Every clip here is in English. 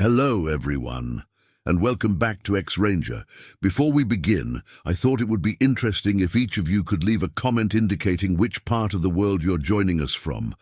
Hello, everyone, and welcome back to X-Ranger. Before we begin, I thought it would be interesting if each of you could leave a comment indicating which part of the world you're joining us from.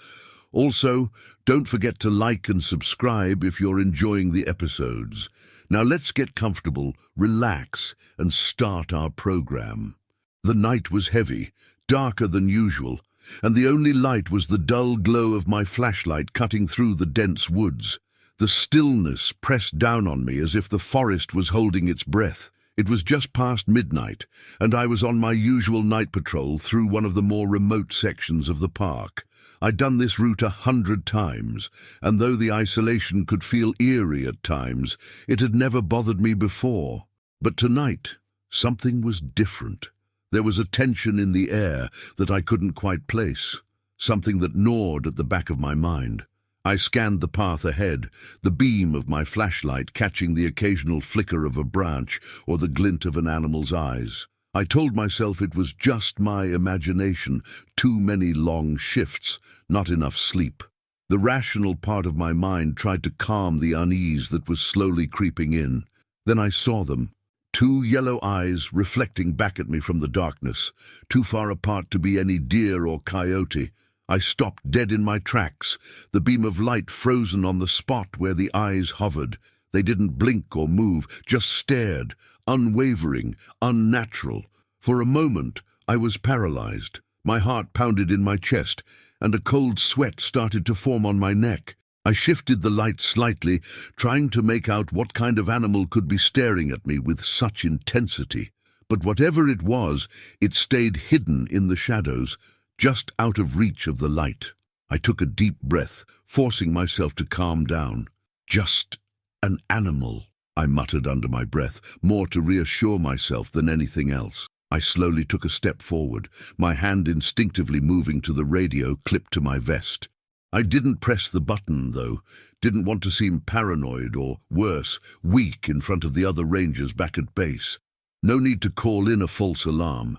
Also, don't forget to like and subscribe if you're enjoying the episodes. Now let's get comfortable, relax, and start our program. The night was heavy, darker than usual, and the only light was the dull glow of my flashlight cutting through the dense woods. The stillness pressed down on me as if the forest was holding its breath. It was just past midnight, and I was on my usual night patrol through one of the more remote sections of the park. I'd done this route 100 times, and though the isolation could feel eerie at times, it had never bothered me before. But tonight, something was different. There was a tension in the air that I couldn't quite place, something that gnawed at the back of my mind. I scanned the path ahead, the beam of my flashlight catching the occasional flicker of a branch or the glint of an animal's eyes. I told myself it was just my imagination, too many long shifts, not enough sleep. The rational part of my mind tried to calm the unease that was slowly creeping in. Then I saw them, two yellow eyes reflecting back at me from the darkness, too far apart to be any deer or coyote. I stopped dead in my tracks, the beam of light frozen on the spot where the eyes hovered. They didn't blink or move, just stared, unwavering, unnatural. For a moment, I was paralyzed. My heart pounded in my chest, and a cold sweat started to form on my neck. I shifted the light slightly, trying to make out what kind of animal could be staring at me with such intensity. But whatever it was, it stayed hidden in the shadows, just out of reach of the light. I took a deep breath, forcing myself to calm down. Just an animal, I muttered under my breath, more to reassure myself than anything else. I slowly took a step forward, my hand instinctively moving to the radio clipped to my vest. I didn't press the button, though, didn't want to seem paranoid or, worse, weak in front of the other rangers back at base. No need to call in a false alarm.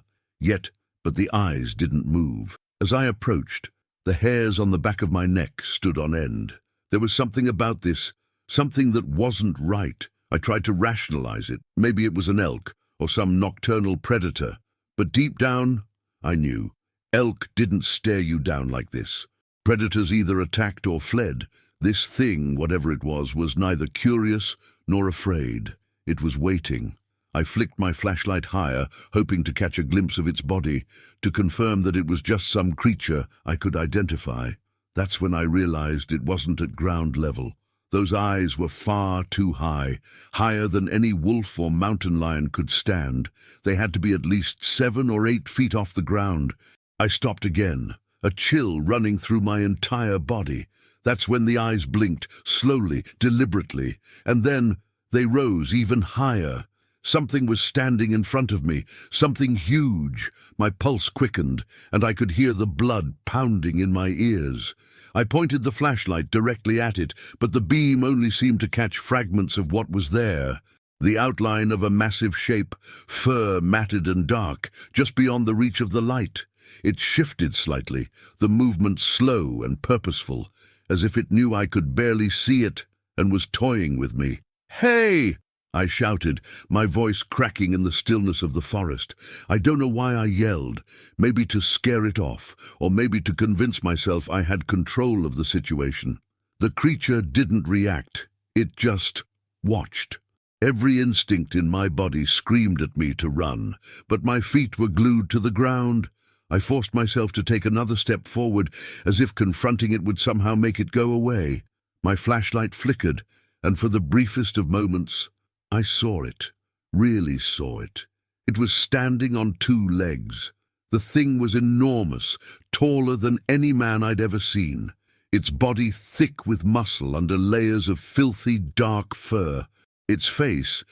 But the eyes didn't move. As I approached, the hairs on the back of my neck stood on end. There was something about this, something that wasn't right. I tried to rationalize it. Maybe it was an elk or some nocturnal predator. But deep down, I knew. Elk didn't stare you down like this. Predators either attacked or fled. This thing, whatever it was neither curious nor afraid. It was waiting. I flicked my flashlight higher, hoping to catch a glimpse of its body, to confirm that it was just some creature I could identify. That's when I realized it wasn't at ground level. Those eyes were far too high, higher than any wolf or mountain lion could stand. They had to be at least 7 or 8 feet off the ground. I stopped again, a chill running through my entire body. That's when the eyes blinked, slowly, deliberately, and then they rose even higher. Something was standing in front of me, something huge. My pulse quickened, and I could hear the blood pounding in my ears. I pointed the flashlight directly at it, but the beam only seemed to catch fragments of what was there. The outline of a massive shape, fur matted and dark, just beyond the reach of the light. It shifted slightly, the movement slow and purposeful, as if it knew I could barely see it and was toying with me. "Hey!" I shouted, my voice cracking in the stillness of the forest. I don't know why I yelled, maybe to scare it off, or maybe to convince myself I had control of the situation. The creature didn't react. It just watched. Every instinct in my body screamed at me to run, but my feet were glued to the ground. I forced myself to take another step forward, as if confronting it would somehow make it go away. My flashlight flickered, and for the briefest of moments, I saw it, really saw it. It was standing on 2 legs. The thing was enormous, taller than any man I'd ever seen. Its body thick with muscle under layers of filthy, dark fur. Its face,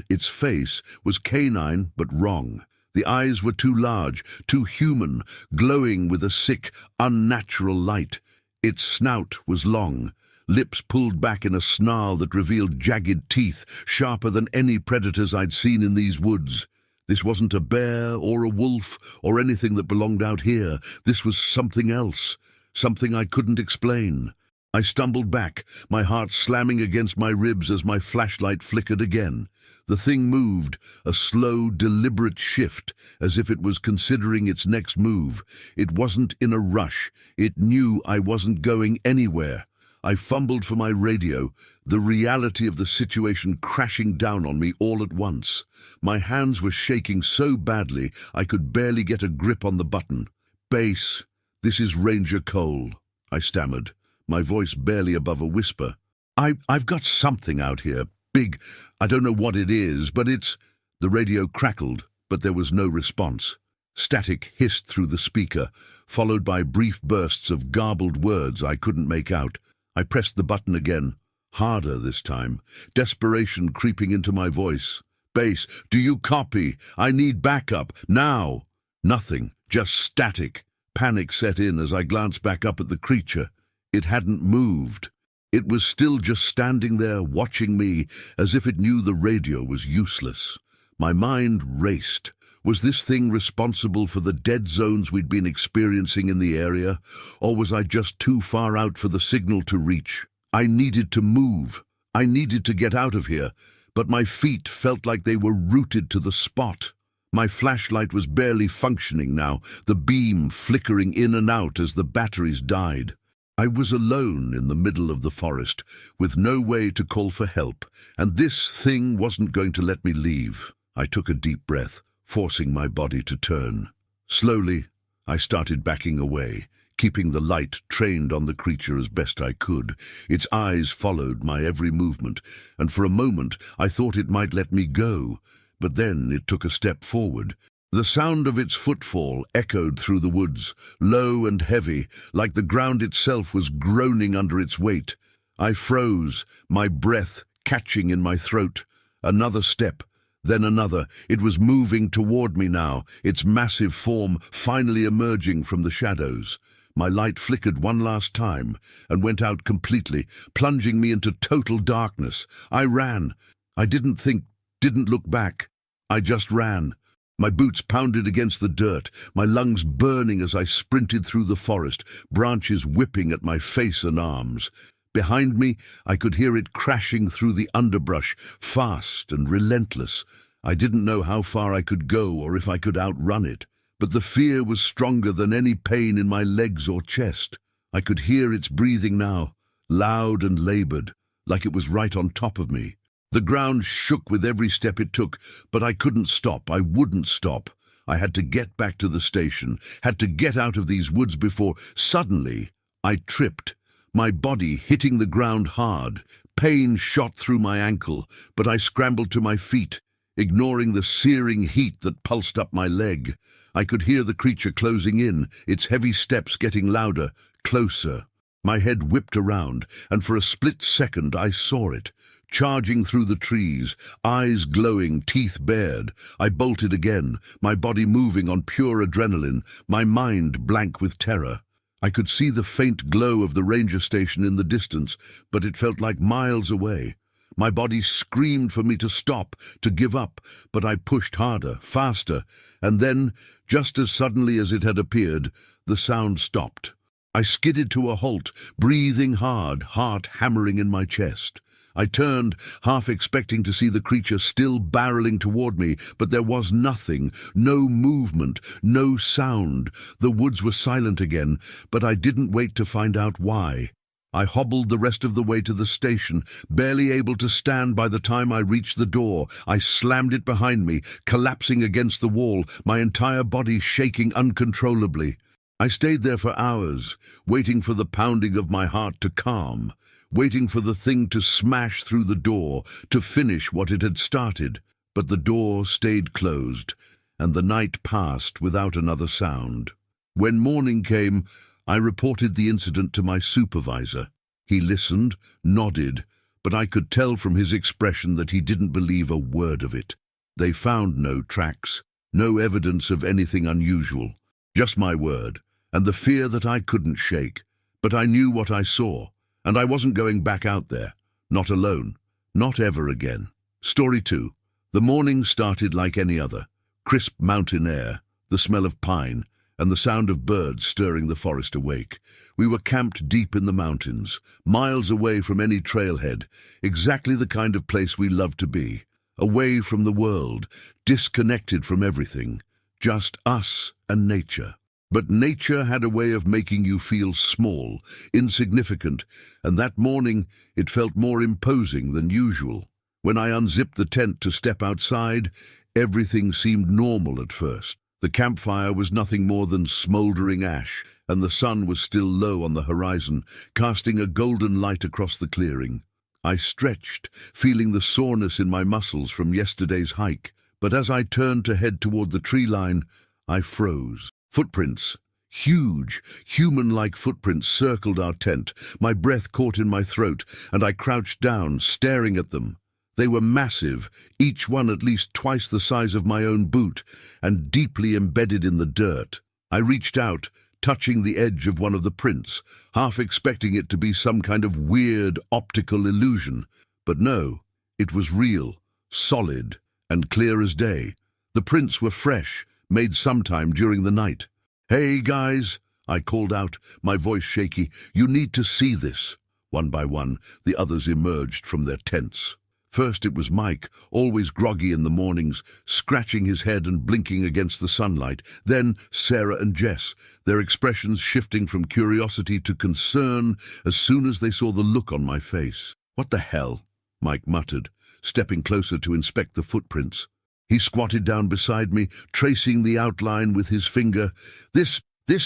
its face was canine but wrong. The eyes were too large, too human, glowing with a sick, unnatural light. Its snout was long, lips pulled back in a snarl that revealed jagged teeth, sharper than any predators I'd seen in these woods. This wasn't a bear or a wolf or anything that belonged out here. This was something else, something I couldn't explain. I stumbled back, my heart slamming against my ribs as my flashlight flickered again. The thing moved, a slow, deliberate shift, as if it was considering its next move. It wasn't in a rush. It knew I wasn't going anywhere. I fumbled for my radio, the reality of the situation crashing down on me all at once. My hands were shaking so badly I could barely get a grip on the button. "Base, this is Ranger Cole," I stammered, my voice barely above a whisper. I've got something out here. Big. I don't know what it is, but it's—" The radio crackled, but there was no response. Static hissed through the speaker, followed by brief bursts of garbled words I couldn't make out. I pressed the button again, harder this time, desperation creeping into my voice. "Base, do you copy? I need backup, now!" Nothing, just static. Panic set in as I glanced back up at the creature. It hadn't moved. It was still just standing there, watching me, as if it knew the radio was useless. My mind raced. Was this thing responsible for the dead zones we'd been experiencing in the area, or was I just too far out for the signal to reach? I needed to move. I needed to get out of here, but my feet felt like they were rooted to the spot. My flashlight was barely functioning now, the beam flickering in and out as the batteries died. I was alone in the middle of the forest, with no way to call for help, and this thing wasn't going to let me leave. I took a deep breath, forcing my body to turn. Slowly, I started backing away, keeping the light trained on the creature as best I could. Its eyes followed my every movement, and for a moment I thought it might let me go, but then it took a step forward. The sound of its footfall echoed through the woods, low and heavy, like the ground itself was groaning under its weight. I froze, my breath catching in my throat. Another step, then another. It was moving toward me now, its massive form finally emerging from the shadows. My light flickered one last time and went out completely, plunging me into total darkness. I ran. I didn't think, didn't look back. I just ran. My boots pounded against the dirt, my lungs burning as I sprinted through the forest, branches whipping at my face and arms. Behind me, I could hear it crashing through the underbrush, fast and relentless. I didn't know how far I could go or if I could outrun it, but the fear was stronger than any pain in my legs or chest. I could hear its breathing now, loud and labored, like it was right on top of me. The ground shook with every step it took, but I couldn't stop. I wouldn't stop. I had to get back to the station, had to get out of these woods before— Suddenly, I tripped, my body hitting the ground hard. Pain shot through my ankle, but I scrambled to my feet, ignoring the searing heat that pulsed up my leg. I could hear the creature closing in, its heavy steps getting louder, closer. My head whipped around, and for a split second I saw it. Charging through the trees, eyes glowing, teeth bared. I bolted again, my body moving on pure adrenaline, my mind blank with terror. I could see the faint glow of the ranger station in the distance, but it felt like miles away. My body screamed for me to stop, to give up, but I pushed harder, faster, and then, just as suddenly as it had appeared, the sound stopped. I skidded to a halt, breathing hard, heart hammering in my chest. I turned, half expecting to see the creature still barreling toward me, but there was nothing, no movement, no sound. The woods were silent again, but I didn't wait to find out why. I hobbled the rest of the way to the station, barely able to stand by the time I reached the door. I slammed it behind me, collapsing against the wall, my entire body shaking uncontrollably. I stayed there for hours, waiting for the pounding of my heart to calm, waiting for the thing to smash through the door, to finish what it had started. But the door stayed closed, and the night passed without another sound. When morning came, I reported the incident to my supervisor. He listened, nodded, but I could tell from his expression that he didn't believe a word of it. They found no tracks, no evidence of anything unusual. Just my word, and the fear that I couldn't shake. But I knew what I saw, and I wasn't going back out there. Not alone. Not ever again. Story 2. The morning started like any other. Crisp mountain air, the smell of pine, and the sound of birds stirring the forest awake. We were camped deep in the mountains, miles away from any trailhead, exactly the kind of place we love to be. Away from the world, disconnected from everything, just us and nature. But nature had a way of making you feel small, insignificant, and that morning it felt more imposing than usual. When I unzipped the tent to step outside, everything seemed normal at first. The campfire was nothing more than smoldering ash, and the sun was still low on the horizon, casting a golden light across the clearing. I stretched, feeling the soreness in my muscles from yesterday's hike, but as I turned to head toward the tree line, I froze. Footprints, huge, human-like footprints circled our tent. My breath caught in my throat, and I crouched down, staring at them. They were massive, each one at least twice the size of my own boot, and deeply embedded in the dirt. I reached out, touching the edge of one of the prints, half expecting it to be some kind of weird optical illusion. But no, it was real, solid, and clear as day. The prints were fresh, made sometime during the night. "Hey, guys," I called out, my voice shaky. "You need to see this." One by one, the others emerged from their tents. First it was Mike, always groggy in the mornings, scratching his head and blinking against the sunlight. Then Sarah and Jess, their expressions shifting from curiosity to concern as soon as they saw the look on my face. "What the hell?" Mike muttered, stepping closer to inspect the footprints. He squatted down beside me, tracing the outline with his finger. This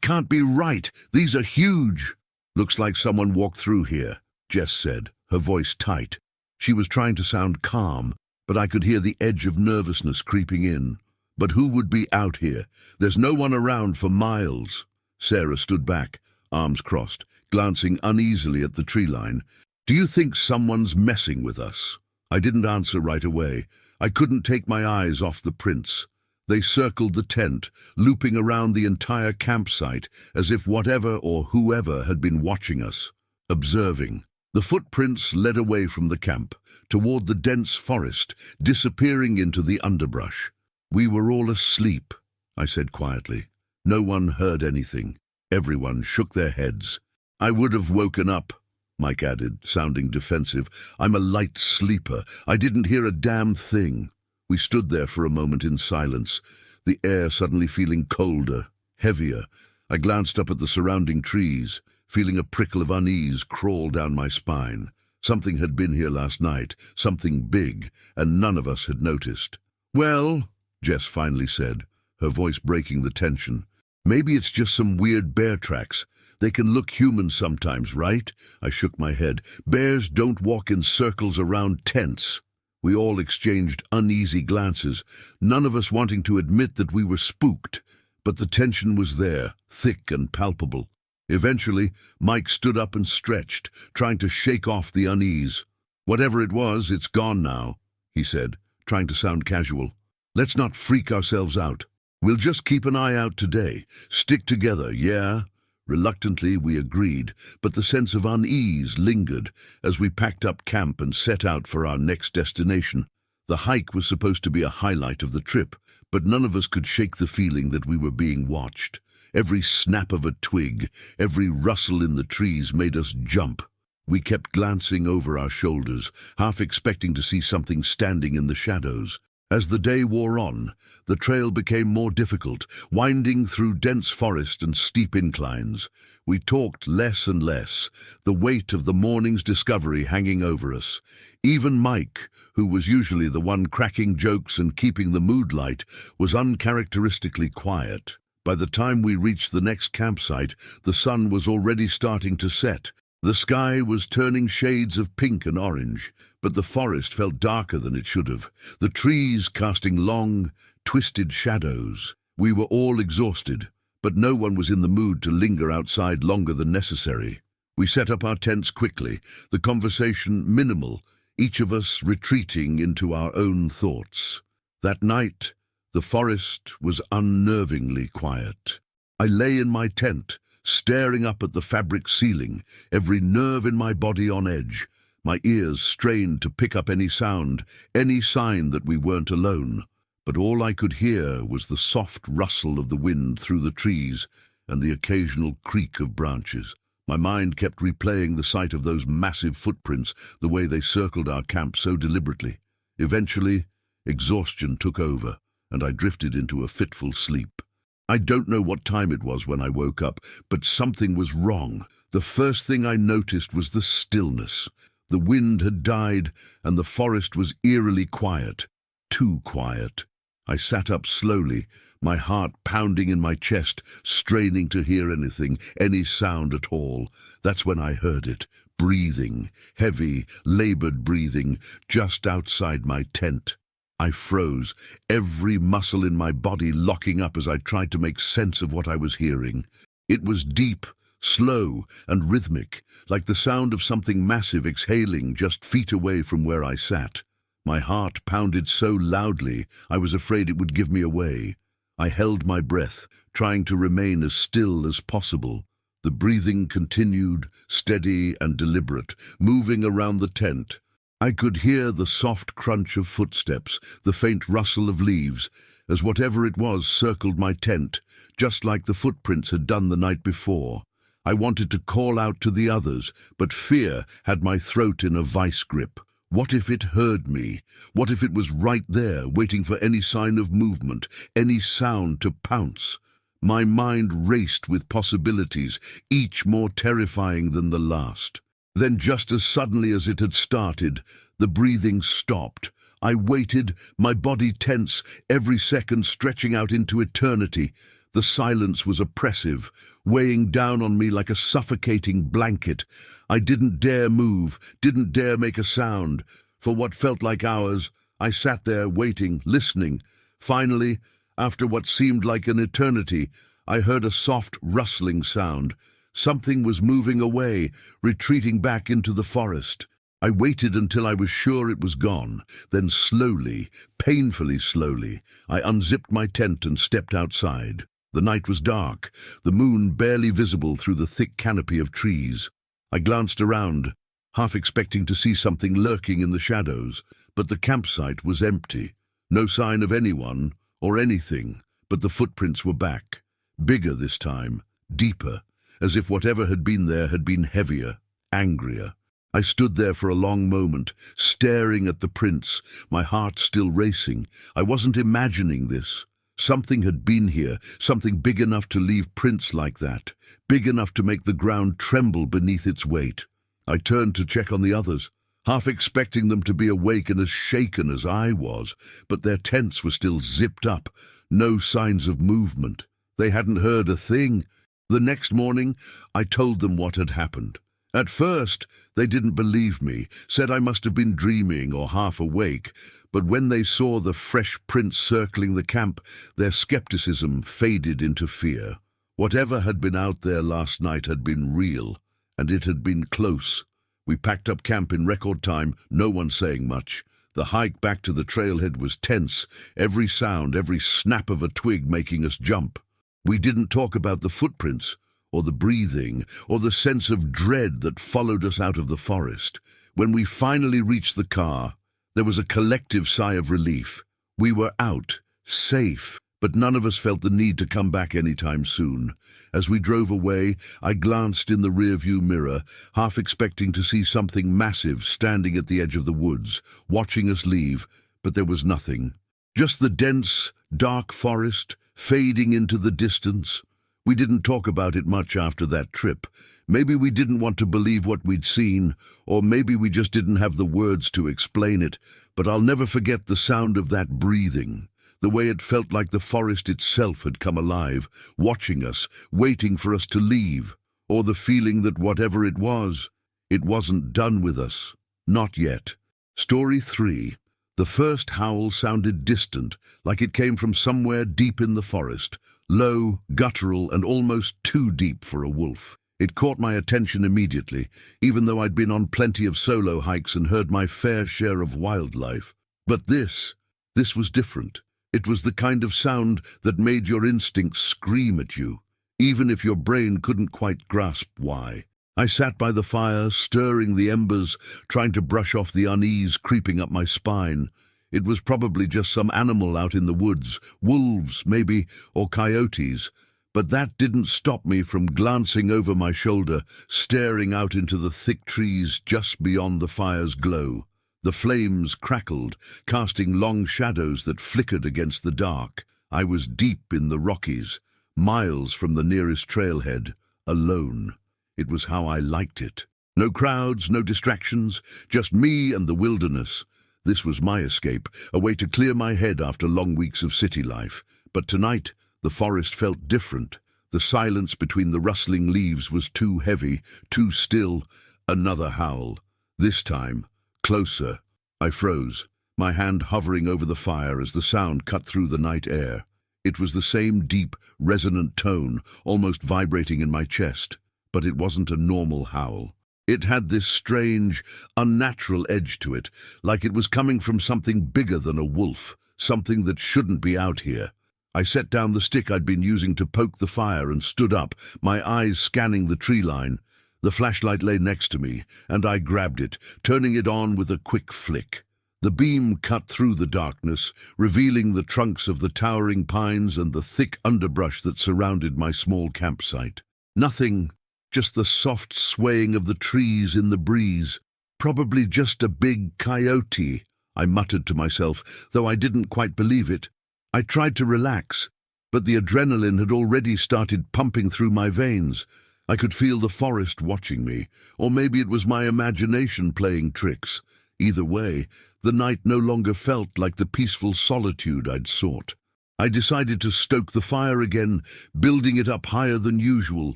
can't be right. These are huge." "Looks like someone walked through here," Jess said, her voice tight. She was trying to sound calm, but I could hear the edge of nervousness creeping in. "But who would be out here? There's no one around for miles." Sarah stood back, arms crossed, glancing uneasily at the tree line. "Do you think someone's messing with us?" I didn't answer right away. I couldn't take my eyes off the prints. They circled the tent, looping around the entire campsite, as if whatever or whoever had been watching us, observing. The footprints led away from the camp, toward the dense forest, disappearing into the underbrush. "We were all asleep," I said quietly. No one heard anything. Everyone shook their heads. "I would have woken up," Mike added, sounding defensive. "I'm a light sleeper. I didn't hear a damn thing." We stood there for a moment in silence, the air suddenly feeling colder, heavier. I glanced up at the surrounding trees, feeling a prickle of unease crawl down my spine. Something had been here last night, something big, and none of us had noticed. "Well," Jess finally said, her voice breaking the tension, "maybe it's just some weird bear tracks. They can look human sometimes, right?" I shook my head. "Bears don't walk in circles around tents." We all exchanged uneasy glances, none of us wanting to admit that we were spooked, but the tension was there, thick and palpable. Eventually, Mike stood up and stretched, trying to shake off the unease. "Whatever it was, it's gone now," he said, trying to sound casual. "Let's not freak ourselves out. We'll just keep an eye out today. Stick together, yeah?" Reluctantly, we agreed, but the sense of unease lingered as we packed up camp and set out for our next destination. The hike was supposed to be a highlight of the trip, but none of us could shake the feeling that we were being watched. Every snap of a twig, every rustle in the trees made us jump. We kept glancing over our shoulders, half expecting to see something standing in the shadows. As the day wore on, the trail became more difficult, winding through dense forest and steep inclines. We talked less and less, the weight of the morning's discovery hanging over us. Even Mike, who was usually the one cracking jokes and keeping the mood light, was uncharacteristically quiet. By the time we reached the next campsite, the sun was already starting to set. The sky was turning shades of pink and orange, but the forest felt darker than it should have, the trees casting long, twisted shadows. We were all exhausted, but no one was in the mood to linger outside longer than necessary. We set up our tents quickly, the conversation minimal, each of us retreating into our own thoughts. That night, the forest was unnervingly quiet. I lay in my tent, staring up at the fabric ceiling, every nerve in my body on edge, my ears strained to pick up any sound, any sign that we weren't alone. but all I could hear was the soft rustle of the wind through the trees and the occasional creak of branches. My mind kept replaying the sight of those massive footprints, the way they circled our camp so deliberately. Eventually, exhaustion took over, and I drifted into a fitful sleep. I don't know what time it was when I woke up, but something was wrong. The first thing I noticed was the stillness. The wind had died, and the forest was eerily quiet. Too quiet. I sat up slowly, my heart pounding in my chest, straining to hear anything, any sound at all. That's when I heard it. Breathing, heavy, labored breathing, just outside my tent. I froze, every muscle in my body locking up as I tried to make sense of what I was hearing. It was deep, slow, and rhythmic, like the sound of something massive exhaling just feet away from where I sat. My heart pounded so loudly, I was afraid it would give me away. I held my breath, trying to remain as still as possible. The breathing continued, steady and deliberate, moving around the tent. I could hear the soft crunch of footsteps, the faint rustle of leaves, as whatever it was circled my tent, just like the footprints had done the night before. I wanted to call out to the others, but fear had my throat in a vice grip. What if it heard me? What if it was right there, waiting for any sign of movement, any sound to pounce? My mind raced with possibilities, each more terrifying than the last. Then, just as suddenly as it had started, the breathing stopped. I waited, my body tense, every second stretching out into eternity. The silence was oppressive, weighing down on me like a suffocating blanket. I didn't dare move, didn't dare make a sound. For what felt like hours, I sat there waiting, listening. Finally, after what seemed like an eternity, I heard a soft rustling sound. Something was moving away, retreating back into the forest. I waited until I was sure it was gone. Then slowly, painfully slowly, I unzipped my tent and stepped outside. The night was dark, the moon barely visible through the thick canopy of trees. I glanced around, half expecting to see something lurking in the shadows, but the campsite was empty. No sign of anyone or anything, but the footprints were back. Bigger this time, deeper, as if whatever had been there had been heavier, angrier. I stood there for a long moment, staring at the prints, my heart still racing. I wasn't imagining this. Something had been here, something big enough to leave prints like that, big enough to make the ground tremble beneath its weight. I turned to check on the others, half expecting them to be awake and as shaken as I was, but their tents were still zipped up, no signs of movement. They hadn't heard a thing. The next morning, I told them what had happened. At first, they didn't believe me, said I must have been dreaming or half awake, but when they saw the fresh prints circling the camp, their skepticism faded into fear. Whatever had been out there last night had been real, and it had been close. We packed up camp in record time, no one saying much. The hike back to the trailhead was tense, every sound, every snap of a twig making us jump. We didn't talk about the footprints, or the breathing, or the sense of dread that followed us out of the forest. When we finally reached the car, there was a collective sigh of relief. We were out, safe, but none of us felt the need to come back anytime soon. As we drove away, I glanced in the rearview mirror, half expecting to see something massive standing at the edge of the woods, watching us leave, but there was nothing. Just the dense, dark forest, fading into the distance. We didn't talk about it much after that trip. Maybe we didn't want to believe what we'd seen, or maybe we just didn't have the words to explain it, but I'll never forget the sound of that breathing, the way it felt like the forest itself had come alive, watching us, waiting for us to leave, or the feeling that whatever it wasn't done with us. Not yet. Story 3. The first howl sounded distant, like it came from somewhere deep in the forest, low, guttural, and almost too deep for a wolf. It caught my attention immediately, even though I'd been on plenty of solo hikes and heard my fair share of wildlife. But this was different. It was the kind of sound that made your instincts scream at you, even if your brain couldn't quite grasp why. I sat by the fire, stirring the embers, trying to brush off the unease creeping up my spine. It was probably just some animal out in the woods, wolves maybe, or coyotes. But that didn't stop me from glancing over my shoulder, staring out into the thick trees just beyond the fire's glow. The flames crackled, casting long shadows that flickered against the dark. I was deep in the Rockies, miles from the nearest trailhead, alone. It was how I liked it. No crowds, no distractions, just me and the wilderness. This was my escape, a way to clear my head after long weeks of city life. But tonight, the forest felt different. The silence between the rustling leaves was too heavy, too still. Another howl. This time, closer. I froze, my hand hovering over the fire as the sound cut through the night air. It was the same deep, resonant tone, almost vibrating in my chest. But it wasn't a normal howl. It had this strange, unnatural edge to it, like it was coming from something bigger than a wolf, something that shouldn't be out here. I set down the stick I'd been using to poke the fire and stood up, my eyes scanning the tree line. The flashlight lay next to me, and I grabbed it, turning it on with a quick flick. The beam cut through the darkness, revealing the trunks of the towering pines and the thick underbrush that surrounded my small campsite. Nothing, just the soft swaying of the trees in the breeze. Probably just a big coyote, I muttered to myself, though I didn't quite believe it. I tried to relax, but the adrenaline had already started pumping through my veins. I could feel the forest watching me, or maybe it was my imagination playing tricks. Either way, the night no longer felt like the peaceful solitude I'd sought. I decided to stoke the fire again, building it up higher than usual.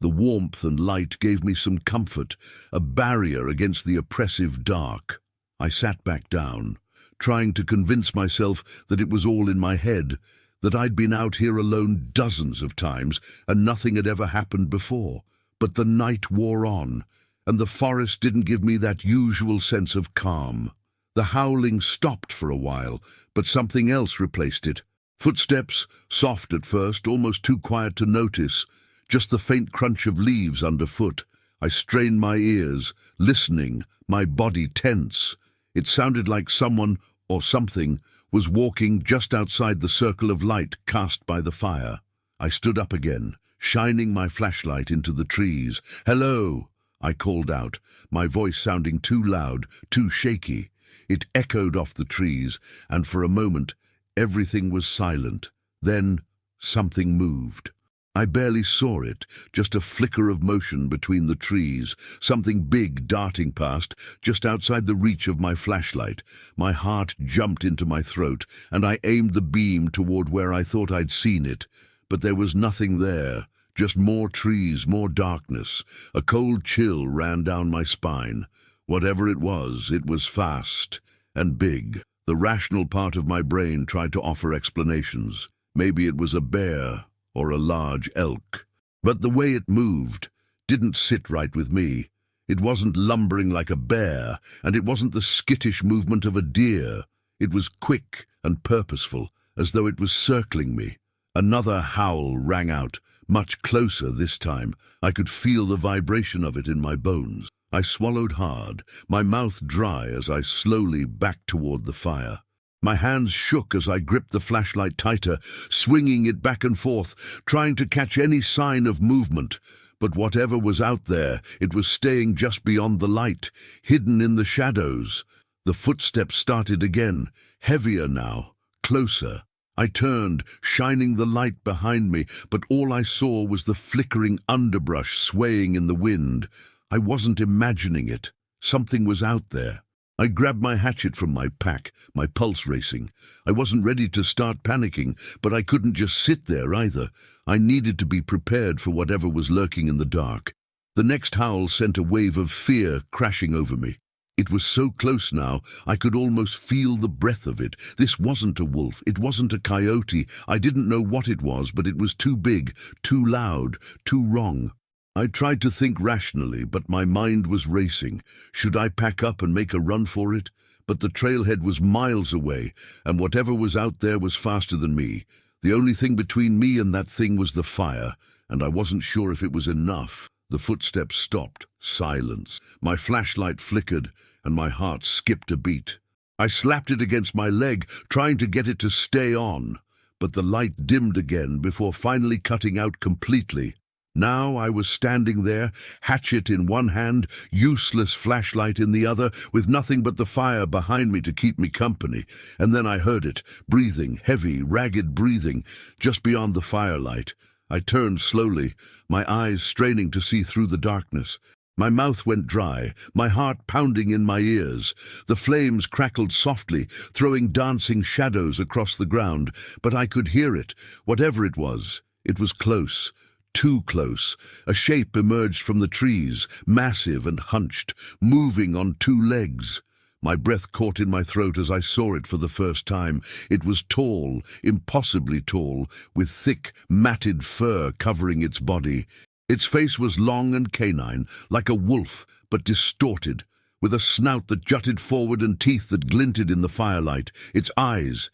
The warmth and light gave me some comfort, a barrier against the oppressive dark. I sat back down, trying to convince myself that it was all in my head, that I'd been out here alone dozens of times and nothing had ever happened before. But the night wore on, and the forest didn't give me that usual sense of calm. The howling stopped for a while, but something else replaced it. Footsteps, soft at first, almost too quiet to notice, just the faint crunch of leaves underfoot. I strained my ears, listening, my body tense. It sounded like someone, or something, was walking just outside the circle of light cast by the fire. I stood up again, shining my flashlight into the trees. "Hello!" I called out, my voice sounding too loud, too shaky. It echoed off the trees, and for a moment, everything was silent. Then, something moved. I barely saw it, just a flicker of motion between the trees, something big darting past, just outside the reach of my flashlight. My heart jumped into my throat, and I aimed the beam toward where I thought I'd seen it. But there was nothing there, just more trees, more darkness. A cold chill ran down my spine. Whatever it was fast and big. The rational part of my brain tried to offer explanations. Maybe it was a bear, or a large elk. But the way it moved didn't sit right with me. It wasn't lumbering like a bear, and it wasn't the skittish movement of a deer. It was quick and purposeful, as though it was circling me. Another howl rang out, much closer this time. I could feel the vibration of it in my bones. I swallowed hard, my mouth dry as I slowly backed toward the fire. My hands shook as I gripped the flashlight tighter, swinging it back and forth, trying to catch any sign of movement. But whatever was out there, it was staying just beyond the light, hidden in the shadows. The footsteps started again, heavier now, closer. I turned, shining the light behind me, but all I saw was the flickering underbrush swaying in the wind. I wasn't imagining it. Something was out there. I grabbed my hatchet from my pack, my pulse racing. I wasn't ready to start panicking, but I couldn't just sit there either. I needed to be prepared for whatever was lurking in the dark. The next howl sent a wave of fear crashing over me. It was so close now, I could almost feel the breath of it. This wasn't a wolf, it wasn't a coyote. I didn't know what it was, but it was too big, too loud, too wrong. I tried to think rationally, but my mind was racing. Should I pack up and make a run for it? But the trailhead was miles away, and whatever was out there was faster than me. The only thing between me and that thing was the fire, and I wasn't sure if it was enough. The footsteps stopped. Silence. My flashlight flickered, and my heart skipped a beat. I slapped it against my leg, trying to get it to stay on, but the light dimmed again before finally cutting out completely. Now I was standing there, hatchet in one hand, useless flashlight in the other, with nothing but the fire behind me to keep me company. And then I heard it, breathing, heavy, ragged breathing, just beyond the firelight. I turned slowly, my eyes straining to see through the darkness. My mouth went dry, my heart pounding in my ears. The flames crackled softly, throwing dancing shadows across the ground, but I could hear it, whatever it was. It was close. Too close. A shape emerged from the trees, massive and hunched, moving on two legs. My breath caught in my throat as I saw it for the first time. It was tall, impossibly tall, with thick, matted fur covering its body. Its face was long and canine, like a wolf, but distorted, with a snout that jutted forward and teeth that glinted in the firelight. Its eyes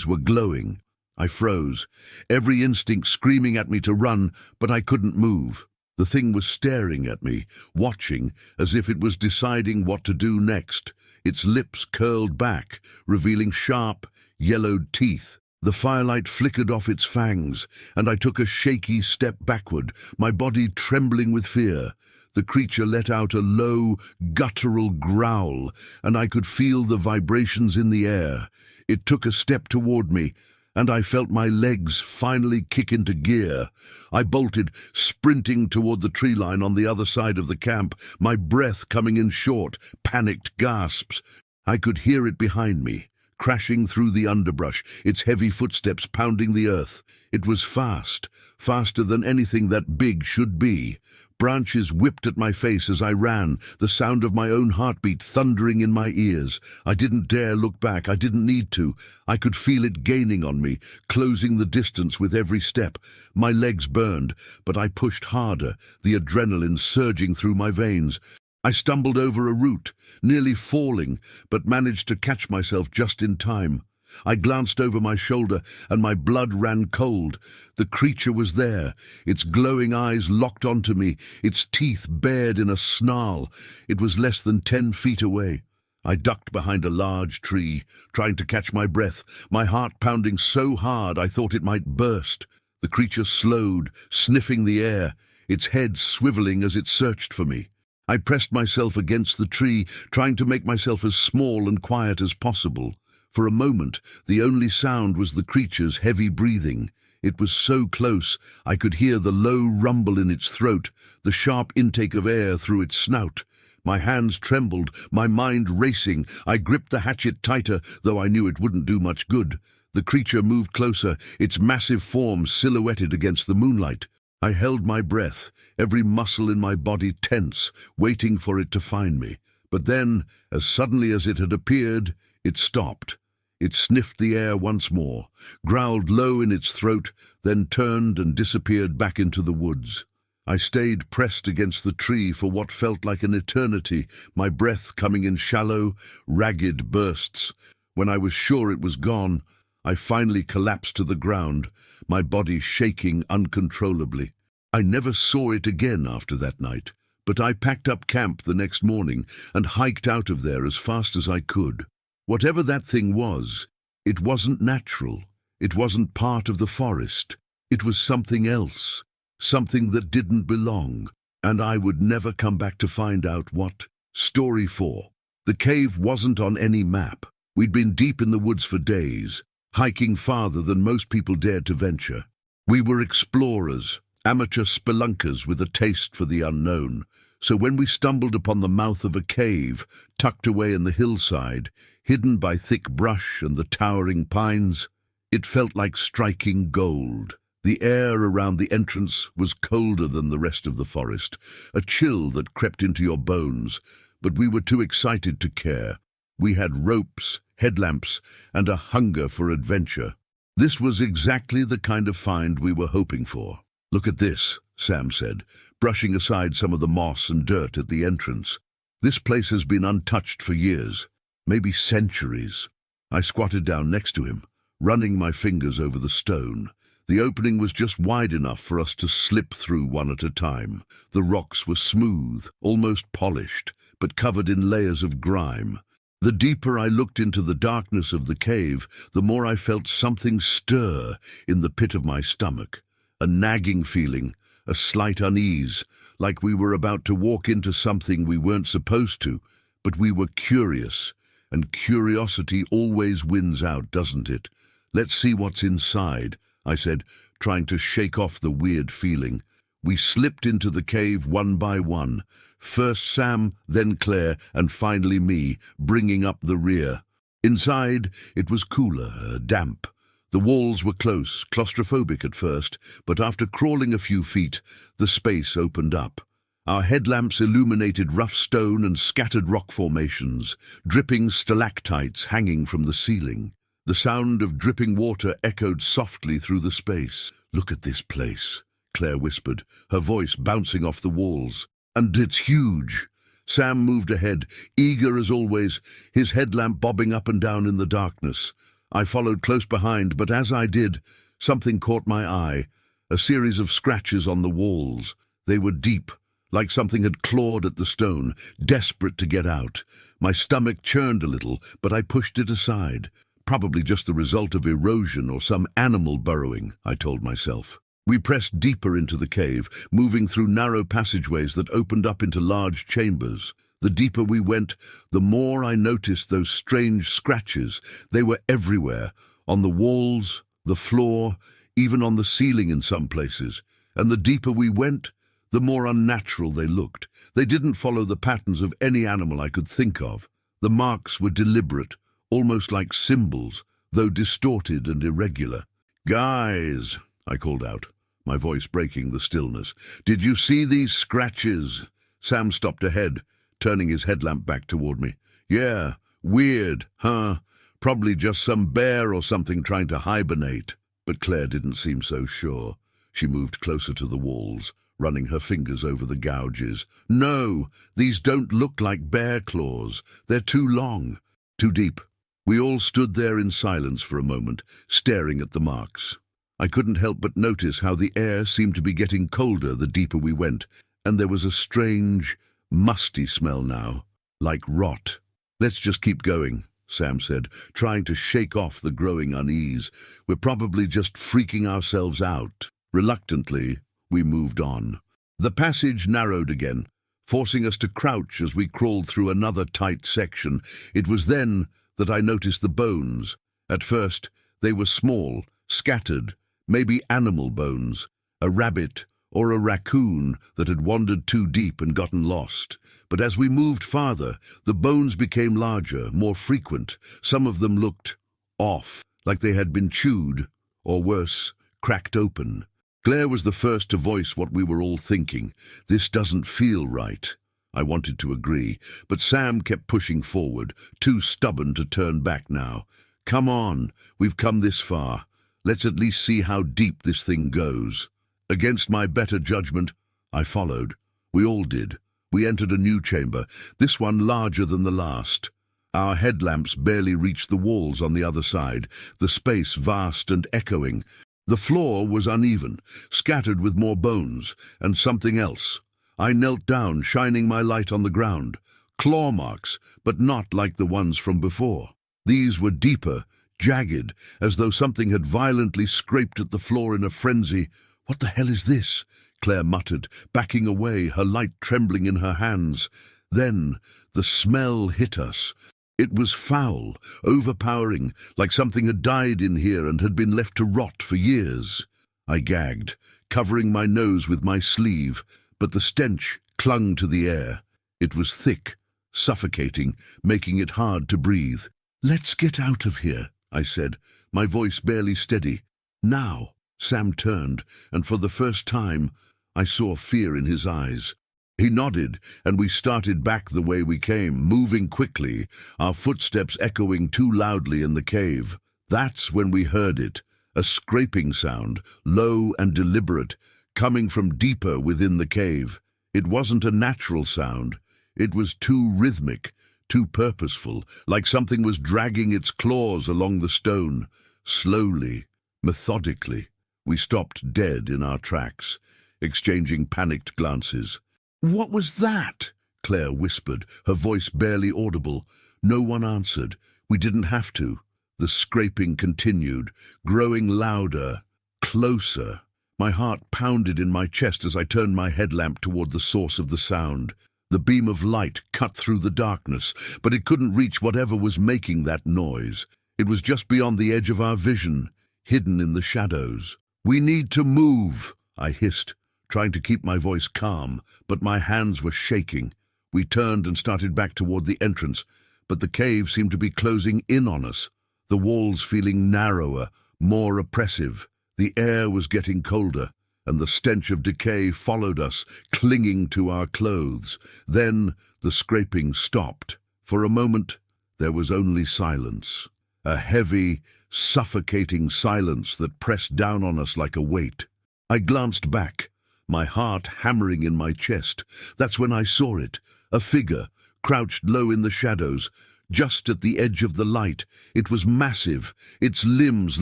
were glowing. I froze, every instinct screaming at me to run, but I couldn't move. The thing was staring at me, watching, as if it was deciding what to do next. Its lips curled back, revealing sharp, yellowed teeth. The firelight flickered off its fangs, and I took a shaky step backward, my body trembling with fear. The creature let out a low, guttural growl, and I could feel the vibrations in the air. It took a step toward me, and I felt my legs finally kick into gear. I bolted, sprinting toward the tree line on the other side of the camp, my breath coming in short, panicked gasps. I could hear it behind me, crashing through the underbrush, its heavy footsteps pounding the earth. It was fast, faster than anything that big should be. Branches whipped at my face as I ran, the sound of my own heartbeat thundering in my ears. I didn't dare look back. I didn't need to. I could feel it gaining on me, closing the distance with every step. My legs burned, but I pushed harder, the adrenaline surging through my veins. I stumbled over a root, nearly falling, but managed to catch myself just in time. I glanced over my shoulder, and my blood ran cold. The creature was there, its glowing eyes locked onto me, its teeth bared in a snarl. It was less than 10 feet away. I ducked behind a large tree, trying to catch my breath, my heart pounding so hard I thought it might burst. The creature slowed, sniffing the air, its head swiveling as it searched for me. I pressed myself against the tree, trying to make myself as small and quiet as possible. For a moment, the only sound was the creature's heavy breathing. It was so close, I could hear the low rumble in its throat, the sharp intake of air through its snout. My hands trembled, my mind racing. I gripped the hatchet tighter, though I knew it wouldn't do much good. The creature moved closer, its massive form silhouetted against the moonlight. I held my breath, every muscle in my body tense, waiting for it to find me. But then, as suddenly as it had appeared, it stopped. It sniffed the air once more, growled low in its throat, then turned and disappeared back into the woods. I stayed pressed against the tree for what felt like an eternity, my breath coming in shallow, ragged bursts. When I was sure it was gone, I finally collapsed to the ground, my body shaking uncontrollably. I never saw it again after that night, but I packed up camp the next morning and hiked out of there as fast as I could. Whatever that thing was, it wasn't natural. It wasn't part of the forest. It was something else, something that didn't belong, and I would never come back to find out what. Story 4. The cave wasn't on any map. We'd been deep in the woods for days, hiking farther than most people dared to venture. We were explorers, amateur spelunkers with a taste for the unknown. So when we stumbled upon the mouth of a cave, tucked away in the hillside, hidden by thick brush and the towering pines, it felt like striking gold. The air around the entrance was colder than the rest of the forest, a chill that crept into your bones, but we were too excited to care. We had ropes, headlamps, and a hunger for adventure. This was exactly the kind of find we were hoping for. "Look at this," Sam said, brushing aside some of the moss and dirt at the entrance. "This place has been untouched for years, maybe centuries." I squatted down next to him, running my fingers over the stone. The opening was just wide enough for us to slip through one at a time. The rocks were smooth, almost polished, but covered in layers of grime. The deeper I looked into the darkness of the cave, the more I felt something stir in the pit of my stomach. A nagging feeling, a slight unease, like we were about to walk into something we weren't supposed to, but we were curious, and curiosity always wins out, doesn't it? "Let's see what's inside," I said, trying to shake off the weird feeling. We slipped into the cave one by one. First Sam, then Claire, and finally me, bringing up the rear. Inside, it was cooler, damp. The walls were close, claustrophobic at first, but after crawling a few feet, the space opened up. Our headlamps illuminated rough stone and scattered rock formations, dripping stalactites hanging from the ceiling. The sound of dripping water echoed softly through the space. "Look at this place," Claire whispered, her voice bouncing off the walls. "And it's huge." Sam moved ahead, eager as always, his headlamp bobbing up and down in the darkness. I followed close behind, but as I did, something caught my eye, a series of scratches on the walls. They were deep, like something had clawed at the stone, desperate to get out. My stomach churned a little, but I pushed it aside. Probably just the result of erosion or some animal burrowing, I told myself. We pressed deeper into the cave, moving through narrow passageways that opened up into large chambers. The deeper we went, the more I noticed those strange scratches. They were everywhere, on the walls, the floor, even on the ceiling in some places. And the deeper we went, the more unnatural they looked. They didn't follow the patterns of any animal I could think of. The marks were deliberate, almost like symbols, though distorted and irregular. "Guys," I called out, my voice breaking the stillness. "Did you see these scratches?" Sam stopped ahead, turning his headlamp back toward me. "Yeah, weird, huh? Probably just some bear or something trying to hibernate." But Claire didn't seem so sure. She moved closer to the walls, running her fingers over the gouges. "No, these don't look like bear claws. They're too long, too deep." We all stood there in silence for a moment, staring at the marks. I couldn't help but notice how the air seemed to be getting colder the deeper we went, and there was a strange, musty smell now, like rot. "Let's just keep going," Sam said, trying to shake off the growing unease. "We're probably just freaking ourselves out." Reluctantly, we moved on. The passage narrowed again, forcing us to crouch as we crawled through another tight section. It was then that I noticed the bones. At first, they were small, scattered, maybe animal bones, a rabbit or a raccoon that had wandered too deep and gotten lost. But as we moved farther, the bones became larger, more frequent. Some of them looked off, like they had been chewed, or worse, cracked open. Claire was the first to voice what we were all thinking. "This doesn't feel right." I wanted to agree, but Sam kept pushing forward, too stubborn to turn back now. "Come on, we've come this far. Let's at least see how deep this thing goes." Against my better judgment, I followed. We all did. We entered a new chamber, this one larger than the last. Our headlamps barely reached the walls on the other side, the space vast and echoing. The floor was uneven, scattered with more bones, and something else. I knelt down, shining my light on the ground. Claw marks, but not like the ones from before. These were deeper, jagged, as though something had violently scraped at the floor in a frenzy. "What the hell is this?" Claire muttered, backing away, her light trembling in her hands. Then the smell hit us. It was foul, overpowering, like something had died in here and had been left to rot for years. I gagged, covering my nose with my sleeve, but the stench clung to the air. It was thick, suffocating, making it hard to breathe. "Let's get out of here," I said, my voice barely steady. "Now." Sam turned, and for the first time, I saw fear in his eyes. He nodded, and we started back the way we came, moving quickly, our footsteps echoing too loudly in the cave. That's when we heard it, a scraping sound, low and deliberate, coming from deeper within the cave. It wasn't a natural sound. It was too rhythmic, too purposeful, like something was dragging its claws along the stone. Slowly, methodically, we stopped dead in our tracks, exchanging panicked glances. "What was that?" Claire whispered, her voice barely audible. No one answered. We didn't have to. The scraping continued, growing louder, closer. My heart pounded in my chest as I turned my headlamp toward the source of the sound. The beam of light cut through the darkness, but it couldn't reach whatever was making that noise. It was just beyond the edge of our vision, hidden in the shadows. "We need to move," I hissed, trying to keep my voice calm, but my hands were shaking. We turned and started back toward the entrance, but the cave seemed to be closing in on us, the walls feeling narrower, more oppressive. The air was getting colder, and the stench of decay followed us, clinging to our clothes. Then the scraping stopped. For a moment, there was only silence. A heavy, suffocating silence that pressed down on us like a weight. I glanced back, my heart hammering in my chest. That's when I saw it, a figure, crouched low in the shadows, just at the edge of the light. It was massive, its limbs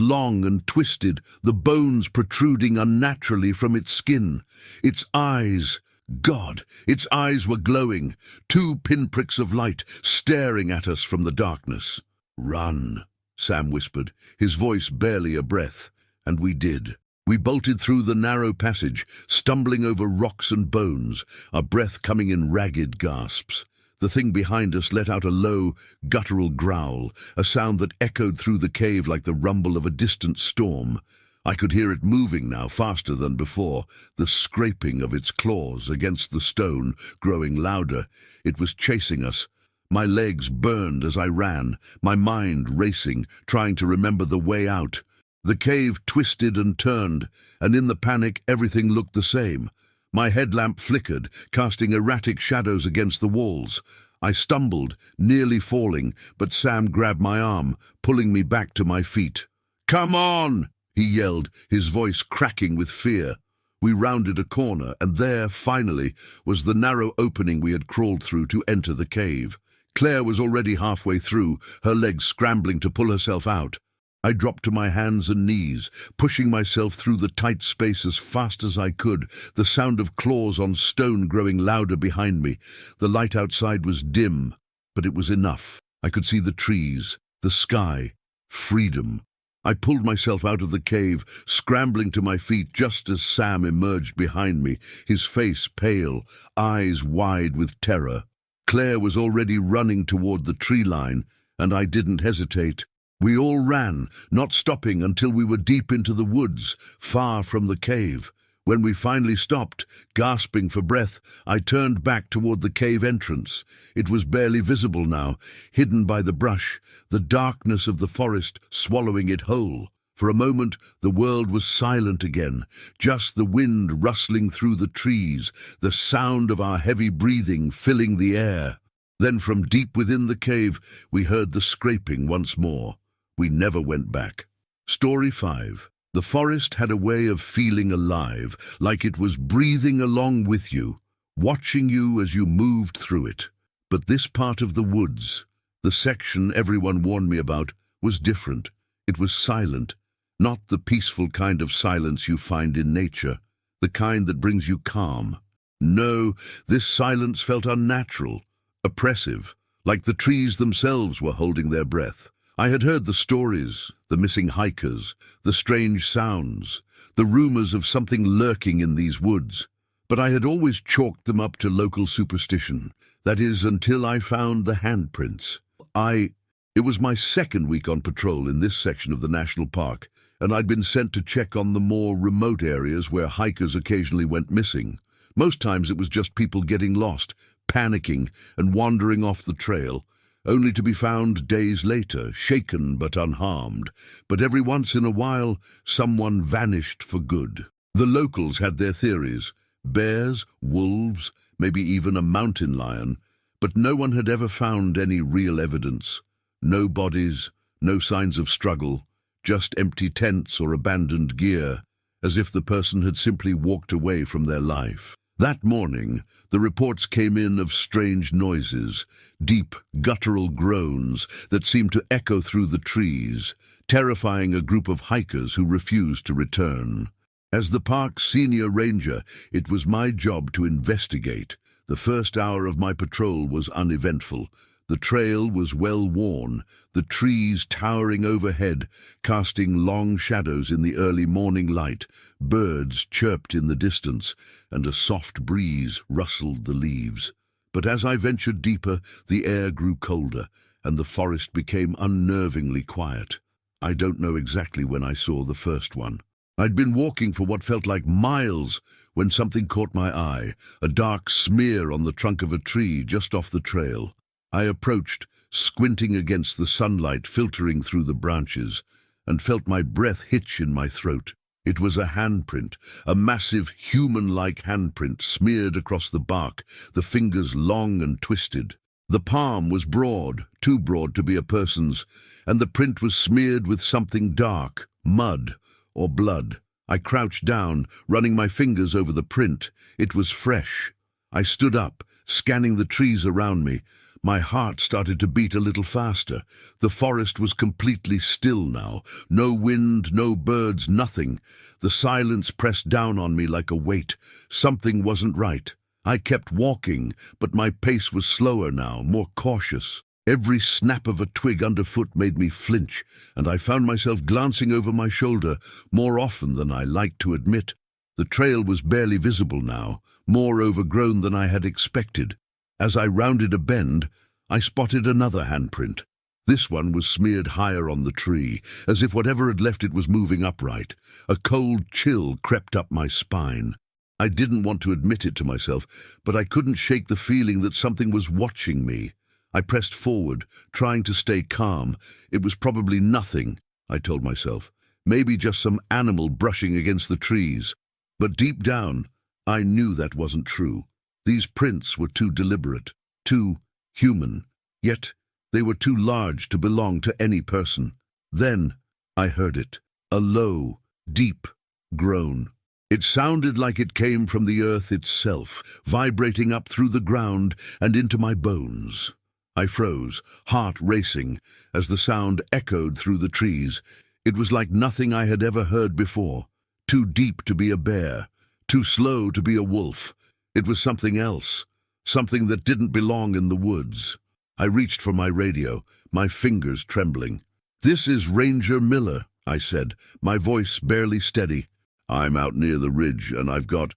long and twisted, the bones protruding unnaturally from its skin. Its eyes, God, its eyes were glowing, 2 pinpricks of light staring at us from the darkness. "Run," Sam whispered, his voice barely a breath, and we did. We bolted through the narrow passage, stumbling over rocks and bones, our breath coming in ragged gasps. The thing behind us let out a low, guttural growl, a sound that echoed through the cave like the rumble of a distant storm. I could hear it moving now, faster than before, the scraping of its claws against the stone growing louder. It was chasing us. My legs burned as I ran, my mind racing, trying to remember the way out. The cave twisted and turned, and in the panic everything looked the same. My headlamp flickered, casting erratic shadows against the walls. I stumbled, nearly falling, but Sam grabbed my arm, pulling me back to my feet. "Come on!" he yelled, his voice cracking with fear. We rounded a corner, and there, finally, was the narrow opening we had crawled through to enter the cave. Claire was already halfway through, her legs scrambling to pull herself out. I dropped to my hands and knees, pushing myself through the tight space as fast as I could, the sound of claws on stone growing louder behind me. The light outside was dim, but it was enough. I could see the trees, the sky, freedom. I pulled myself out of the cave, scrambling to my feet just as Sam emerged behind me, his face pale, eyes wide with terror. Claire was already running toward the tree line, and I didn't hesitate. We all ran, not stopping until we were deep into the woods, far from the cave. When we finally stopped, gasping for breath, I turned back toward the cave entrance. It was barely visible now, hidden by the brush, the darkness of the forest swallowing it whole. For a moment, the world was silent again, just the wind rustling through the trees, the sound of our heavy breathing filling the air. Then from deep within the cave, we heard the scraping once more. We never went back. Story 5. The forest had a way of feeling alive, like it was breathing along with you, watching you as you moved through it. But this part of the woods, the section everyone warned me about, was different. It was silent, not the peaceful kind of silence you find in nature, the kind that brings you calm. No, this silence felt unnatural, oppressive, like the trees themselves were holding their breath. I had heard the stories, the missing hikers, the strange sounds, the rumors of something lurking in these woods, but I had always chalked them up to local superstition. That is, until I found the handprints. It was my second week on patrol in this section of the national park, and I'd been sent to check on the more remote areas where hikers occasionally went missing. Most times it was just people getting lost, panicking, and wandering off the trail, only to be found days later, shaken but unharmed. But every once in a while, someone vanished for good. The locals had their theories: bears, wolves, maybe even a mountain lion, but no one had ever found any real evidence. No bodies, no signs of struggle, just empty tents or abandoned gear, as if the person had simply walked away from their life. That morning, the reports came in of strange noises, deep, guttural groans that seemed to echo through the trees, terrifying a group of hikers who refused to return. As the park's senior ranger, it was my job to investigate. The first hour of my patrol was uneventful. The trail was well worn, the trees towering overhead, casting long shadows in the early morning light. Birds chirped in the distance, and a soft breeze rustled the leaves. But as I ventured deeper, the air grew colder, and the forest became unnervingly quiet. I don't know exactly when I saw the first one. I'd been walking for what felt like miles when something caught my eye, a dark smear on the trunk of a tree just off the trail. I approached, squinting against the sunlight filtering through the branches, and felt my breath hitch in my throat. It was a handprint, a massive human-like handprint smeared across the bark, the fingers long and twisted. The palm was broad, too broad to be a person's, and the print was smeared with something dark, mud or blood. I crouched down, running my fingers over the print. It was fresh. I stood up, scanning the trees around me. My heart started to beat a little faster. The forest was completely still now. No wind, no birds, nothing. The silence pressed down on me like a weight. Something wasn't right. I kept walking, but my pace was slower now, more cautious. Every snap of a twig underfoot made me flinch, and I found myself glancing over my shoulder more often than I liked to admit. The trail was barely visible now, more overgrown than I had expected. As I rounded a bend, I spotted another handprint. This one was smeared higher on the tree, as if whatever had left it was moving upright. A cold chill crept up my spine. I didn't want to admit it to myself, but I couldn't shake the feeling that something was watching me. I pressed forward, trying to stay calm. It was probably nothing, I told myself. Maybe just some animal brushing against the trees. But deep down, I knew that wasn't true. These prints were too deliberate, too human, yet they were too large to belong to any person. Then I heard it, a low, deep groan. It sounded like it came from the earth itself, vibrating up through the ground and into my bones. I froze, heart racing, as the sound echoed through the trees. It was like nothing I had ever heard before, too deep to be a bear, too slow to be a wolf. It was something else, something that didn't belong in the woods. I reached for my radio, my fingers trembling. "This is Ranger Miller," I said, my voice barely steady. "I'm out near the ridge, and I've got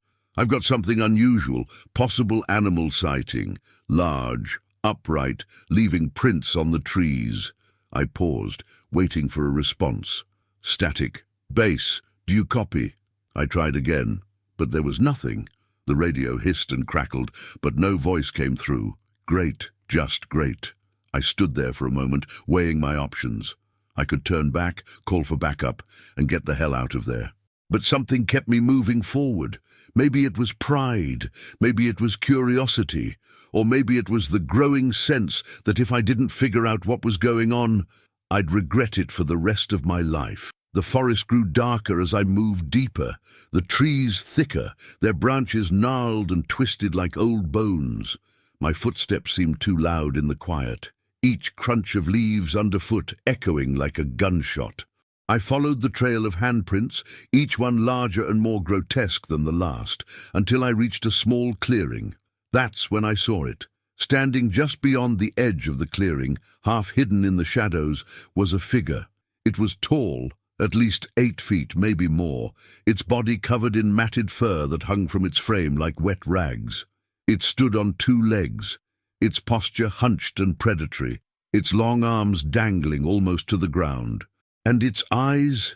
something unusual, possible animal sighting, large, upright, leaving prints on the trees." I paused, waiting for a response. Static. "Base, do you copy?" I tried again, but there was nothing. The radio hissed and crackled, but no voice came through. Great, just great. I stood there for a moment, weighing my options. I could turn back, call for backup, and get the hell out of there. But something kept me moving forward. Maybe it was pride, maybe it was curiosity, or maybe it was the growing sense that if I didn't figure out what was going on, I'd regret it for the rest of my life. The forest grew darker as I moved deeper, the trees thicker, their branches gnarled and twisted like old bones. My footsteps seemed too loud in the quiet, each crunch of leaves underfoot echoing like a gunshot. I followed the trail of handprints, each one larger and more grotesque than the last, until I reached a small clearing. That's when I saw it. Standing just beyond the edge of the clearing, half hidden in the shadows, was a figure. It was tall, at least 8 feet, maybe more, its body covered in matted fur that hung from its frame like wet rags. It stood on 2 legs, its posture hunched and predatory, its long arms dangling almost to the ground. And its eyes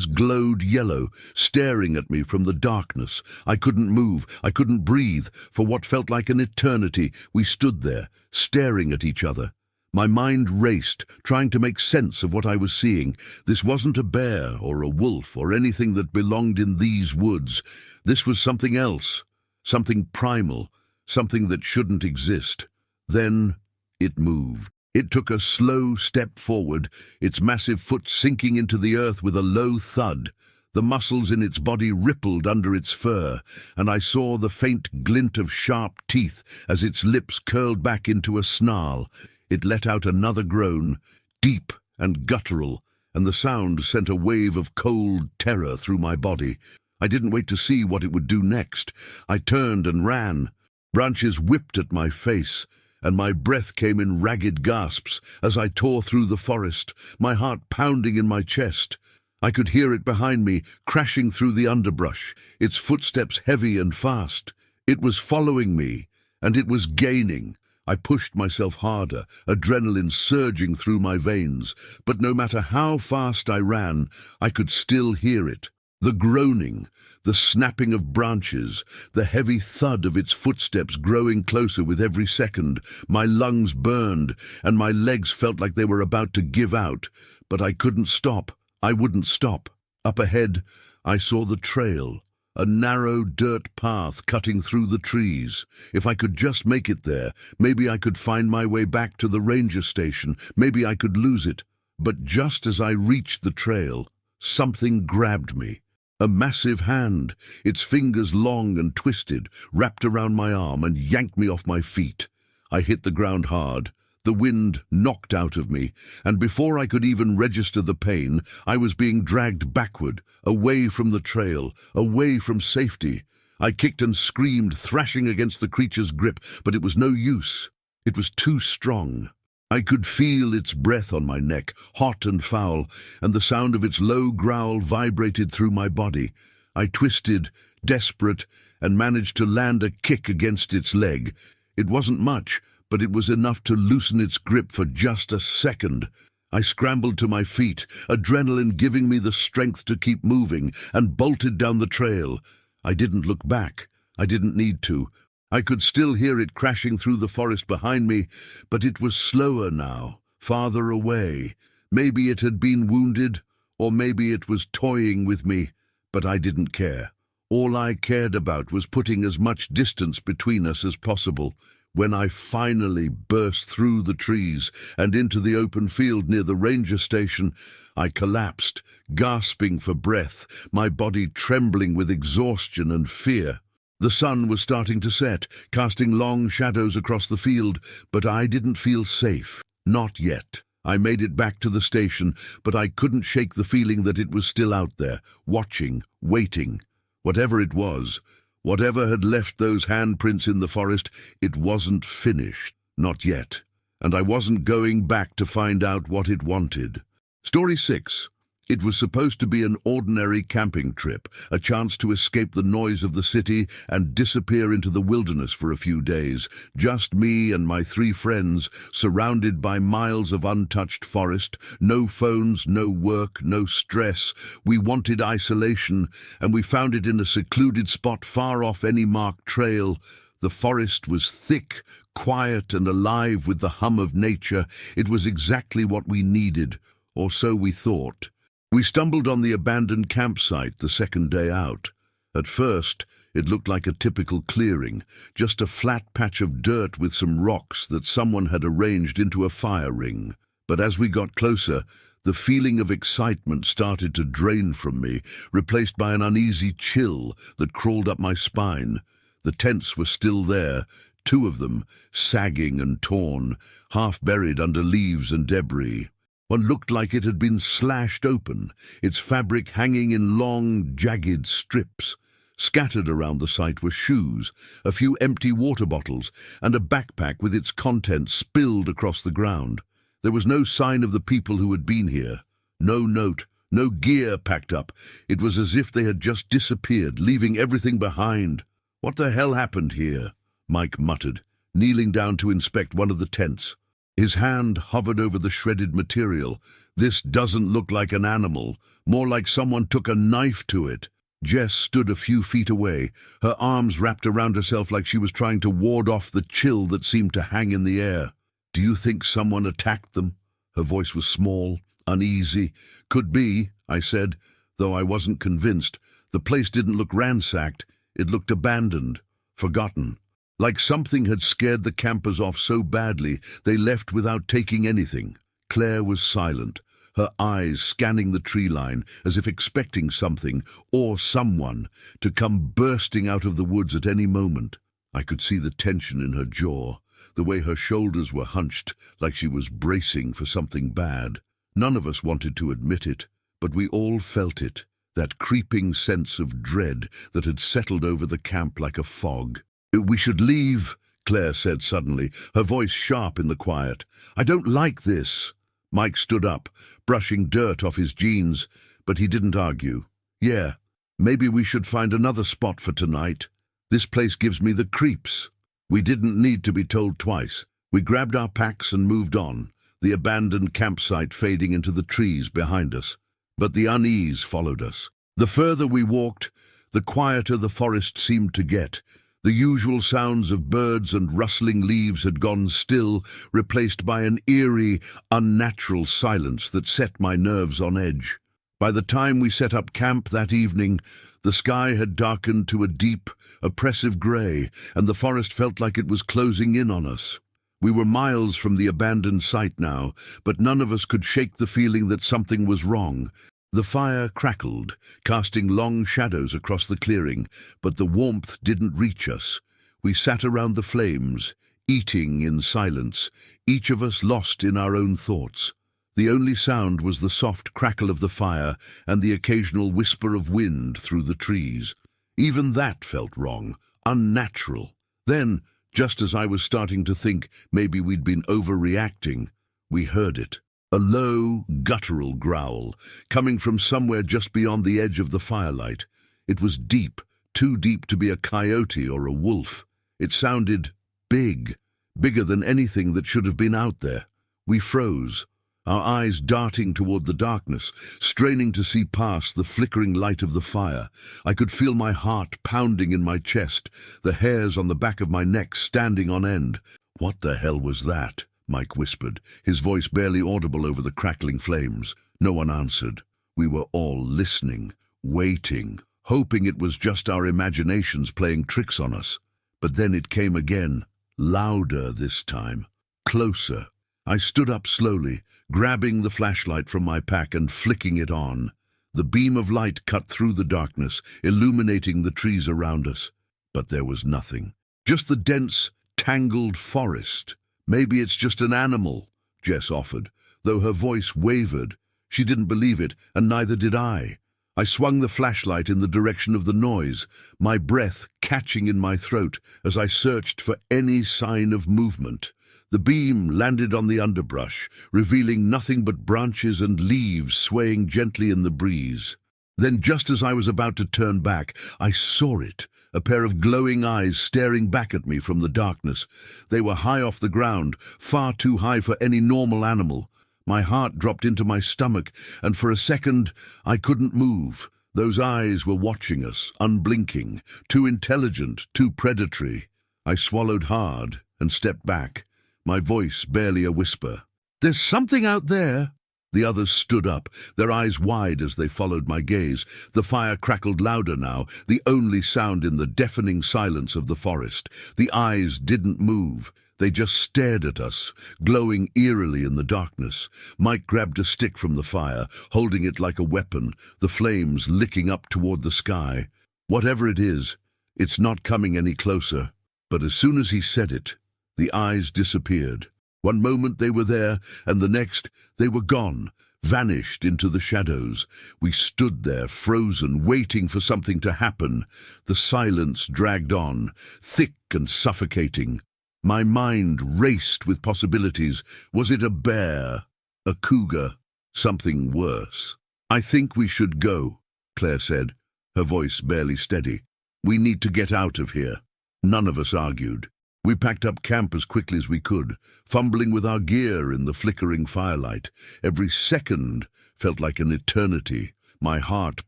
glowed yellow, staring at me from the darkness. I couldn't move, I couldn't breathe. For what felt like an eternity, we stood there, staring at each other. My mind raced, trying to make sense of what I was seeing. This wasn't a bear or a wolf or anything that belonged in these woods. This was something else, something primal, something that shouldn't exist. Then it moved. It took a slow step forward, its massive foot sinking into the earth with a low thud. The muscles in its body rippled under its fur, and I saw the faint glint of sharp teeth as its lips curled back into a snarl. It let out another groan, deep and guttural, and the sound sent a wave of cold terror through my body. I didn't wait to see what it would do next. I turned and ran. Branches whipped at my face, and my breath came in ragged gasps as I tore through the forest, my heart pounding in my chest. I could hear it behind me, crashing through the underbrush, its footsteps heavy and fast. It was following me, and it was gaining. I pushed myself harder, adrenaline surging through my veins, but no matter how fast I ran, I could still hear it. The groaning, the snapping of branches, the heavy thud of its footsteps growing closer with every second. My lungs burned, and my legs felt like they were about to give out, but I couldn't stop. I wouldn't stop. Up ahead, I saw the trail, a narrow dirt path cutting through the trees. If I could just make it there, maybe I could find my way back to the ranger station. Maybe I could lose it. But just as I reached the trail, something grabbed me. A massive hand, its fingers long and twisted, wrapped around my arm and yanked me off my feet. I hit the ground hard. The wind knocked out of me, and before I could even register the pain, I was being dragged backward, away from the trail, away from safety. I kicked and screamed, thrashing against the creature's grip, but it was no use. It was too strong. I could feel its breath on my neck, hot and foul, and the sound of its low growl vibrated through my body. I twisted, desperate, and managed to land a kick against its leg. It wasn't much, but it was enough to loosen its grip for just a second. I scrambled to my feet, adrenaline giving me the strength to keep moving, and bolted down the trail. I didn't look back. I didn't need to. I could still hear it crashing through the forest behind me, but it was slower now, farther away. Maybe it had been wounded, or maybe it was toying with me, but I didn't care. All I cared about was putting as much distance between us as possible. When I finally burst through the trees and into the open field near the ranger station, I collapsed, gasping for breath, my body trembling with exhaustion and fear. The sun was starting to set, casting long shadows across the field, but I didn't feel safe. Not yet. I made it back to the station, but I couldn't shake the feeling that it was still out there, watching, waiting. Whatever it was, whatever had left those handprints in the forest, it wasn't finished. Not yet. And I wasn't going back to find out what it wanted. Story 6. It was supposed to be an ordinary camping trip, a chance to escape the noise of the city and disappear into the wilderness for a few days. Just me and my 3 friends, surrounded by miles of untouched forest, no phones, no work, no stress. We wanted isolation, and we found it in a secluded spot far off any marked trail. The forest was thick, quiet, and alive with the hum of nature. It was exactly what we needed, or so we thought. We stumbled on the abandoned campsite the second day out. At first, it looked like a typical clearing, just a flat patch of dirt with some rocks that someone had arranged into a fire ring. But as we got closer, the feeling of excitement started to drain from me, replaced by an uneasy chill that crawled up my spine. The tents were still there, 2 of them, sagging and torn, half buried under leaves and debris. One looked like it had been slashed open, its fabric hanging in long, jagged strips. Scattered around the site were shoes, a few empty water bottles, and a backpack with its contents spilled across the ground. There was no sign of the people who had been here. No note, no gear packed up. It was as if they had just disappeared, leaving everything behind. "What the hell happened here?" Mike muttered, kneeling down to inspect one of the tents. His hand hovered over the shredded material. "This doesn't look like an animal, more like someone took a knife to it." Jess stood a few feet away, her arms wrapped around herself like she was trying to ward off the chill that seemed to hang in the air. "Do you think someone attacked them?" Her voice was small, uneasy. "Could be," I said, though I wasn't convinced. The place didn't look ransacked. It looked abandoned, forgotten. Like something had scared the campers off so badly they left without taking anything. Claire was silent, her eyes scanning the tree line as if expecting something, or someone, to come bursting out of the woods at any moment. I could see the tension in her jaw, the way her shoulders were hunched, like she was bracing for something bad. None of us wanted to admit it, but we all felt it, that creeping sense of dread that had settled over the camp like a fog. "We should leave," Claire said suddenly, her voice sharp in the quiet. "I don't like this." Mike stood up, brushing dirt off his jeans, but he didn't argue. "Yeah, maybe we should find another spot for tonight. This place gives me the creeps." We didn't need to be told twice. We grabbed our packs and moved on, the abandoned campsite fading into the trees behind us. But the unease followed us. The further we walked, the quieter the forest seemed to get. The usual sounds of birds and rustling leaves had gone still, replaced by an eerie, unnatural silence that set my nerves on edge. By the time we set up camp that evening, the sky had darkened to a deep, oppressive grey, and the forest felt like it was closing in on us. We were miles from the abandoned site now, but none of us could shake the feeling that something was wrong. The fire crackled, casting long shadows across the clearing, but the warmth didn't reach us. We sat around the flames, eating in silence, each of us lost in our own thoughts. The only sound was the soft crackle of the fire and the occasional whisper of wind through the trees. Even that felt wrong, unnatural. Then, just as I was starting to think maybe we'd been overreacting, we heard it. A low, guttural growl, coming from somewhere just beyond the edge of the firelight. It was deep, too deep to be a coyote or a wolf. It sounded big, bigger than anything that should have been out there. We froze, our eyes darting toward the darkness, straining to see past the flickering light of the fire. I could feel my heart pounding in my chest, the hairs on the back of my neck standing on end. "What the hell was that?" Mike whispered, his voice barely audible over the crackling flames. No one answered. We were all listening, waiting, hoping it was just our imaginations playing tricks on us. But then it came again, louder this time, closer. I stood up slowly, grabbing the flashlight from my pack and flicking it on. The beam of light cut through the darkness, illuminating the trees around us. But there was nothing. Just the dense, tangled forest. "Maybe it's just an animal," Jess offered, though her voice wavered. She didn't believe it, and neither did I. I swung the flashlight in the direction of the noise, my breath catching in my throat as I searched for any sign of movement. The beam landed on the underbrush, revealing nothing but branches and leaves swaying gently in the breeze. Then, just as I was about to turn back, I saw it. A pair of glowing eyes staring back at me from the darkness. They were high off the ground, far too high for any normal animal. My heart dropped into my stomach, and for a second I couldn't move. Those eyes were watching us, unblinking, too intelligent, too predatory. I swallowed hard and stepped back, my voice barely a whisper. "There's something out there!" The others stood up, their eyes wide as they followed my gaze. The fire crackled louder now, the only sound in the deafening silence of the forest. The eyes didn't move. They just stared at us, glowing eerily in the darkness. Mike grabbed a stick from the fire, holding it like a weapon, the flames licking up toward the sky. "Whatever it is, it's not coming any closer." But as soon as he said it, the eyes disappeared. One moment they were there, and the next they were gone, vanished into the shadows. We stood there, frozen, waiting for something to happen. The silence dragged on, thick and suffocating. My mind raced with possibilities. Was it a bear? A cougar? Something worse? "I think we should go," Claire said, her voice barely steady. "We need to get out of here." None of us argued. We packed up camp as quickly as we could, fumbling with our gear in the flickering firelight. Every second felt like an eternity, my heart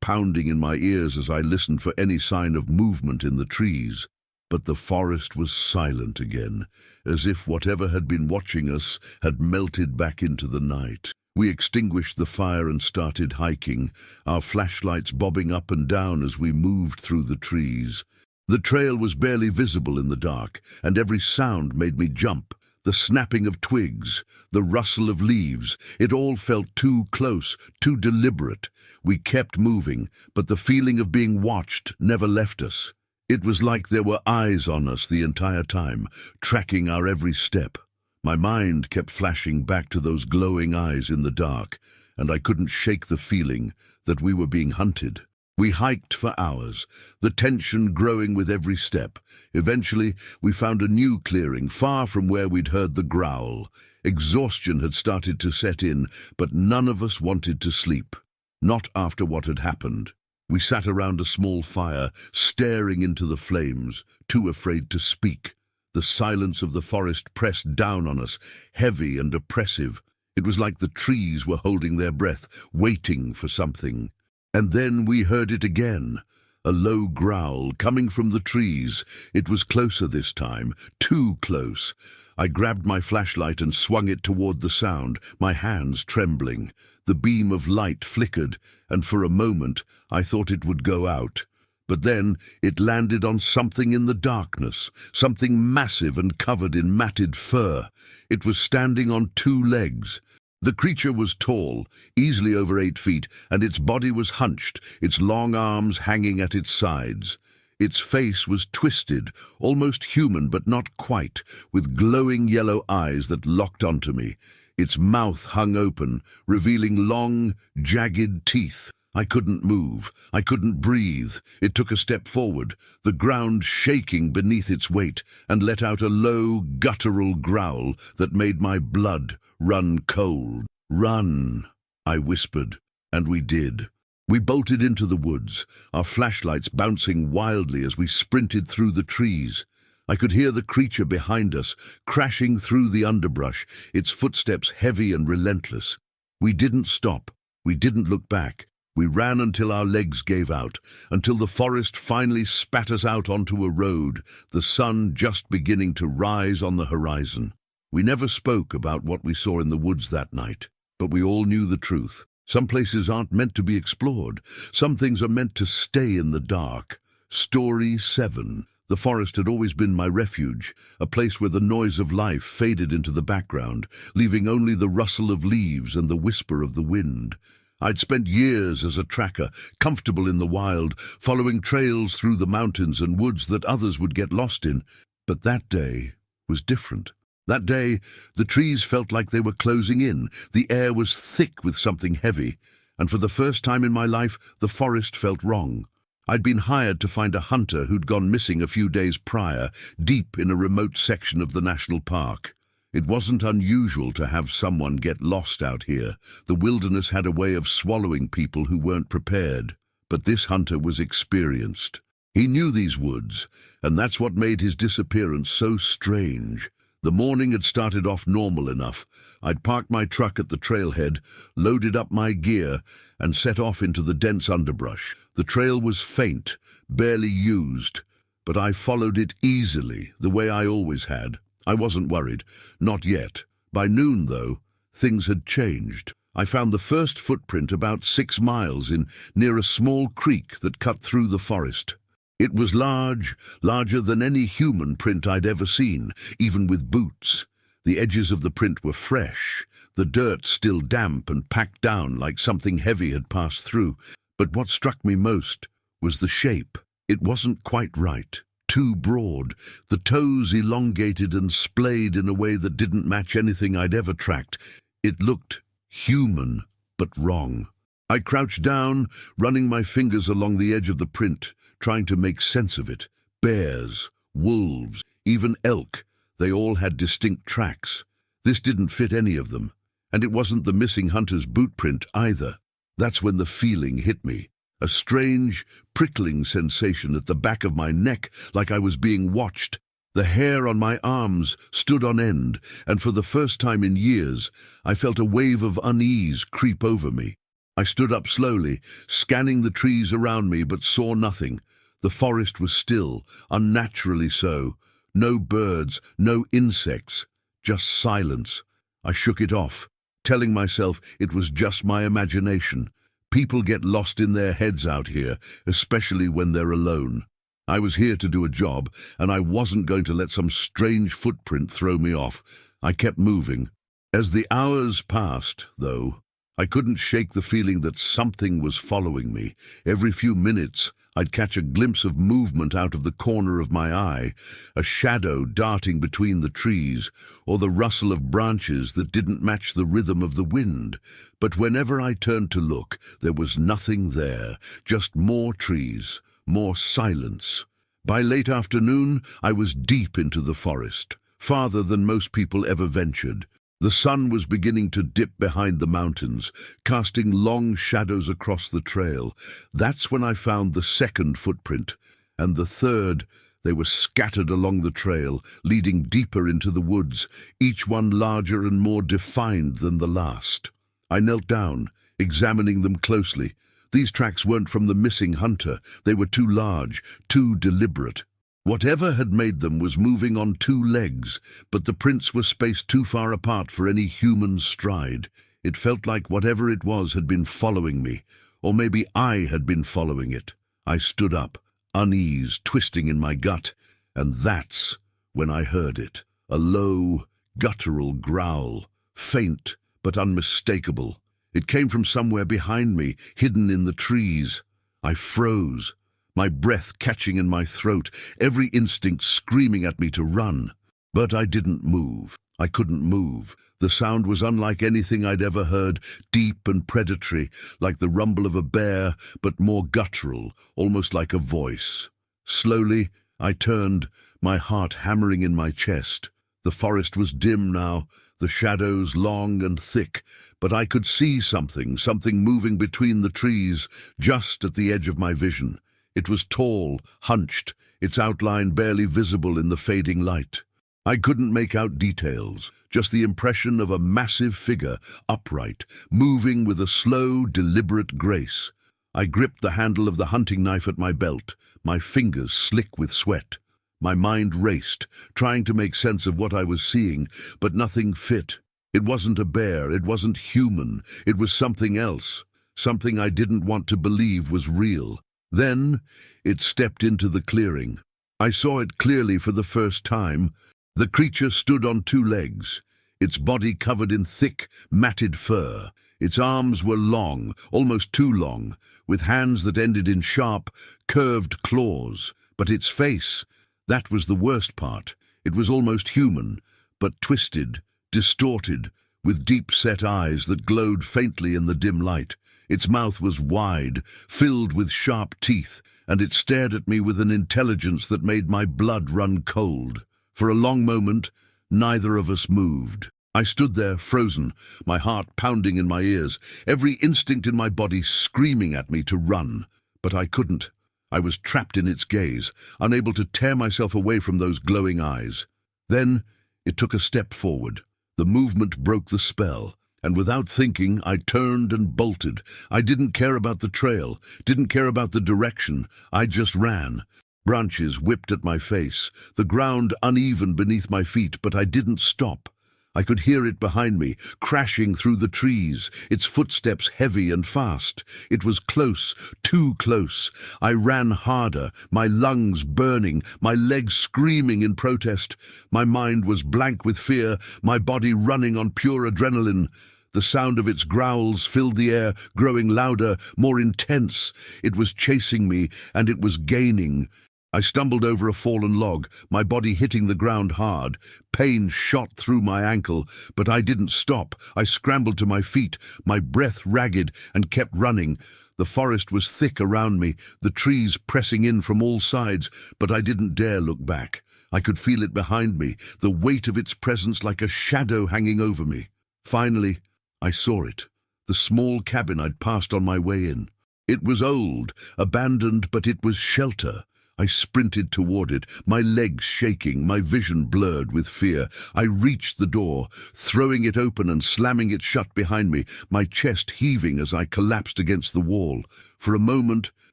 pounding in my ears as I listened for any sign of movement in the trees. But the forest was silent again, as if whatever had been watching us had melted back into the night. We extinguished the fire and started hiking, our flashlights bobbing up and down as we moved through the trees. The trail was barely visible in the dark, and every sound made me jump. The snapping of twigs, the rustle of leaves, it all felt too close, too deliberate. We kept moving, but the feeling of being watched never left us. It was like there were eyes on us the entire time, tracking our every step. My mind kept flashing back to those glowing eyes in the dark, and I couldn't shake the feeling that we were being hunted. We hiked for hours, the tension growing with every step. Eventually, we found a new clearing, far from where we'd heard the growl. Exhaustion had started to set in, but none of us wanted to sleep. Not after what had happened. We sat around a small fire, staring into the flames, too afraid to speak. The silence of the forest pressed down on us, heavy and oppressive. It was like the trees were holding their breath, waiting for something. And then we heard it again, a low growl coming from the trees. It was closer this time, too close. I grabbed my flashlight and swung it toward the sound, my hands trembling. The beam of light flickered, and for a moment I thought it would go out. But then it landed on something in the darkness, something massive and covered in matted fur. It was standing on two legs. The creature was tall, easily over 8 feet, and its body was hunched, its long arms hanging at its sides. Its face was twisted, almost human but not quite, with glowing yellow eyes that locked onto me. Its mouth hung open, revealing long, jagged teeth. I couldn't move. I couldn't breathe. It took a step forward, the ground shaking beneath its weight, and let out a low, guttural growl that made my blood run cold. "Run," I whispered, and we did. We bolted into the woods, our flashlights bouncing wildly as we sprinted through the trees. I could hear the creature behind us, crashing through the underbrush, its footsteps heavy and relentless. We didn't stop. We didn't look back. We ran until our legs gave out, until the forest finally spat us out onto a road, the sun just beginning to rise on the horizon. We never spoke about what we saw in the woods that night, but we all knew the truth. Some places aren't meant to be explored. Some things are meant to stay in the dark. Story 7. The forest had always been my refuge, a place where the noise of life faded into the background, leaving only the rustle of leaves and the whisper of the wind. I'd spent years as a tracker, comfortable in the wild, following trails through the mountains and woods that others would get lost in. But that day was different. That day, the trees felt like they were closing in, the air was thick with something heavy, and for the first time in my life, the forest felt wrong. I'd been hired to find a hunter who'd gone missing a few days prior, deep in a remote section of the national park. It wasn't unusual to have someone get lost out here. The wilderness had a way of swallowing people who weren't prepared. But this hunter was experienced. He knew these woods, and that's what made his disappearance so strange. The morning had started off normal enough. I'd parked my truck at the trailhead, loaded up my gear, and set off into the dense underbrush. The trail was faint, barely used, but I followed it easily, the way I always had. I wasn't worried. Not yet. By noon, though, things had changed. I found the first footprint about 6 miles near a small creek that cut through the forest. It was large, larger than any human print I'd ever seen, even with boots. The edges of the print were fresh, the dirt still damp and packed down like something heavy had passed through. But what struck me most was the shape. It wasn't quite right. Too broad, the toes elongated and splayed in a way that didn't match anything I'd ever tracked. It looked human, but wrong. I crouched down, running my fingers along the edge of the print, trying to make sense of it. Bears, wolves, even elk, they all had distinct tracks. This didn't fit any of them, and it wasn't the missing hunter's boot print either. That's when the feeling hit me. A strange, prickling sensation at the back of my neck, like I was being watched. The hair on my arms stood on end, and for the first time in years, I felt a wave of unease creep over me. I stood up slowly, scanning the trees around me, but saw nothing. The forest was still, unnaturally so. No birds, no insects, just silence. I shook it off, telling myself it was just my imagination. People get lost in their heads out here, especially when they're alone. I was here to do a job, and I wasn't going to let some strange footprint throw me off. I kept moving. As the hours passed, though, I couldn't shake the feeling that something was following me. Every few minutes, I'd catch a glimpse of movement out of the corner of my eye, a shadow darting between the trees, or the rustle of branches that didn't match the rhythm of the wind. But whenever I turned to look, there was nothing there, just more trees, more silence. By late afternoon, I was deep into the forest, farther than most people ever ventured. The sun was beginning to dip behind the mountains, casting long shadows across the trail. That's when I found the second footprint, and the third. They were scattered along the trail, leading deeper into the woods, each one larger and more defined than the last. I knelt down, examining them closely. These tracks weren't from the missing hunter. They were too large, too deliberate. Whatever had made them was moving on two legs, but the prints were spaced too far apart for any human stride. It felt like whatever it was had been following me, or maybe I had been following it. I stood up, unease twisting in my gut, and that's when I heard it. A low, guttural growl, faint but unmistakable. It came from somewhere behind me, hidden in the trees. I froze, my breath catching in my throat, every instinct screaming at me to run. But I didn't move. I couldn't move. The sound was unlike anything I'd ever heard, deep and predatory, like the rumble of a bear, but more guttural, almost like a voice. Slowly, I turned, my heart hammering in my chest. The forest was dim now, the shadows long and thick, but I could see something moving between the trees, just at the edge of my vision. It was tall, hunched, its outline barely visible in the fading light. I couldn't make out details, just the impression of a massive figure, upright, moving with a slow, deliberate grace. I gripped the handle of the hunting knife at my belt, my fingers slick with sweat. My mind raced, trying to make sense of what I was seeing, but nothing fit. It wasn't a bear, it wasn't human, it was something else, something I didn't want to believe was real. Then it stepped into the clearing. I saw it clearly for the first time. The creature stood on two legs, its body covered in thick, matted fur. Its arms were long, almost too long, with hands that ended in sharp, curved claws. But its face, that was the worst part. It was almost human, but twisted, distorted, with deep-set eyes that glowed faintly in the dim light. Its mouth was wide, filled with sharp teeth, and it stared at me with an intelligence that made my blood run cold. For a long moment, neither of us moved. I stood there, frozen, my heart pounding in my ears, every instinct in my body screaming at me to run. But I couldn't. I was trapped in its gaze, unable to tear myself away from those glowing eyes. Then it took a step forward. The movement broke the spell, and without thinking, I turned and bolted. I didn't care about the trail, didn't care about the direction. I just ran. Branches whipped at my face, the ground uneven beneath my feet, but I didn't stop. I could hear it behind me, crashing through the trees, its footsteps heavy and fast. It was close, too close. I ran harder, my lungs burning, my legs screaming in protest. My mind was blank with fear, my body running on pure adrenaline. The sound of its growls filled the air, growing louder, more intense. It was chasing me, and it was gaining. I stumbled over a fallen log, my body hitting the ground hard. Pain shot through my ankle, but I didn't stop. I scrambled to my feet, my breath ragged, and kept running. The forest was thick around me, the trees pressing in from all sides, but I didn't dare look back. I could feel it behind me, the weight of its presence like a shadow hanging over me. Finally, I saw it, the small cabin I'd passed on my way in. It was old, abandoned, but it was shelter. I sprinted toward it, my legs shaking, my vision blurred with fear. I reached the door, throwing it open and slamming it shut behind me, my chest heaving as I collapsed against the wall. For a moment,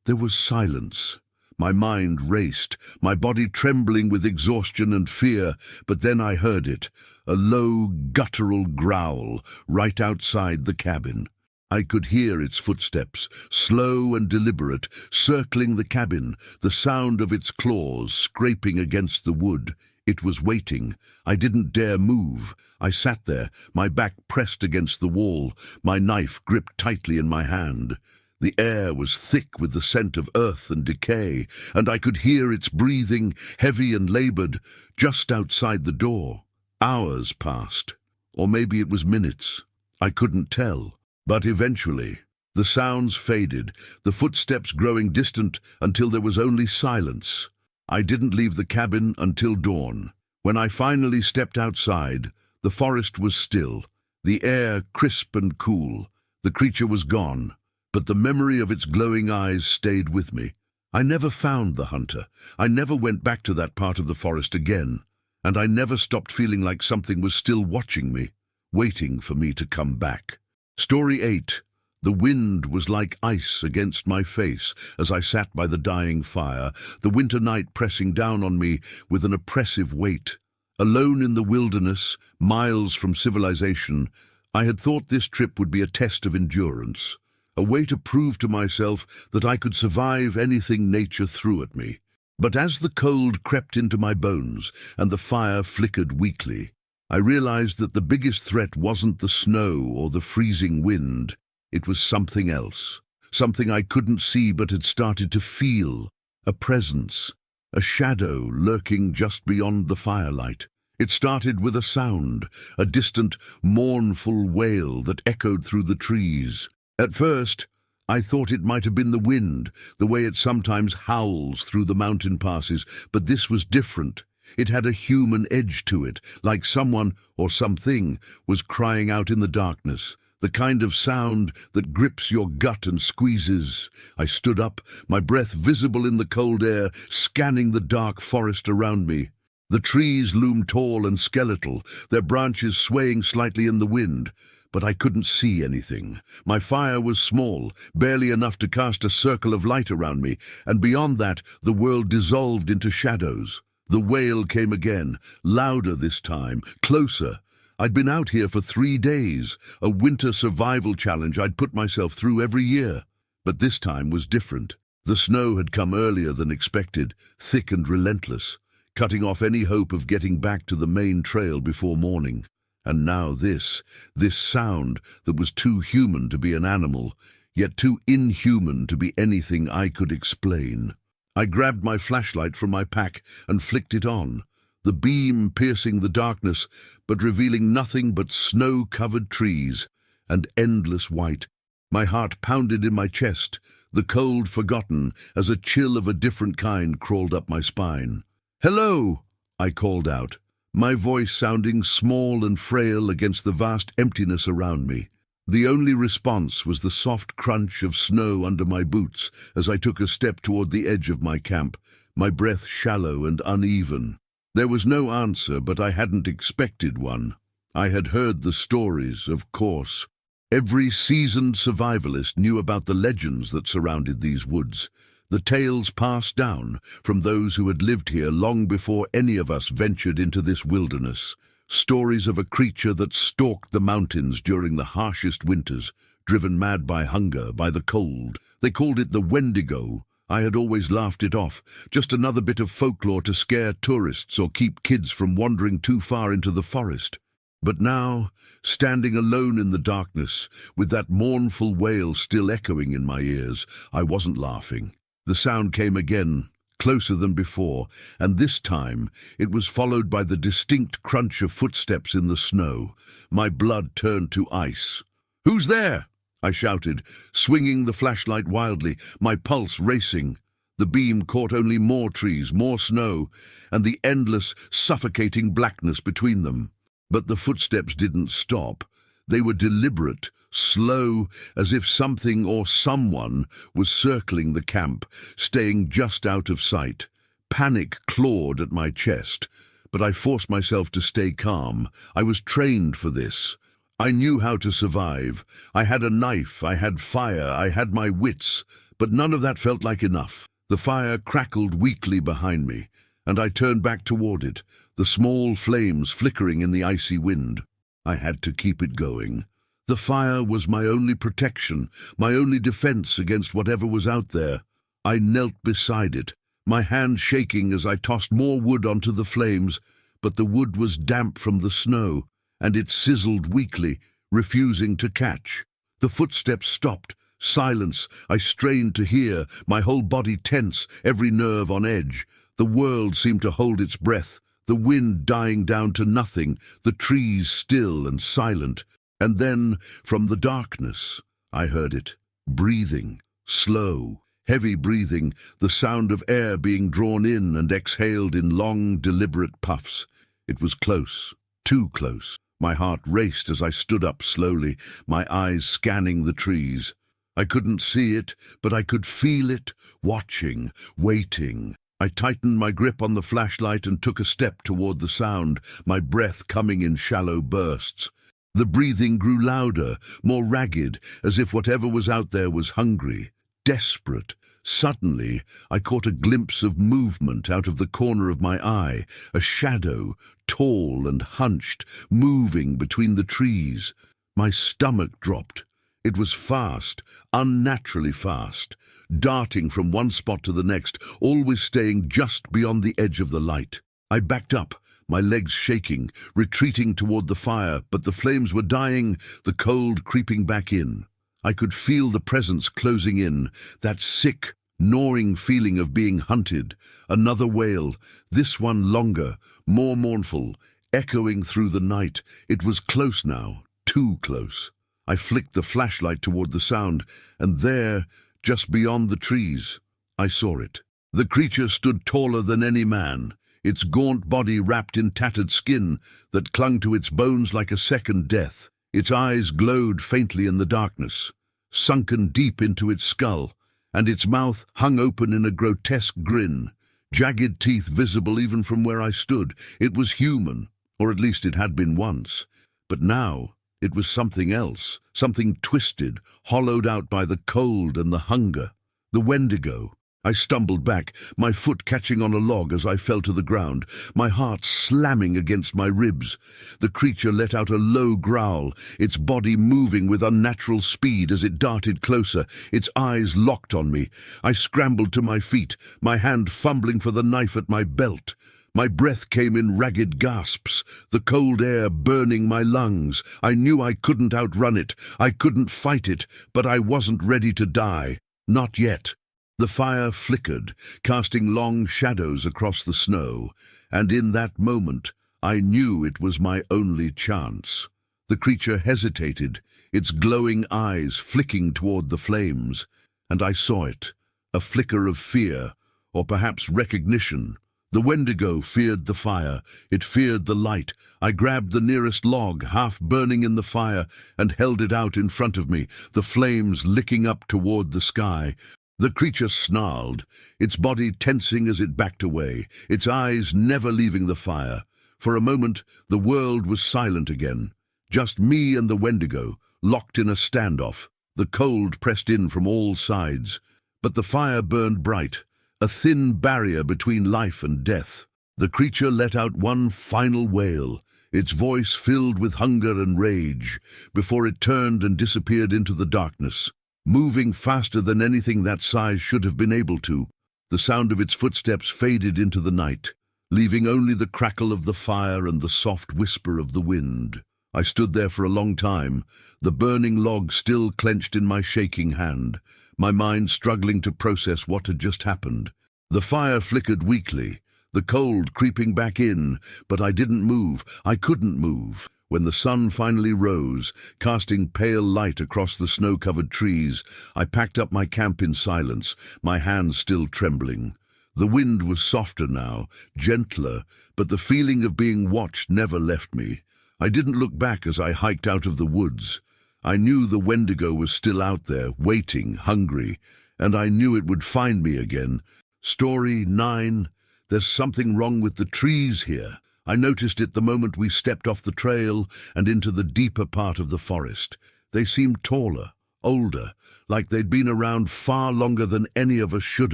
there was silence. My mind raced, my body trembling with exhaustion and fear, but then I heard it, a low, guttural growl right outside the cabin. I could hear its footsteps, slow and deliberate, circling the cabin, the sound of its claws scraping against the wood. It was waiting. I didn't dare move. I sat there, my back pressed against the wall, my knife gripped tightly in my hand. The air was thick with the scent of earth and decay, and I could hear its breathing, heavy and labored, just outside the door. Hours passed, or maybe it was minutes. I couldn't tell. But eventually, the sounds faded, the footsteps growing distant until there was only silence. I didn't leave the cabin until dawn. When I finally stepped outside, the forest was still, the air crisp and cool. The creature was gone, but the memory of its glowing eyes stayed with me. I never found the hunter. I never went back to that part of the forest again, and I never stopped feeling like something was still watching me, waiting for me to come back. Story 8. The wind was like ice against my face as I sat by the dying fire, the winter night pressing down on me with an oppressive weight. Alone in the wilderness, miles from civilization, I had thought this trip would be a test of endurance, a way to prove to myself that I could survive anything nature threw at me. But as the cold crept into my bones and the fire flickered weakly, I realized that the biggest threat wasn't the snow or the freezing wind. It was something else, something I couldn't see but had started to feel, a presence, a shadow lurking just beyond the firelight. It started with a sound, a distant, mournful wail that echoed through the trees. At first, I thought it might have been the wind, the way it sometimes howls through the mountain passes, but this was different. It had a human edge to it, like someone or something was crying out in the darkness, the kind of sound that grips your gut and squeezes. I stood up, my breath visible in the cold air, scanning the dark forest around me. The trees loomed tall and skeletal, their branches swaying slightly in the wind, but I couldn't see anything. My fire was small, barely enough to cast a circle of light around me, and beyond that, the world dissolved into shadows. The wail came again, louder this time, closer. I'd been out here for 3 days, a winter survival challenge I'd put myself through every year. But this time was different. The snow had come earlier than expected, thick and relentless, cutting off any hope of getting back to the main trail before morning. And now this sound that was too human to be an animal, yet too inhuman to be anything I could explain. I grabbed my flashlight from my pack and flicked it on, the beam piercing the darkness, but revealing nothing but snow-covered trees and endless white. My heart pounded in my chest, the cold forgotten as a chill of a different kind crawled up my spine. "Hello!" I called out, my voice sounding small and frail against the vast emptiness around me. The only response was the soft crunch of snow under my boots as I took a step toward the edge of my camp, my breath shallow and uneven. There was no answer, but I hadn't expected one. I had heard the stories, of course. Every seasoned survivalist knew about the legends that surrounded these woods, the tales passed down from those who had lived here long before any of us ventured into this wilderness. Stories of a creature that stalked the mountains during the harshest winters, driven mad by hunger, by the cold. They called it the Wendigo. I had always laughed it off, just another bit of folklore to scare tourists or keep kids from wandering too far into the forest. But now, standing alone in the darkness, with that mournful wail still echoing in my ears, I wasn't laughing. The sound came again, closer than before, and this time it was followed by the distinct crunch of footsteps in the snow. My blood turned to ice. "Who's there?" I shouted, swinging the flashlight wildly, my pulse racing. The beam caught only more trees, more snow, and the endless, suffocating blackness between them. But the footsteps didn't stop. They were deliberate, slow, as if something or someone was circling the camp, staying just out of sight. Panic clawed at my chest, but I forced myself to stay calm. I was trained for this. I knew how to survive. I had a knife, I had fire, I had my wits, but none of that felt like enough. The fire crackled weakly behind me, and I turned back toward it, the small flames flickering in the icy wind. I had to keep it going. The fire was my only protection, my only defense against whatever was out there. I knelt beside it, my hand shaking as I tossed more wood onto the flames, but the wood was damp from the snow, and it sizzled weakly, refusing to catch. The footsteps stopped. Silence. I strained to hear, my whole body tense, every nerve on edge. The world seemed to hold its breath, the wind dying down to nothing, the trees still and silent. And then, from the darkness, I heard it, breathing, slow, heavy breathing, the sound of air being drawn in and exhaled in long, deliberate puffs. It was close, too close. My heart raced as I stood up slowly, my eyes scanning the trees. I couldn't see it, but I could feel it, watching, waiting. I tightened my grip on the flashlight and took a step toward the sound, my breath coming in shallow bursts. The breathing grew louder, more ragged, as if whatever was out there was hungry, desperate. Suddenly, I caught a glimpse of movement out of the corner of my eye, a shadow, tall and hunched, moving between the trees. My stomach dropped. It was fast, unnaturally fast, darting from one spot to the next, always staying just beyond the edge of the light. I backed up, my legs shaking, retreating toward the fire, but the flames were dying, the cold creeping back in. I could feel the presence closing in, that sick, gnawing feeling of being hunted. Another wail, this one longer, more mournful, echoing through the night. It was close now, too close. I flicked the flashlight toward the sound, and there, just beyond the trees, I saw it. The creature stood taller than any man, its gaunt body wrapped in tattered skin that clung to its bones like a second death. Its eyes glowed faintly in the darkness, sunken deep into its skull, and its mouth hung open in a grotesque grin, jagged teeth visible even from where I stood. It was human, or at least it had been once, but now it was something else, something twisted, hollowed out by the cold and the hunger. The Wendigo. I stumbled back, my foot catching on a log as I fell to the ground, my heart slamming against my ribs. The creature let out a low growl, its body moving with unnatural speed as it darted closer, its eyes locked on me. I scrambled to my feet, my hand fumbling for the knife at my belt. My breath came in ragged gasps, the cold air burning my lungs. I knew I couldn't outrun it, I couldn't fight it, but I wasn't ready to die. Not yet. The fire flickered, casting long shadows across the snow, and in that moment I knew it was my only chance. The creature hesitated, its glowing eyes flicking toward the flames, and I saw it, a flicker of fear, or perhaps recognition. The Wendigo feared the fire, it feared the light. I grabbed the nearest log, half burning in the fire, and held it out in front of me, the flames licking up toward the sky. The creature snarled, its body tensing as it backed away, its eyes never leaving the fire. For a moment, the world was silent again. Just me and the Wendigo, locked in a standoff. The cold pressed in from all sides. But the fire burned bright, a thin barrier between life and death. The creature let out one final wail, its voice filled with hunger and rage, before it turned and disappeared into the darkness. Moving faster than anything that size should have been able to, the sound of its footsteps faded into the night, leaving only the crackle of the fire and the soft whisper of the wind. I stood there for a long time, the burning log still clenched in my shaking hand, my mind struggling to process what had just happened. The fire flickered weakly, the cold creeping back in, but I didn't move. I couldn't move. When the sun finally rose, casting pale light across the snow-covered trees, I packed up my camp in silence, my hands still trembling. The wind was softer now, gentler, but the feeling of being watched never left me. I didn't look back as I hiked out of the woods. I knew the Wendigo was still out there, waiting, hungry, and I knew it would find me again. Story 9. There's something wrong with the trees here. I noticed it the moment we stepped off the trail and into the deeper part of the forest. They seemed taller, older, like they'd been around far longer than any of us should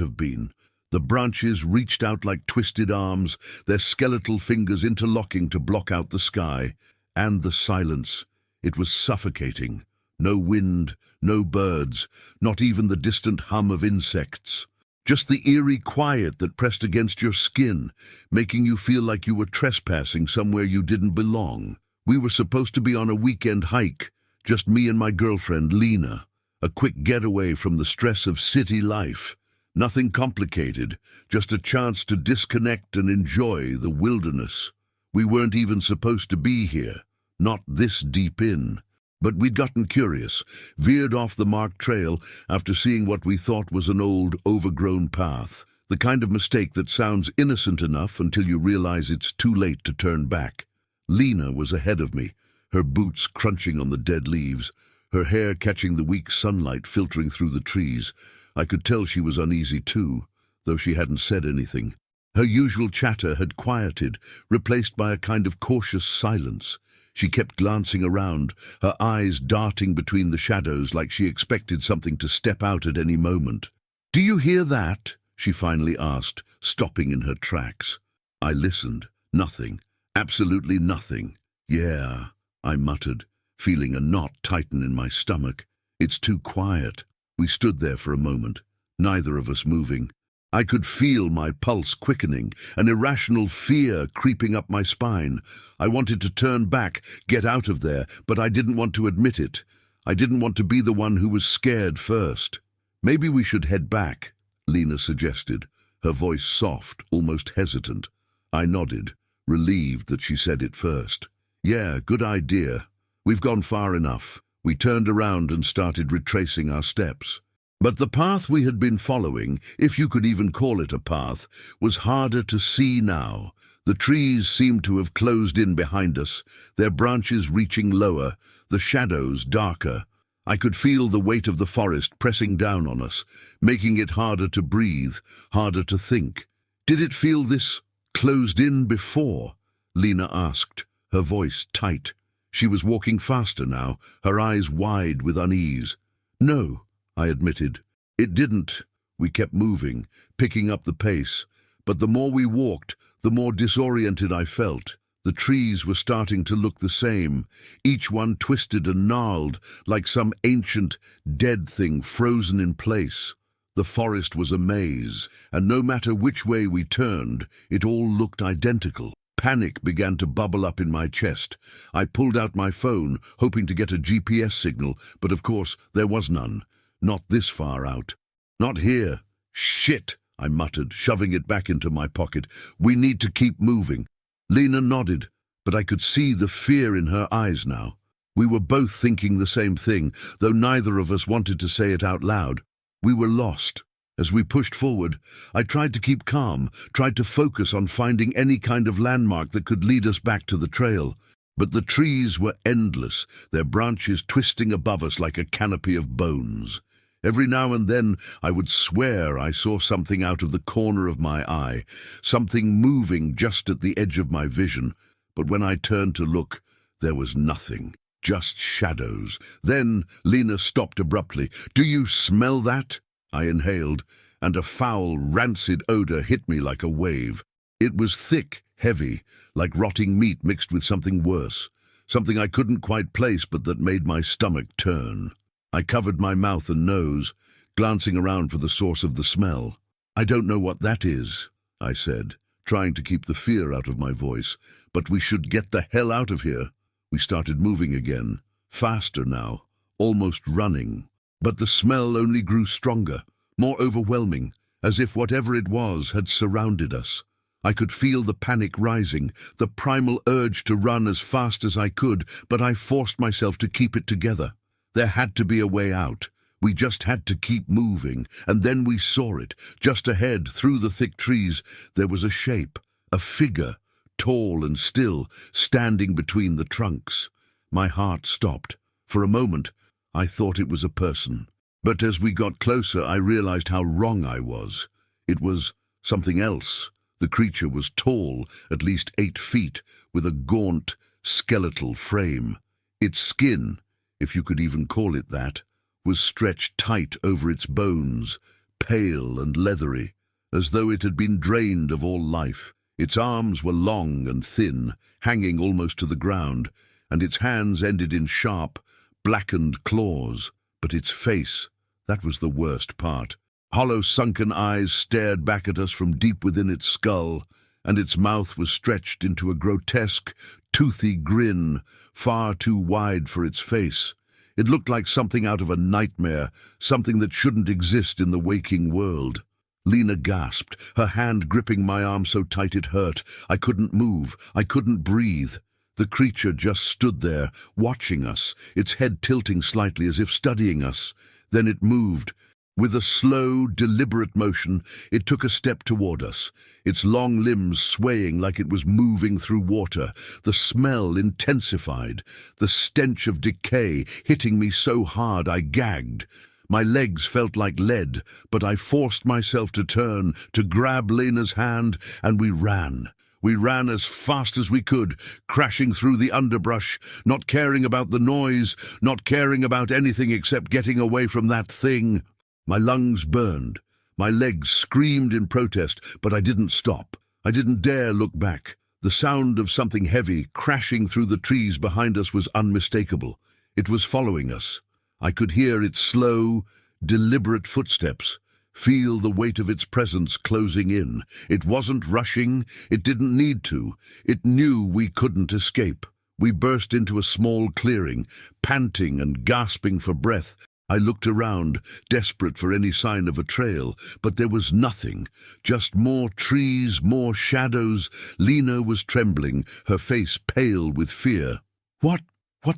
have been. The branches reached out like twisted arms, their skeletal fingers interlocking to block out the sky. And the silence. It was suffocating. No wind, no birds, not even the distant hum of insects. Just the eerie quiet that pressed against your skin, making you feel like you were trespassing somewhere you didn't belong. We were supposed to be on a weekend hike, just me and my girlfriend, Lena. A quick getaway from the stress of city life. Nothing complicated, just a chance to disconnect and enjoy the wilderness. We weren't even supposed to be here, not this deep in. But we'd gotten curious, veered off the marked trail after seeing what we thought was an old, overgrown path. The kind of mistake that sounds innocent enough until you realize it's too late to turn back. Lena was ahead of me, her boots crunching on the dead leaves, her hair catching the weak sunlight filtering through the trees. I could tell she was uneasy too, though she hadn't said anything. Her usual chatter had quieted, replaced by a kind of cautious silence. She kept glancing around, her eyes darting between the shadows like she expected something to step out at any moment. "Do you hear that?" she finally asked, stopping in her tracks. I listened. Nothing. Absolutely nothing. "Yeah," I muttered, feeling a knot tighten in my stomach. "It's too quiet." We stood there for a moment, neither of us moving. I could feel my pulse quickening, an irrational fear creeping up my spine. I wanted to turn back, get out of there, but I didn't want to admit it. I didn't want to be the one who was scared first. "Maybe we should head back," Lena suggested, her voice soft, almost hesitant. I nodded, relieved that she said it first. "Yeah, good idea. We've gone far enough." We turned around and started retracing our steps. But the path we had been following, if you could even call it a path, was harder to see now. The trees seemed to have closed in behind us, their branches reaching lower, the shadows darker. I could feel the weight of the forest pressing down on us, making it harder to breathe, harder to think. "Did it feel this closed in before?" Lena asked, her voice tight. She was walking faster now, her eyes wide with unease. "No," I admitted. "It didn't." We kept moving, picking up the pace, but the more we walked, the more disoriented I felt. The trees were starting to look the same, each one twisted and gnarled, like some ancient, dead thing frozen in place. The forest was a maze, and no matter which way we turned, it all looked identical. Panic began to bubble up in my chest. I pulled out my phone, hoping to get a GPS signal, but of course there was none. Not this far out. "Not here." "Shit," I muttered, shoving it back into my pocket. "We need to keep moving." Lena nodded, but I could see the fear in her eyes now. We were both thinking the same thing, though neither of us wanted to say it out loud. We were lost. As we pushed forward, I tried to keep calm, tried to focus on finding any kind of landmark that could lead us back to the trail. But the trees were endless, their branches twisting above us like a canopy of bones. Every now and then I would swear I saw something out of the corner of my eye, something moving just at the edge of my vision. But when I turned to look, there was nothing, just shadows. Then Lena stopped abruptly. "Do you smell that?" I inhaled, and a foul, rancid odor hit me like a wave. It was thick, heavy, like rotting meat mixed with something worse, something I couldn't quite place but that made my stomach turn. I covered my mouth and nose, glancing around for the source of the smell. "I don't know what that is," I said, trying to keep the fear out of my voice, "but we should get the hell out of here." We started moving again, faster now, almost running. But the smell only grew stronger, more overwhelming, as if whatever it was had surrounded us. I could feel the panic rising, the primal urge to run as fast as I could, but I forced myself to keep it together. There had to be a way out. We just had to keep moving, and then we saw it. Just ahead, through the thick trees, there was a shape, a figure, tall and still, standing between the trunks. My heart stopped. For a moment, I thought it was a person. But as we got closer, I realized how wrong I was. It was something else. The creature was tall, at least 8 feet, with a gaunt, skeletal frame. Its skin, if you could even call it that, was stretched tight over its bones, pale and leathery, as though it had been drained of all life. Its arms were long and thin, hanging almost to the ground, and its hands ended in sharp, blackened claws. But its face, that was the worst part. Hollow, sunken eyes stared back at us from deep within its skull, and its mouth was stretched into a grotesque, toothy grin, far too wide for its face. It looked like something out of a nightmare, something that shouldn't exist in the waking world. Lena gasped, her hand gripping my arm so tight it hurt. I couldn't move. I couldn't breathe. The creature just stood there, watching us, its head tilting slightly as if studying us. Then it moved. With a slow, deliberate motion, it took a step toward us, its long limbs swaying like it was moving through water. The smell intensified, the stench of decay hitting me so hard I gagged. My legs felt like lead, but I forced myself to turn, to grab Lena's hand, and we ran. We ran as fast as we could, crashing through the underbrush, not caring about the noise, not caring about anything except getting away from that thing. My lungs burned. My legs screamed in protest, but I didn't stop. I didn't dare look back. The sound of something heavy crashing through the trees behind us was unmistakable. It was following us. I could hear its slow, deliberate footsteps, feel the weight of its presence closing in. It wasn't rushing. It didn't need to. It knew we couldn't escape. We burst into a small clearing, panting and gasping for breath. I looked around, desperate for any sign of a trail, but there was nothing. Just more trees, more shadows. Lena was trembling, her face pale with fear. What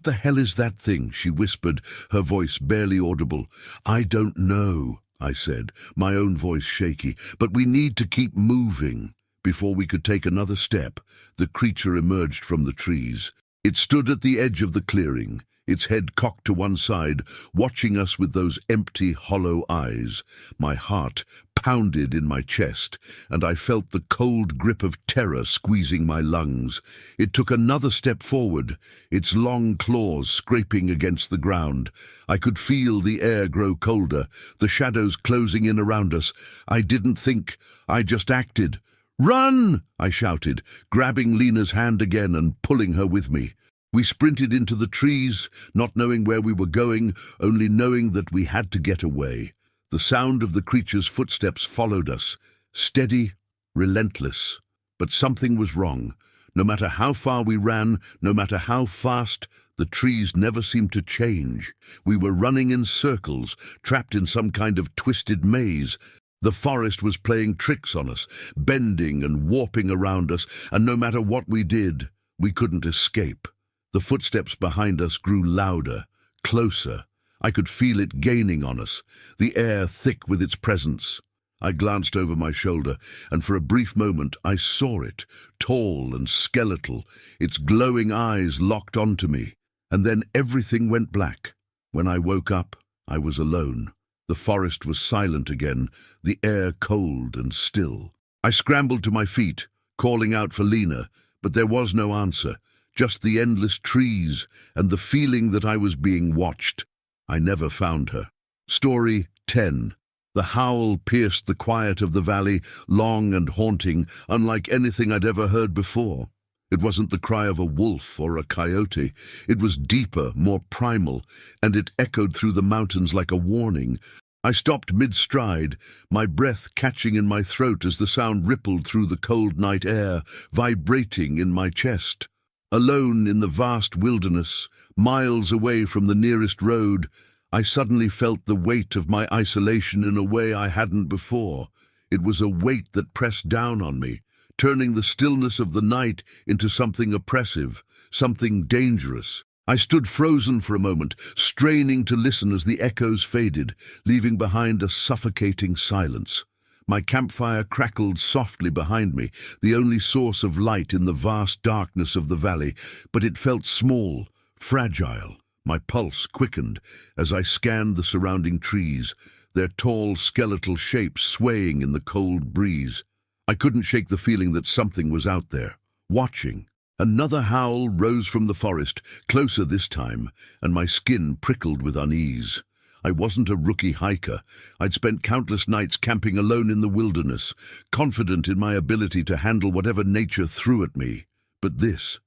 the hell is that thing?" she whispered, her voice barely audible. "I don't know," I said, my own voice shaky, "but we need to keep moving." Before we could take another step, the creature emerged from the trees. It stood at the edge of the clearing, its head cocked to one side, watching us with those empty, hollow eyes. My heart pounded in my chest, and I felt the cold grip of terror squeezing my lungs. It took another step forward, its long claws scraping against the ground. I could feel the air grow colder, the shadows closing in around us. I didn't think, I just acted. "Run!" I shouted, grabbing Lena's hand again and pulling her with me. We sprinted into the trees, not knowing where we were going, only knowing that we had to get away. The sound of the creature's footsteps followed us, steady, relentless. But something was wrong. No matter how far we ran, no matter how fast, the trees never seemed to change. We were running in circles, trapped in some kind of twisted maze. The forest was playing tricks on us, bending and warping around us, and no matter what we did, we couldn't escape. The footsteps behind us grew louder, closer. I could feel it gaining on us, the air thick with its presence. I glanced over my shoulder, and for a brief moment I saw it, tall and skeletal, its glowing eyes locked onto me. And then everything went black. When I woke up, I was alone. The forest was silent again, the air cold and still. I scrambled to my feet, calling out for Lena, but there was no answer. Just the endless trees and the feeling that I was being watched. I never found her. Story 10. The howl pierced the quiet of the valley, long and haunting, unlike anything I'd ever heard before. It wasn't the cry of a wolf or a coyote. It was deeper, more primal, and it echoed through the mountains like a warning. I stopped mid-stride, my breath catching in my throat as the sound rippled through the cold night air, vibrating in my chest. Alone in the vast wilderness, miles away from the nearest road, I suddenly felt the weight of my isolation in a way I hadn't before. It was a weight that pressed down on me, turning the stillness of the night into something oppressive, something dangerous. I stood frozen for a moment, straining to listen as the echoes faded, leaving behind a suffocating silence. My campfire crackled softly behind me, the only source of light in the vast darkness of the valley, but it felt small, fragile. My pulse quickened as I scanned the surrounding trees, their tall skeletal shapes swaying in the cold breeze. I couldn't shake the feeling that something was out there, watching. Another howl rose from the forest, closer this time, and my skin prickled with unease. I wasn't a rookie hiker. I'd spent countless nights camping alone in the wilderness, confident in my ability to handle whatever nature threw at me. But this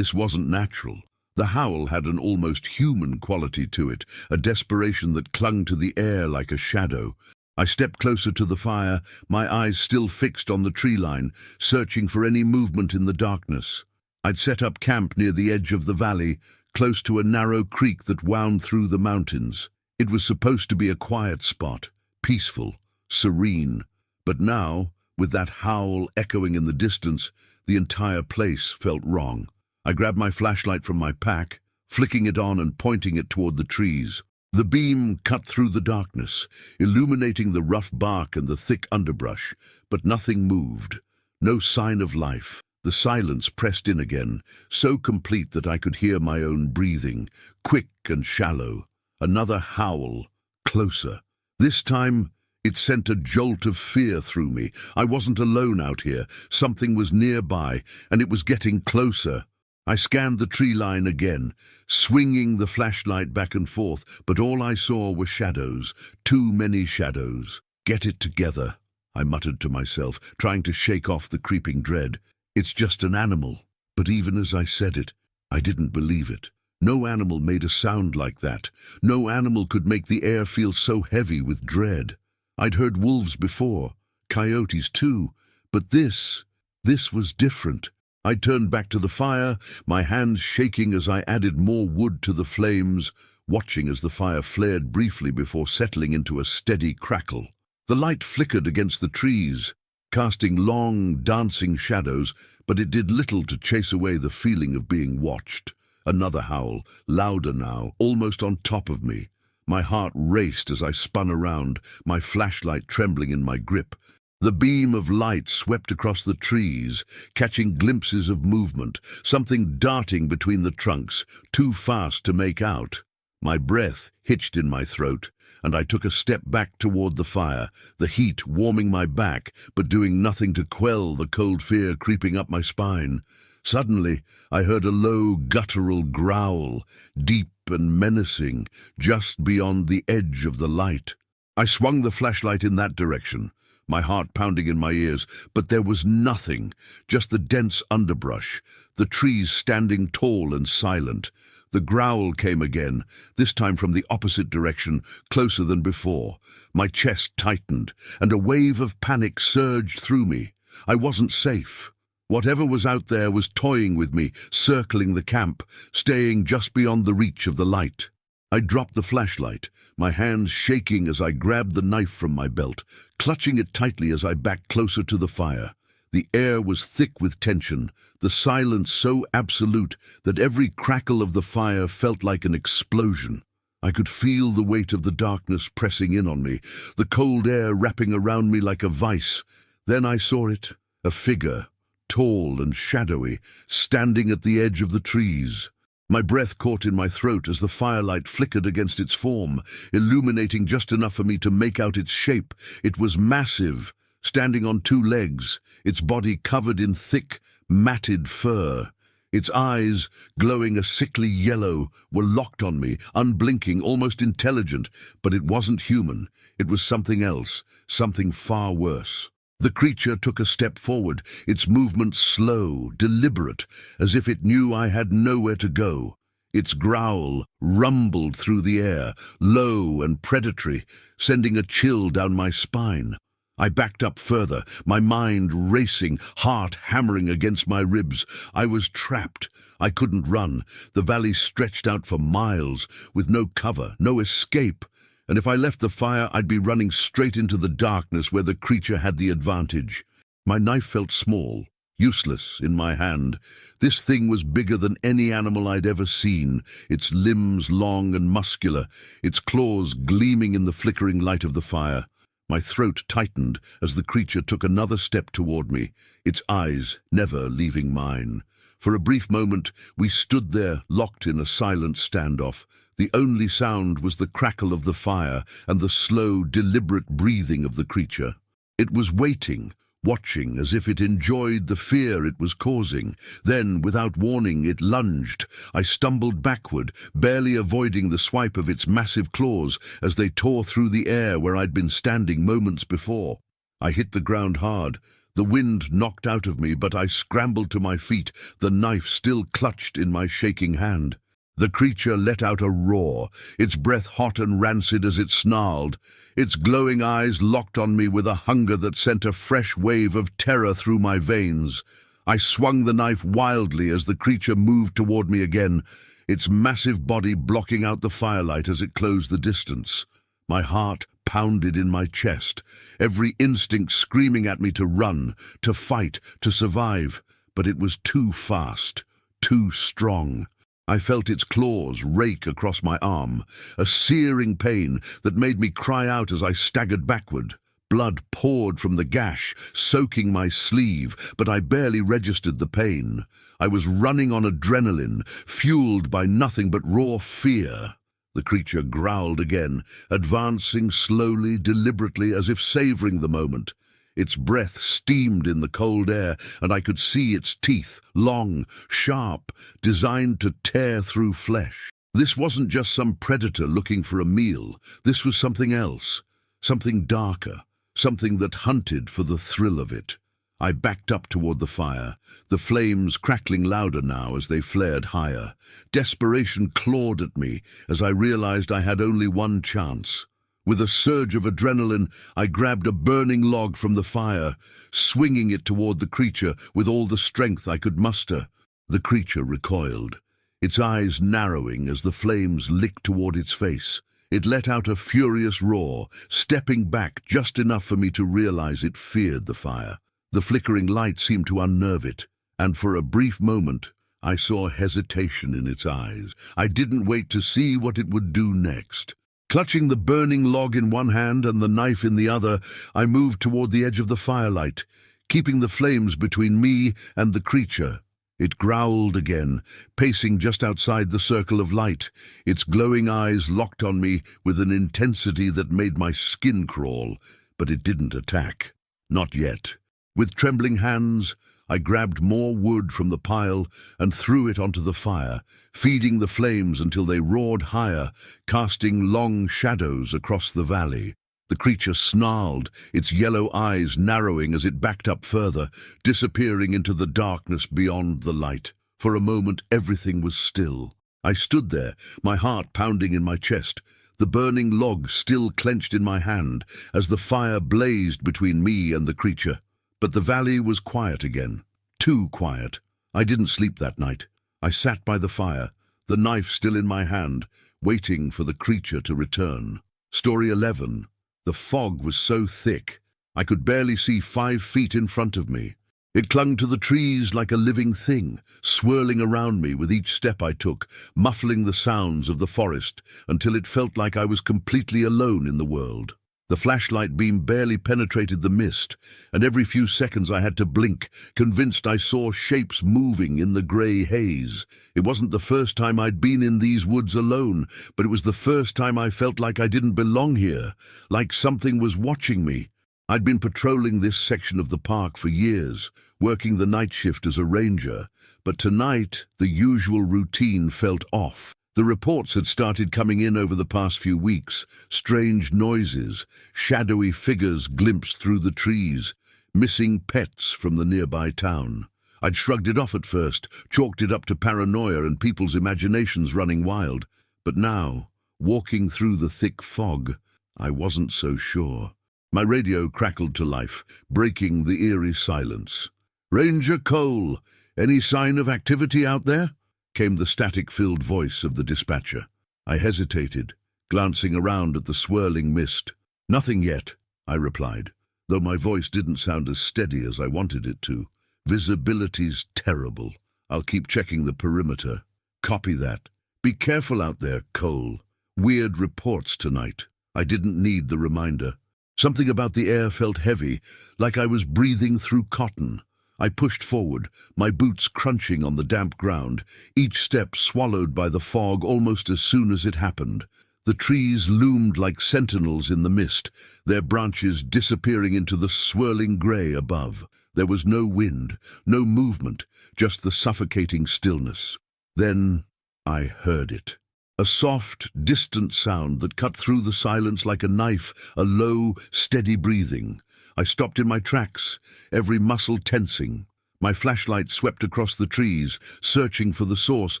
wasn't natural. The howl had an almost human quality to it, a desperation that clung to the air like a shadow. I stepped closer to the fire, my eyes still fixed on the tree line, searching for any movement in the darkness. I'd set up camp near the edge of the valley, close to a narrow creek that wound through the mountains. It was supposed to be a quiet spot, peaceful, serene. But now, with that howl echoing in the distance, the entire place felt wrong. I grabbed my flashlight from my pack, flicking it on and pointing it toward the trees. The beam cut through the darkness, illuminating the rough bark and the thick underbrush, but nothing moved. No sign of life. The silence pressed in again, so complete that I could hear my own breathing, quick and shallow. Another howl, closer. This time, it sent a jolt of fear through me. I wasn't alone out here. Something was nearby, and it was getting closer. I scanned the tree line again, swinging the flashlight back and forth, but all I saw were shadows, too many shadows. Get it together, I muttered to myself, trying to shake off the creeping dread. It's just an animal. But even as I said it, I didn't believe it. No animal made a sound like that. No animal could make the air feel so heavy with dread. I'd heard wolves before, coyotes too, but this was different. I turned back to the fire, my hands shaking as I added more wood to the flames, watching as the fire flared briefly before settling into a steady crackle. The light flickered against the trees, casting long, dancing shadows, but it did little to chase away the feeling of being watched. Another howl, louder now, almost on top of me. My heart raced as I spun around, my flashlight trembling in my grip. The beam of light swept across the trees, catching glimpses of movement, something darting between the trunks, too fast to make out. My breath hitched in my throat, and I took a step back toward the fire, the heat warming my back, but doing nothing to quell the cold fear creeping up my spine. Suddenly, I heard a low, guttural growl, deep and menacing, just beyond the edge of the light. I swung the flashlight in that direction, my heart pounding in my ears, but there was nothing, just the dense underbrush, the trees standing tall and silent. The growl came again, this time from the opposite direction, closer than before. My chest tightened, and a wave of panic surged through me. I wasn't safe. Whatever was out there was toying with me, circling the camp, staying just beyond the reach of the light. I dropped the flashlight, my hands shaking as I grabbed the knife from my belt, clutching it tightly as I backed closer to the fire. The air was thick with tension, the silence so absolute that every crackle of the fire felt like an explosion. I could feel the weight of the darkness pressing in on me, the cold air wrapping around me like a vice. Then I saw it, a figure, tall and shadowy, standing at the edge of the trees. My breath caught in my throat as the firelight flickered against its form, illuminating just enough for me to make out its shape. It was massive, standing on two legs, its body covered in thick, matted fur. Its eyes, glowing a sickly yellow, were locked on me, unblinking, almost intelligent, but it wasn't human. It was something else, something far worse. The creature took a step forward, its movement slow, deliberate, as if it knew I had nowhere to go. Its growl rumbled through the air, low and predatory, sending a chill down my spine. I backed up further, my mind racing, heart hammering against my ribs. I was trapped. I couldn't run. The valley stretched out for miles, with no cover, no escape. And if I left the fire, I'd be running straight into the darkness where the creature had the advantage. My knife felt small, useless in my hand. This thing was bigger than any animal I'd ever seen, its limbs long and muscular, its claws gleaming in the flickering light of the fire. My throat tightened as the creature took another step toward me, its eyes never leaving mine. For a brief moment, we stood there, locked in a silent standoff. The only sound was the crackle of the fire and the slow, deliberate breathing of the creature. It was waiting, watching as if it enjoyed the fear it was causing. Then, without warning, it lunged. I stumbled backward, barely avoiding the swipe of its massive claws as they tore through the air where I'd been standing moments before. I hit the ground hard. The wind knocked out of me, but I scrambled to my feet, the knife still clutched in my shaking hand. The creature let out a roar, its breath hot and rancid as it snarled. Its glowing eyes locked on me with a hunger that sent a fresh wave of terror through my veins. I swung the knife wildly as the creature moved toward me again, its massive body blocking out the firelight as it closed the distance. My heart pounded in my chest, every instinct screaming at me to run, to fight, to survive. But it was too fast, too strong. I felt its claws rake across my arm, a searing pain that made me cry out as I staggered backward. Blood poured from the gash, soaking my sleeve, but I barely registered the pain. I was running on adrenaline, fueled by nothing but raw fear. The creature growled again, advancing slowly, deliberately, as if savoring the moment. Its breath steamed in the cold air, and I could see its teeth, long, sharp, designed to tear through flesh. This wasn't just some predator looking for a meal. This was something else, something darker, something that hunted for the thrill of it. I backed up toward the fire, the flames crackling louder now as they flared higher. Desperation clawed at me as I realized I had only one chance. With a surge of adrenaline, I grabbed a burning log from the fire, swinging it toward the creature with all the strength I could muster. The creature recoiled, its eyes narrowing as the flames licked toward its face. It let out a furious roar, stepping back just enough for me to realize it feared the fire. The flickering light seemed to unnerve it, and for a brief moment, I saw hesitation in its eyes. I didn't wait to see what it would do next. Clutching the burning log in one hand and the knife in the other, I moved toward the edge of the firelight, keeping the flames between me and the creature. It growled again, pacing just outside the circle of light, its glowing eyes locked on me with an intensity that made my skin crawl, but it didn't attack. Not yet. With trembling hands, I grabbed more wood from the pile and threw it onto the fire, feeding the flames until they roared higher, casting long shadows across the valley. The creature snarled, its yellow eyes narrowing as it backed up further, disappearing into the darkness beyond the light. For a moment, everything was still. I stood there, my heart pounding in my chest, the burning log still clenched in my hand as the fire blazed between me and the creature. But the valley was quiet again. Too quiet. I didn't sleep that night. I sat by the fire, the knife still in my hand, waiting for the creature to return. Story 11. The fog was so thick, I could barely see 5 feet in front of me. It clung to the trees like a living thing, swirling around me with each step I took, muffling the sounds of the forest until it felt like I was completely alone in the world. The flashlight beam barely penetrated the mist, and every few seconds I had to blink, convinced I saw shapes moving in the grey haze. It wasn't the first time I'd been in these woods alone, but it was the first time I felt like I didn't belong here, like something was watching me. I'd been patrolling this section of the park for years, working the night shift as a ranger, but tonight the usual routine felt off. The reports had started coming in over the past few weeks, strange noises, shadowy figures glimpsed through the trees, missing pets from the nearby town. I'd shrugged it off at first, chalked it up to paranoia and people's imaginations running wild. But now, walking through the thick fog, I wasn't so sure. My radio crackled to life, breaking the eerie silence. "Ranger Cole, any sign of activity out there?" Came the static-filled voice of the dispatcher. I hesitated, glancing around at the swirling mist. "Nothing yet," I replied, though my voice didn't sound as steady as I wanted it to. "Visibility's terrible. I'll keep checking the perimeter." "Copy that. Be careful out there, Cole. Weird reports tonight." I didn't need the reminder. Something about the air felt heavy, like I was breathing through cotton. I pushed forward, my boots crunching on the damp ground, each step swallowed by the fog almost as soon as it happened. The trees loomed like sentinels in the mist, their branches disappearing into the swirling grey above. There was no wind, no movement, just the suffocating stillness. Then I heard it. A soft, distant sound that cut through the silence like a knife, a low, steady breathing. I stopped in my tracks, every muscle tensing. My flashlight swept across the trees, searching for the source,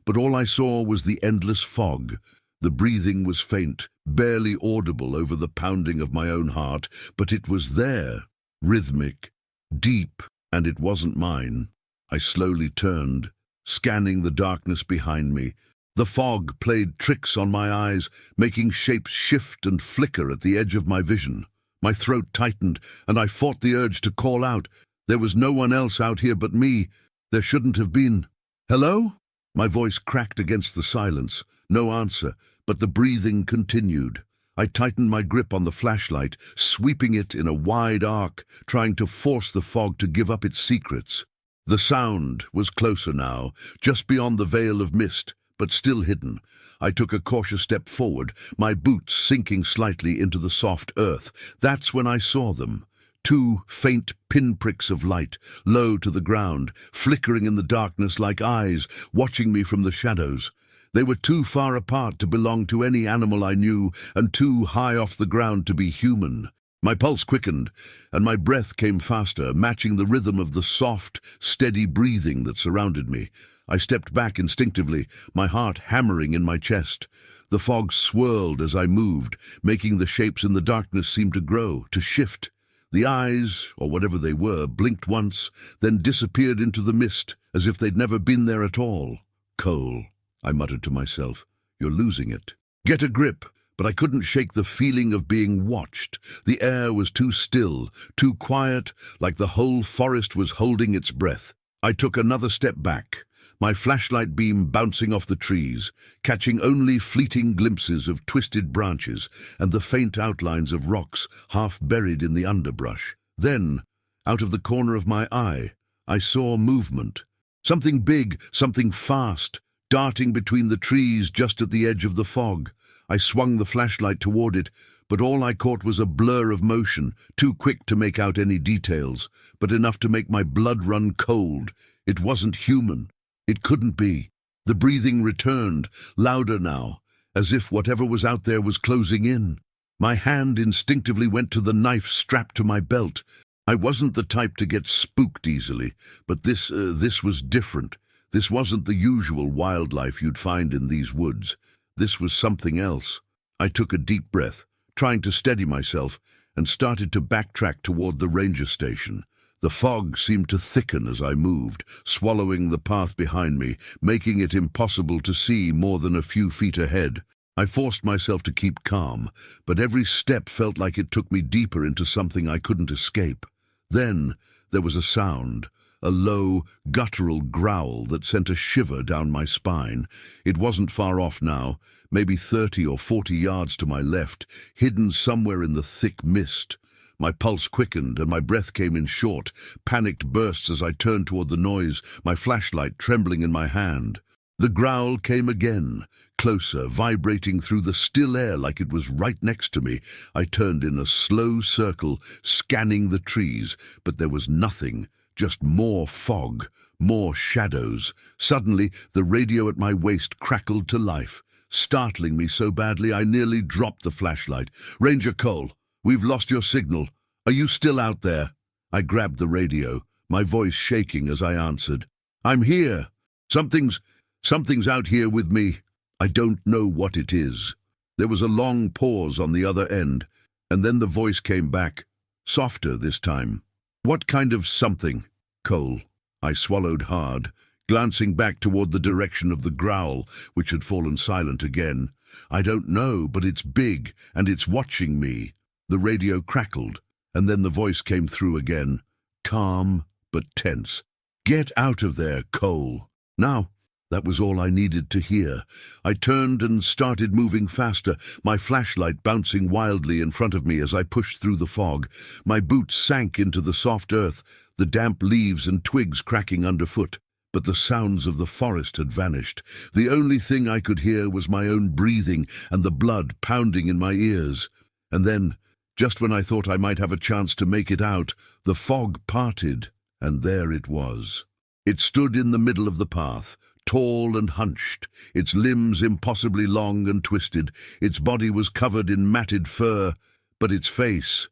but all I saw was the endless fog. The breathing was faint, barely audible over the pounding of my own heart, but it was there, rhythmic, deep, and it wasn't mine. I slowly turned, scanning the darkness behind me. The fog played tricks on my eyes, making shapes shift and flicker at the edge of my vision. My throat tightened, and I fought the urge to call out. There was no one else out here but me. There shouldn't have been. Hello? My voice cracked against the silence. No answer, but the breathing continued. I tightened my grip on the flashlight, sweeping it in a wide arc, trying to force the fog to give up its secrets. The sound was closer now, just beyond the veil of mist, but still hidden. I took a cautious step forward, my boots sinking slightly into the soft earth. That's when I saw them. 2 faint pinpricks of light, low to the ground, flickering in the darkness like eyes, watching me from the shadows. They were too far apart to belong to any animal I knew, and too high off the ground to be human. My pulse quickened, and my breath came faster, matching the rhythm of the soft, steady breathing that surrounded me. I stepped back instinctively, my heart hammering in my chest. The fog swirled as I moved, making the shapes in the darkness seem to grow, to shift. The eyes, or whatever they were, blinked once, then disappeared into the mist, as if they'd never been there at all. Cole, I muttered to myself, you're losing it. Get a grip. But I couldn't shake the feeling of being watched. The air was too still, too quiet, like the whole forest was holding its breath. I took another step back, my flashlight beam bouncing off the trees, catching only fleeting glimpses of twisted branches and the faint outlines of rocks half buried in the underbrush. Then, out of the corner of my eye, I saw movement. Something big, something fast, darting between the trees just at the edge of the fog. I swung the flashlight toward it, but all I caught was a blur of motion, too quick to make out any details, but enough to make my blood run cold. It wasn't human. It couldn't be. The breathing returned, louder now, as if whatever was out there was closing in. My hand instinctively went to the knife strapped to my belt. I wasn't the type to get spooked easily, but this was different. This wasn't the usual wildlife you'd find in these woods. This was something else. I took a deep breath, trying to steady myself, and started to backtrack toward the ranger station. The fog seemed to thicken as I moved, swallowing the path behind me, making it impossible to see more than a few feet ahead. I forced myself to keep calm, but every step felt like it took me deeper into something I couldn't escape. Then there was a sound. A low, guttural growl that sent a shiver down my spine. It wasn't far off now, maybe 30 or 40 yards to my left, hidden somewhere in the thick mist. My pulse quickened and my breath came in short, panicked bursts as I turned toward the noise, my flashlight trembling in my hand. The growl came again, closer, vibrating through the still air like it was right next to me. I turned in a slow circle, scanning the trees, but there was nothing. Just more fog, more shadows. Suddenly, the radio at my waist crackled to life, startling me so badly I nearly dropped the flashlight. "Ranger Cole, we've lost your signal. Are you still out there?" I grabbed the radio, my voice shaking as I answered. "I'm here. Something's out here with me. I don't know what it is." There was a long pause on the other end, and then the voice came back, softer this time. "What kind of something, Cole?" I swallowed hard, glancing back toward the direction of the growl, which had fallen silent again. "I don't know, but it's big, and it's watching me." The radio crackled, and then the voice came through again, calm but tense. "Get out of there, Cole." Now, that was all I needed to hear. I turned and started moving faster, my flashlight bouncing wildly in front of me as I pushed through the fog. My boots sank into the soft earth, the damp leaves and twigs cracking underfoot. But the sounds of the forest had vanished. The only thing I could hear was my own breathing and the blood pounding in my ears. And then, just when I thought I might have a chance to make it out, the fog parted, and there it was. It stood in the middle of the path, tall and hunched, its limbs impossibly long and twisted. Its body was covered in matted fur, but its face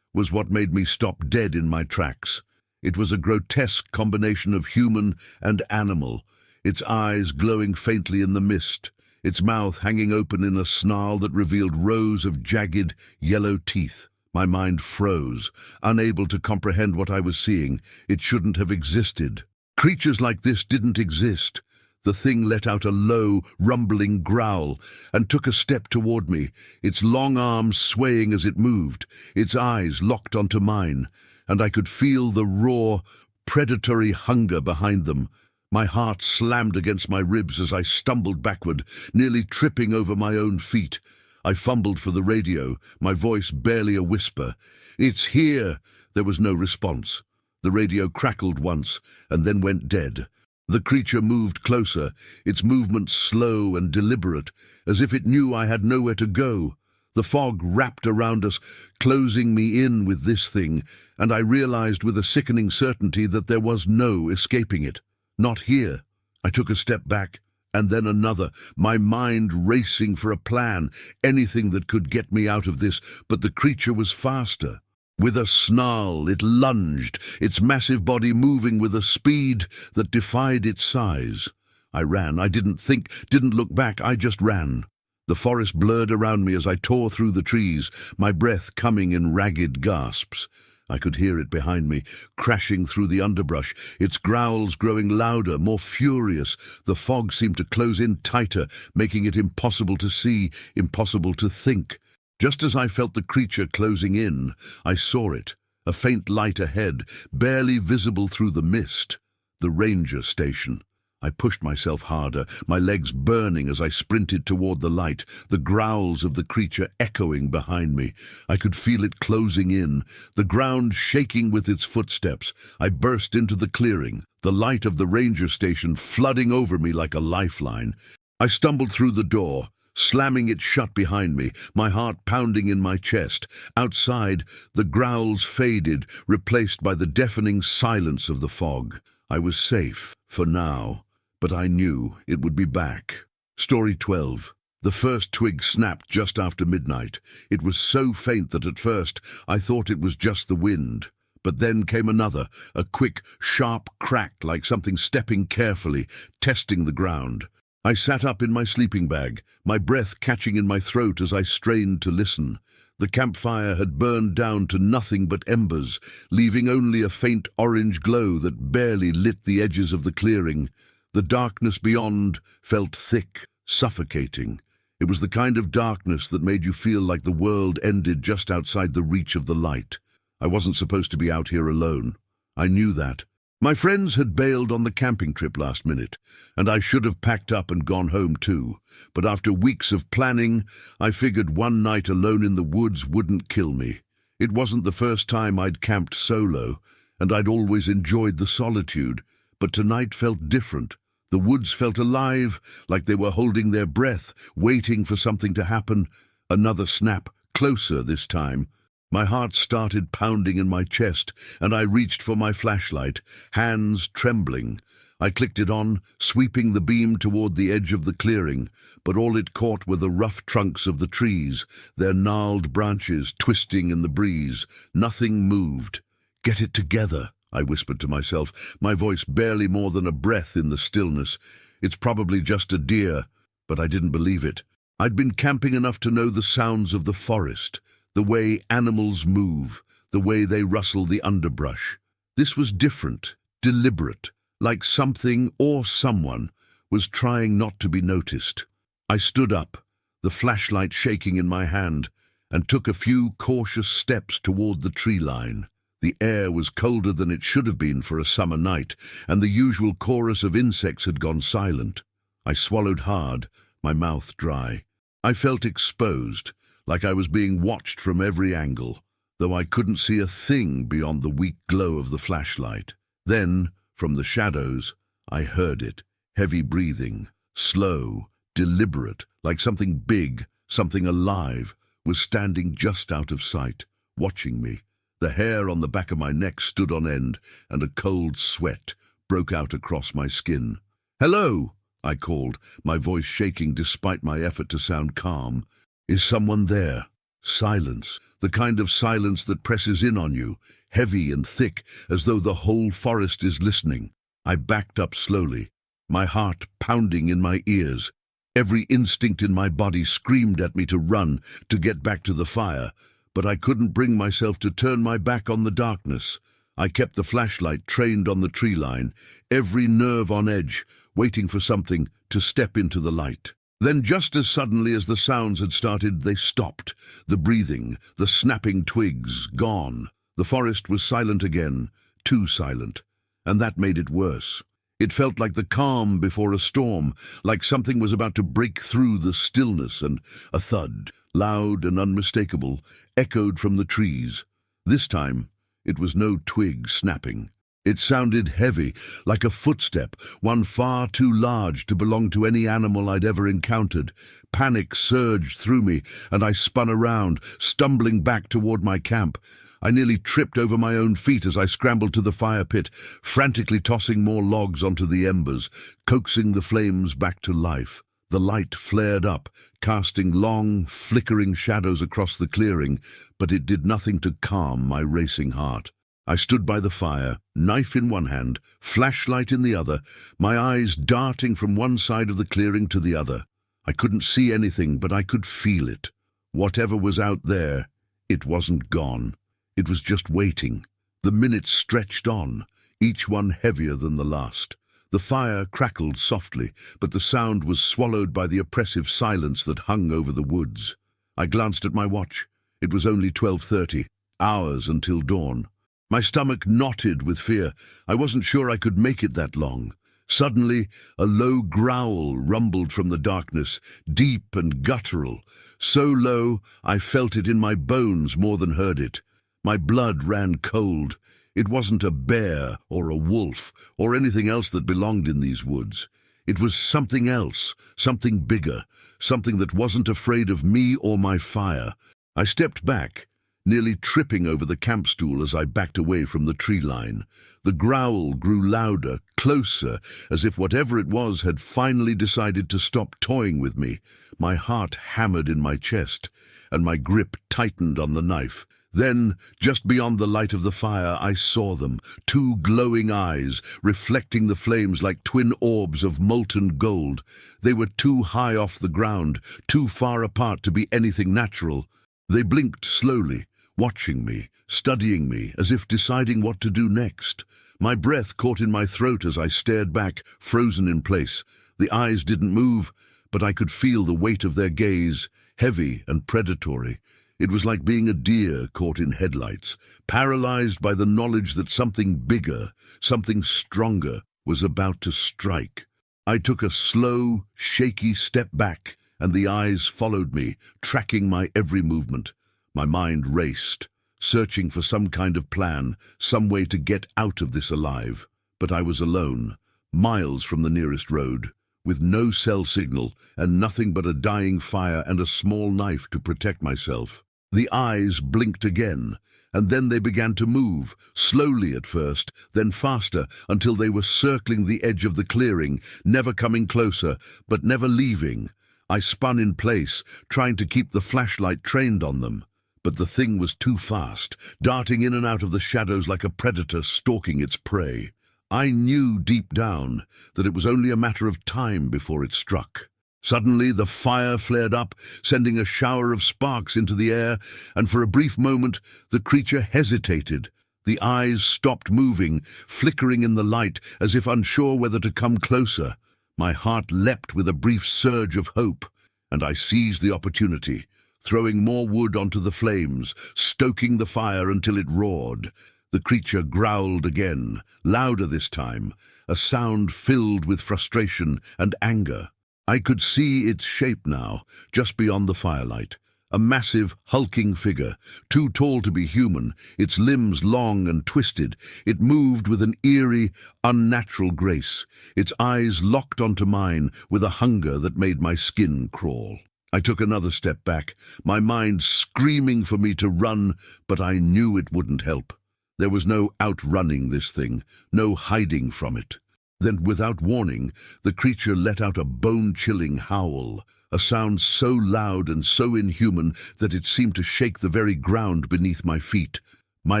was what made me stop dead in my tracks. It was a grotesque combination of human and animal, its eyes glowing faintly in the mist, its mouth hanging open in a snarl that revealed rows of jagged, yellow teeth. My mind froze, unable to comprehend what I was seeing. It shouldn't have existed. Creatures like this didn't exist. The thing let out a low, rumbling growl and took a step toward me, its long arms swaying as it moved, its eyes locked onto mine, and I could feel the raw, predatory hunger behind them. My heart slammed against my ribs as I stumbled backward, nearly tripping over my own feet. I fumbled for the radio, my voice barely a whisper. "It's here!" There was no response. The radio crackled once, and then went dead. The creature moved closer, its movements slow and deliberate, as if it knew I had nowhere to go. The fog wrapped around us, closing me in with this thing, and I realized with a sickening certainty that there was no escaping it. Not here. I took a step back, and then another, my mind racing for a plan, anything that could get me out of this, but the creature was faster. With a snarl, it lunged, its massive body moving with a speed that defied its size. I ran. I didn't think, didn't look back, I just ran. The forest blurred around me as I tore through the trees, my breath coming in ragged gasps. I could hear it behind me, crashing through the underbrush, its growls growing louder, more furious. The fog seemed to close in tighter, making it impossible to see, impossible to think. Just as I felt the creature closing in, I saw it, a faint light ahead, barely visible through the mist. The ranger station. I pushed myself harder, my legs burning as I sprinted toward the light, the growls of the creature echoing behind me. I could feel it closing in, the ground shaking with its footsteps. I burst into the clearing, the light of the ranger station flooding over me like a lifeline. I stumbled through the door, slamming it shut behind me, my heart pounding in my chest. Outside, the growls faded, replaced by the deafening silence of the fog. I was safe, for now, but I knew it would be back. Story 12. The first twig snapped just after midnight. It was so faint that at first I thought it was just the wind. But then came another, a quick, sharp crack like something stepping carefully, testing the ground. I sat up in my sleeping bag, my breath catching in my throat as I strained to listen. The campfire had burned down to nothing but embers, leaving only a faint orange glow that barely lit the edges of the clearing. The darkness beyond felt thick, suffocating. It was the kind of darkness that made you feel like the world ended just outside the reach of the light. I wasn't supposed to be out here alone. I knew that. My friends had bailed on the camping trip last minute, and I should have packed up and gone home too. But after weeks of planning, I figured one night alone in the woods wouldn't kill me. It wasn't the first time I'd camped solo, and I'd always enjoyed the solitude, but tonight felt different. The woods felt alive, like they were holding their breath, waiting for something to happen. Another snap, closer this time. My heart started pounding in my chest, and I reached for my flashlight, hands trembling. I clicked it on, sweeping the beam toward the edge of the clearing, but all it caught were the rough trunks of the trees, their gnarled branches twisting in the breeze. Nothing moved. "Get it together," I whispered to myself, my voice barely more than a breath in the stillness. "It's probably just a deer," but I didn't believe it. I'd been camping enough to know the sounds of the forest, the way animals move, the way they rustle the underbrush. This was different, deliberate, like something or someone was trying not to be noticed. I stood up, the flashlight shaking in my hand, and took a few cautious steps toward the tree line. The air was colder than it should have been for a summer night, and the usual chorus of insects had gone silent. I swallowed hard, my mouth dry. I felt exposed, like I was being watched from every angle, though I couldn't see a thing beyond the weak glow of the flashlight. Then, from the shadows, I heard it, heavy breathing, slow, deliberate, like something big, something alive, was standing just out of sight, watching me. The hair on the back of my neck stood on end, and a cold sweat broke out across my skin. "Hello," I called, my voice shaking despite my effort to sound calm. "Is someone there?" Silence, the kind of silence that presses in on you, heavy and thick, as though the whole forest is listening. I backed up slowly, my heart pounding in my ears. Every instinct in my body screamed at me to run, to get back to the fire, but I couldn't bring myself to turn my back on the darkness. I kept the flashlight trained on the tree line, every nerve on edge, waiting for something to step into the light. Then just as suddenly as the sounds had started, they stopped. The breathing, the snapping twigs, gone. The forest was silent again, too silent, and that made it worse. It felt like the calm before a storm, like something was about to break through the stillness, and a thud, loud and unmistakable, echoed from the trees. This time, it was no twig snapping. It sounded heavy, like a footstep, one far too large to belong to any animal I'd ever encountered. Panic surged through me, and I spun around, stumbling back toward my camp. I nearly tripped over my own feet as I scrambled to the fire pit, frantically tossing more logs onto the embers, coaxing the flames back to life. The light flared up, casting long, flickering shadows across the clearing, but it did nothing to calm my racing heart. I stood by the fire, knife in one hand, flashlight in the other, my eyes darting from one side of the clearing to the other. I couldn't see anything, but I could feel it. Whatever was out there, it wasn't gone. It was just waiting. The minutes stretched on, each one heavier than the last. The fire crackled softly, but the sound was swallowed by the oppressive silence that hung over the woods. I glanced at my watch. It was only 12:30, hours until dawn. My stomach knotted with fear. I wasn't sure I could make it that long. Suddenly, a low growl rumbled from the darkness, deep and guttural. So low, I felt it in my bones more than heard it. My blood ran cold. It wasn't a bear or a wolf or anything else that belonged in these woods. It was something else, something bigger, something that wasn't afraid of me or my fire. I stepped back, nearly tripping over the camp stool as I backed away from the tree line. The growl grew louder, closer, as if whatever it was had finally decided to stop toying with me. My heart hammered in my chest, and my grip tightened on the knife. Then, just beyond the light of the fire, I saw them, two glowing eyes, reflecting the flames like twin orbs of molten gold. They were too high off the ground, too far apart to be anything natural. They blinked slowly, watching me, studying me, as if deciding what to do next. My breath caught in my throat as I stared back, frozen in place. The eyes didn't move, but I could feel the weight of their gaze, heavy and predatory. It was like being a deer caught in headlights, paralyzed by the knowledge that something bigger, something stronger, was about to strike. I took a slow, shaky step back, and the eyes followed me, tracking my every movement. My mind raced, searching for some kind of plan, some way to get out of this alive. But I was alone, miles from the nearest road, with no cell signal and nothing but a dying fire and a small knife to protect myself. The eyes blinked again, and then they began to move, slowly at first, then faster, until they were circling the edge of the clearing, never coming closer, but never leaving. I spun in place, trying to keep the flashlight trained on them. But the thing was too fast, darting in and out of the shadows like a predator stalking its prey. I knew deep down that it was only a matter of time before it struck. Suddenly the fire flared up, sending a shower of sparks into the air, and for a brief moment the creature hesitated. The eyes stopped moving, flickering in the light as if unsure whether to come closer. My heart leapt with a brief surge of hope, and I seized the opportunity, throwing more wood onto the flames, stoking the fire until it roared. The creature growled again, louder this time, a sound filled with frustration and anger. I could see its shape now, just beyond the firelight. A massive, hulking figure, too tall to be human, its limbs long and twisted. It moved with an eerie, unnatural grace, its eyes locked onto mine with a hunger that made my skin crawl. I took another step back, my mind screaming for me to run, but I knew it wouldn't help. There was no outrunning this thing, no hiding from it. Then, without warning, the creature let out a bone-chilling howl, a sound so loud and so inhuman that it seemed to shake the very ground beneath my feet. My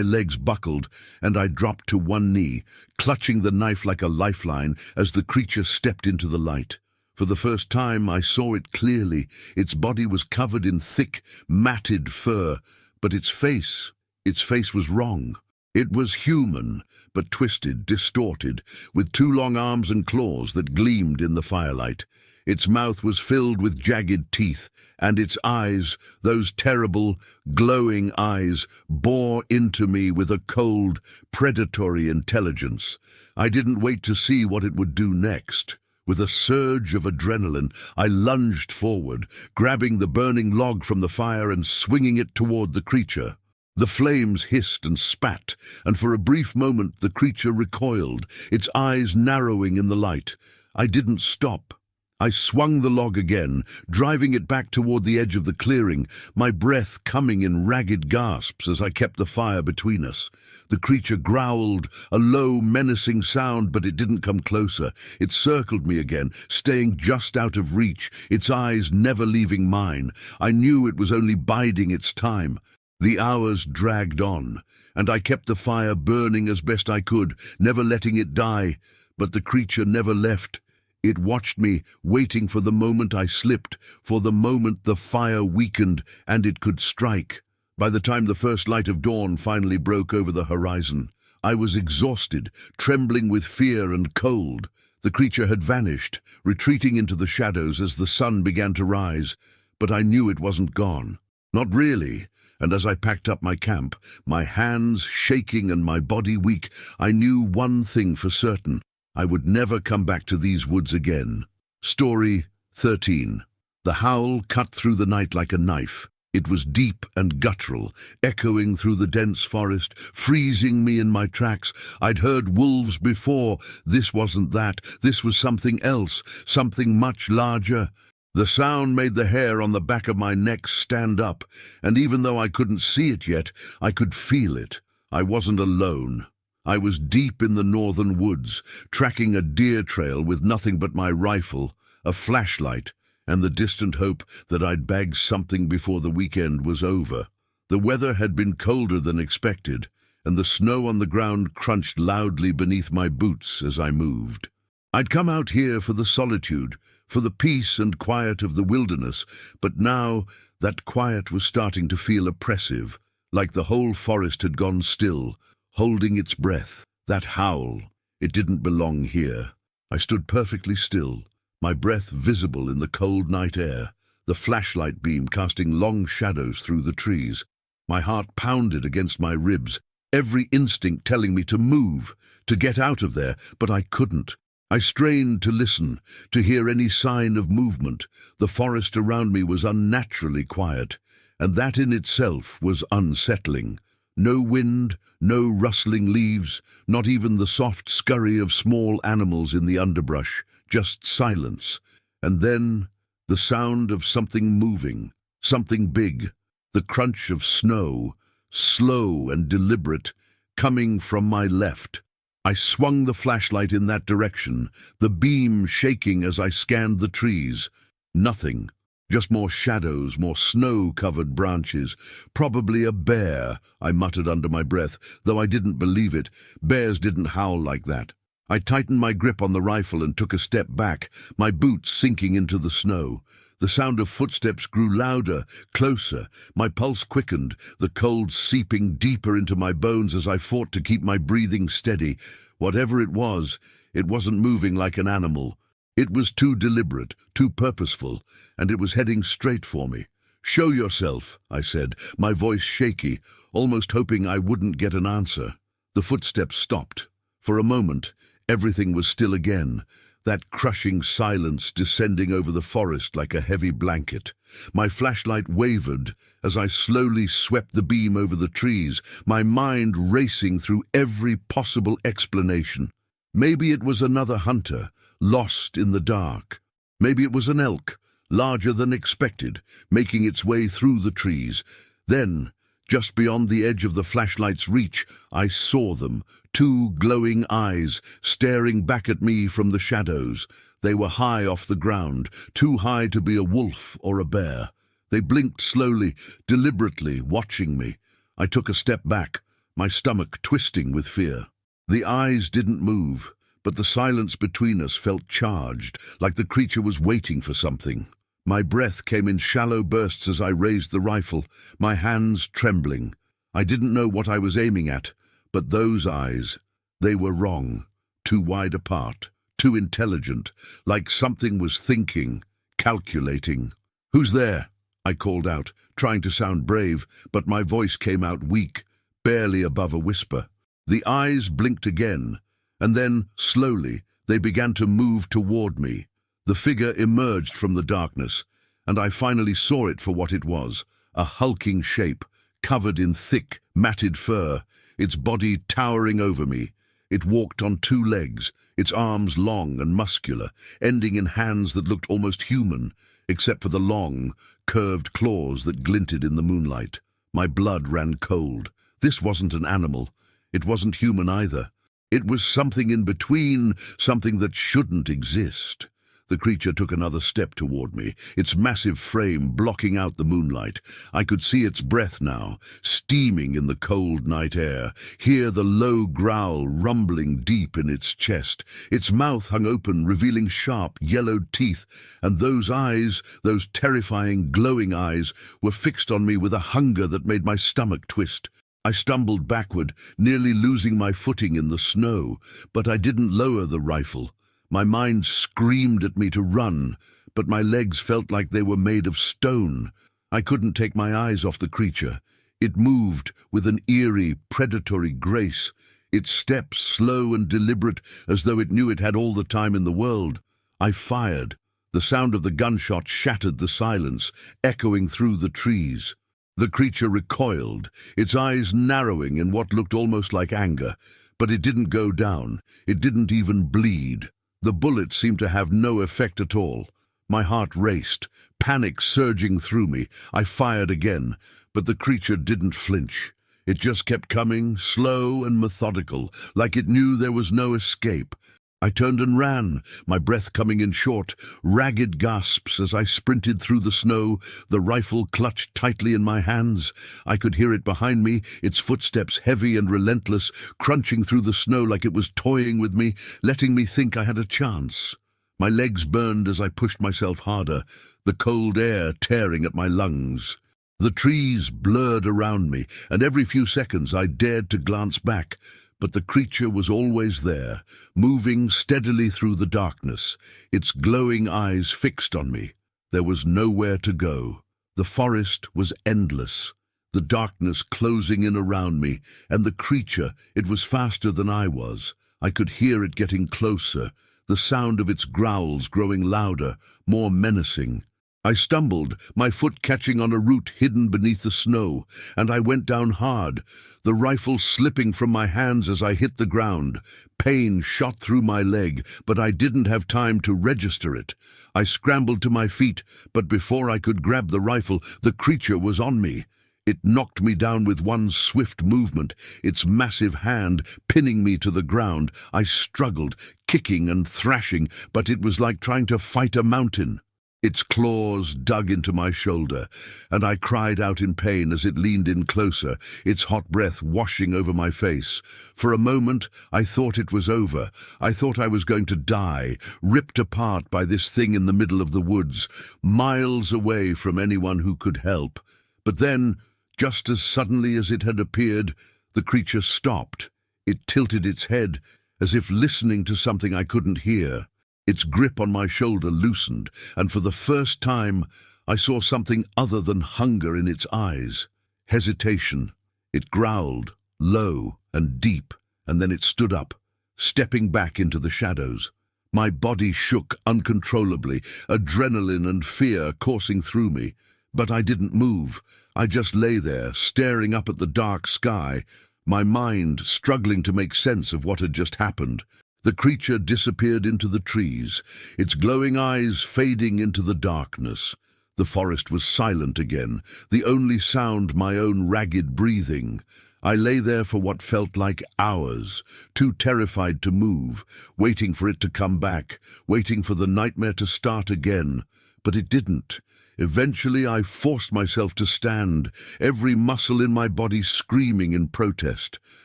legs buckled, and I dropped to one knee, clutching the knife like a lifeline as the creature stepped into the light. For the first time I saw it clearly. Its body was covered in thick, matted fur, but its face was wrong. It was human, but twisted, distorted, with two long arms and claws that gleamed in the firelight. Its mouth was filled with jagged teeth, and its eyes, those terrible, glowing eyes, bore into me with a cold, predatory intelligence. I didn't wait to see what it would do next. With a surge of adrenaline, I lunged forward, grabbing the burning log from the fire and swinging it toward the creature. The flames hissed and spat, and for a brief moment the creature recoiled, its eyes narrowing in the light. I didn't stop. I swung the log again, driving it back toward the edge of the clearing, my breath coming in ragged gasps as I kept the fire between us. The creature growled, a low, menacing sound, but it didn't come closer. It circled me again, staying just out of reach, its eyes never leaving mine. I knew it was only biding its time. The hours dragged on, and I kept the fire burning as best I could, never letting it die. But the creature never left. It watched me, waiting for the moment I slipped, for the moment the fire weakened and it could strike. By the time the first light of dawn finally broke over the horizon, I was exhausted, trembling with fear and cold. The creature had vanished, retreating into the shadows as the sun began to rise, but I knew it wasn't gone. Not really. And as I packed up my camp, my hands shaking and my body weak, I knew one thing for certain. I would never come back to these woods again. Story 13. The howl cut through the night like a knife. It was deep and guttural, echoing through the dense forest, freezing me in my tracks. I'd heard wolves before. This wasn't that. This was something else, something much larger. The sound made the hair on the back of my neck stand up, and even though I couldn't see it yet, I could feel it. I wasn't alone. I was deep in the northern woods, tracking a deer trail with nothing but my rifle, a flashlight, and the distant hope that I'd bag something before the weekend was over. The weather had been colder than expected, and the snow on the ground crunched loudly beneath my boots as I moved. I'd come out here for the solitude, for the peace and quiet of the wilderness, but now that quiet was starting to feel oppressive, like the whole forest had gone still, holding its breath. That howl, it didn't belong here. I stood perfectly still, my breath visible in the cold night air, the flashlight beam casting long shadows through the trees. My heart pounded against my ribs, every instinct telling me to move, to get out of there, but I couldn't. I strained to listen, to hear any sign of movement. The forest around me was unnaturally quiet, and that in itself was unsettling. No wind, no rustling leaves, not even the soft scurry of small animals in the underbrush, just silence. And then the sound of something moving, something big, the crunch of snow, slow and deliberate, coming from my left. I swung the flashlight in that direction, the beam shaking as I scanned the trees. Nothing. Just more shadows, more snow-covered branches. Probably a bear, I muttered under my breath, though I didn't believe it. Bears didn't howl like that. I tightened my grip on the rifle and took a step back, my boots sinking into the snow. The sound of footsteps grew louder, closer. My pulse quickened, the cold seeping deeper into my bones as I fought to keep my breathing steady. Whatever it wasn't moving like an animal. It was too deliberate, too purposeful, and it was heading straight for me. "Show yourself," I said, my voice shaky, almost hoping I wouldn't get an answer. The footsteps stopped. For a moment, everything was still again, that crushing silence descending over the forest like a heavy blanket. My flashlight wavered as I slowly swept the beam over the trees, my mind racing through every possible explanation. Maybe it was another hunter, lost in the dark. Maybe it was an elk, larger than expected, making its way through the trees. Then, Just beyond the edge of the flashlight's reach, I saw them, two glowing eyes staring back at me from the shadows. They were high off the ground, too high to be a wolf or a bear. They blinked slowly, deliberately, watching me. I took a step back, my stomach twisting with fear. The eyes didn't move, but the silence between us felt charged, like the creature was waiting for something. My breath came in shallow bursts as I raised the rifle, my hands trembling. I didn't know what I was aiming at, but those eyes, they were wrong, too wide apart, too intelligent, like something was thinking, calculating. "Who's there?" I called out, trying to sound brave, but my voice came out weak, barely above a whisper. The eyes blinked again, and then, slowly, they began to move toward me. The figure emerged from the darkness, and I finally saw it for what it was, a hulking shape, covered in thick, matted fur, its body towering over me. It walked on two legs, its arms long and muscular, ending in hands that looked almost human, except for the long, curved claws that glinted in the moonlight. My blood ran cold. This wasn't an animal. It wasn't human either. It was something in between, something that shouldn't exist. The creature took another step toward me, its massive frame blocking out the moonlight. I could see its breath now, steaming in the cold night air, hear the low growl rumbling deep in its chest. Its mouth hung open, revealing sharp, yellowed teeth, and those eyes, those terrifying, glowing eyes, were fixed on me with a hunger that made my stomach twist. I stumbled backward, nearly losing my footing in the snow, but I didn't lower the rifle. My mind screamed at me to run, but my legs felt like they were made of stone. I couldn't take my eyes off the creature. It moved with an eerie, predatory grace, its steps slow and deliberate, as though it knew it had all the time in the world. I fired. The sound of the gunshot shattered the silence, echoing through the trees. The creature recoiled, its eyes narrowing in what looked almost like anger, but it didn't go down. It didn't even bleed. The bullet seemed to have no effect at all. My heart raced, panic surging through me. I fired again, but the creature didn't flinch. It just kept coming, slow and methodical, like it knew there was no escape. I turned and ran, my breath coming in short, ragged gasps as I sprinted through the snow, the rifle clutched tightly in my hands. I could hear it behind me, its footsteps heavy and relentless, crunching through the snow like it was toying with me, letting me think I had a chance. My legs burned as I pushed myself harder, the cold air tearing at my lungs. The trees blurred around me, and every few seconds I dared to glance back. But the creature was always there, moving steadily through the darkness, its glowing eyes fixed on me. There was nowhere to go. The forest was endless, the darkness closing in around me, and the creature, it was faster than I was. I could hear it getting closer, the sound of its growls growing louder, more menacing. I stumbled, my foot catching on a root hidden beneath the snow, and I went down hard, the rifle slipping from my hands as I hit the ground. Pain shot through my leg, but I didn't have time to register it. I scrambled to my feet, but before I could grab the rifle, the creature was on me. It knocked me down with one swift movement, its massive hand pinning me to the ground. I struggled, kicking and thrashing, but it was like trying to fight a mountain. Its claws dug into my shoulder, and I cried out in pain as it leaned in closer, its hot breath washing over my face. For a moment, I thought it was over. I thought I was going to die, ripped apart by this thing in the middle of the woods, miles away from anyone who could help. But then, just as suddenly as it had appeared, the creature stopped. It tilted its head, as if listening to something I couldn't hear. Its grip on my shoulder loosened, and for the first time I saw something other than hunger in its eyes. Hesitation. It growled, low and deep, and then it stood up, stepping back into the shadows. My body shook uncontrollably, adrenaline and fear coursing through me. But I didn't move. I just lay there, staring up at the dark sky, my mind struggling to make sense of what had just happened. The creature disappeared into the trees, its glowing eyes fading into the darkness. The forest was silent again, the only sound my own ragged breathing. I lay there for what felt like hours, too terrified to move, waiting for it to come back, waiting for the nightmare to start again. But it didn't. Eventually I forced myself to stand, every muscle in my body screaming in protest.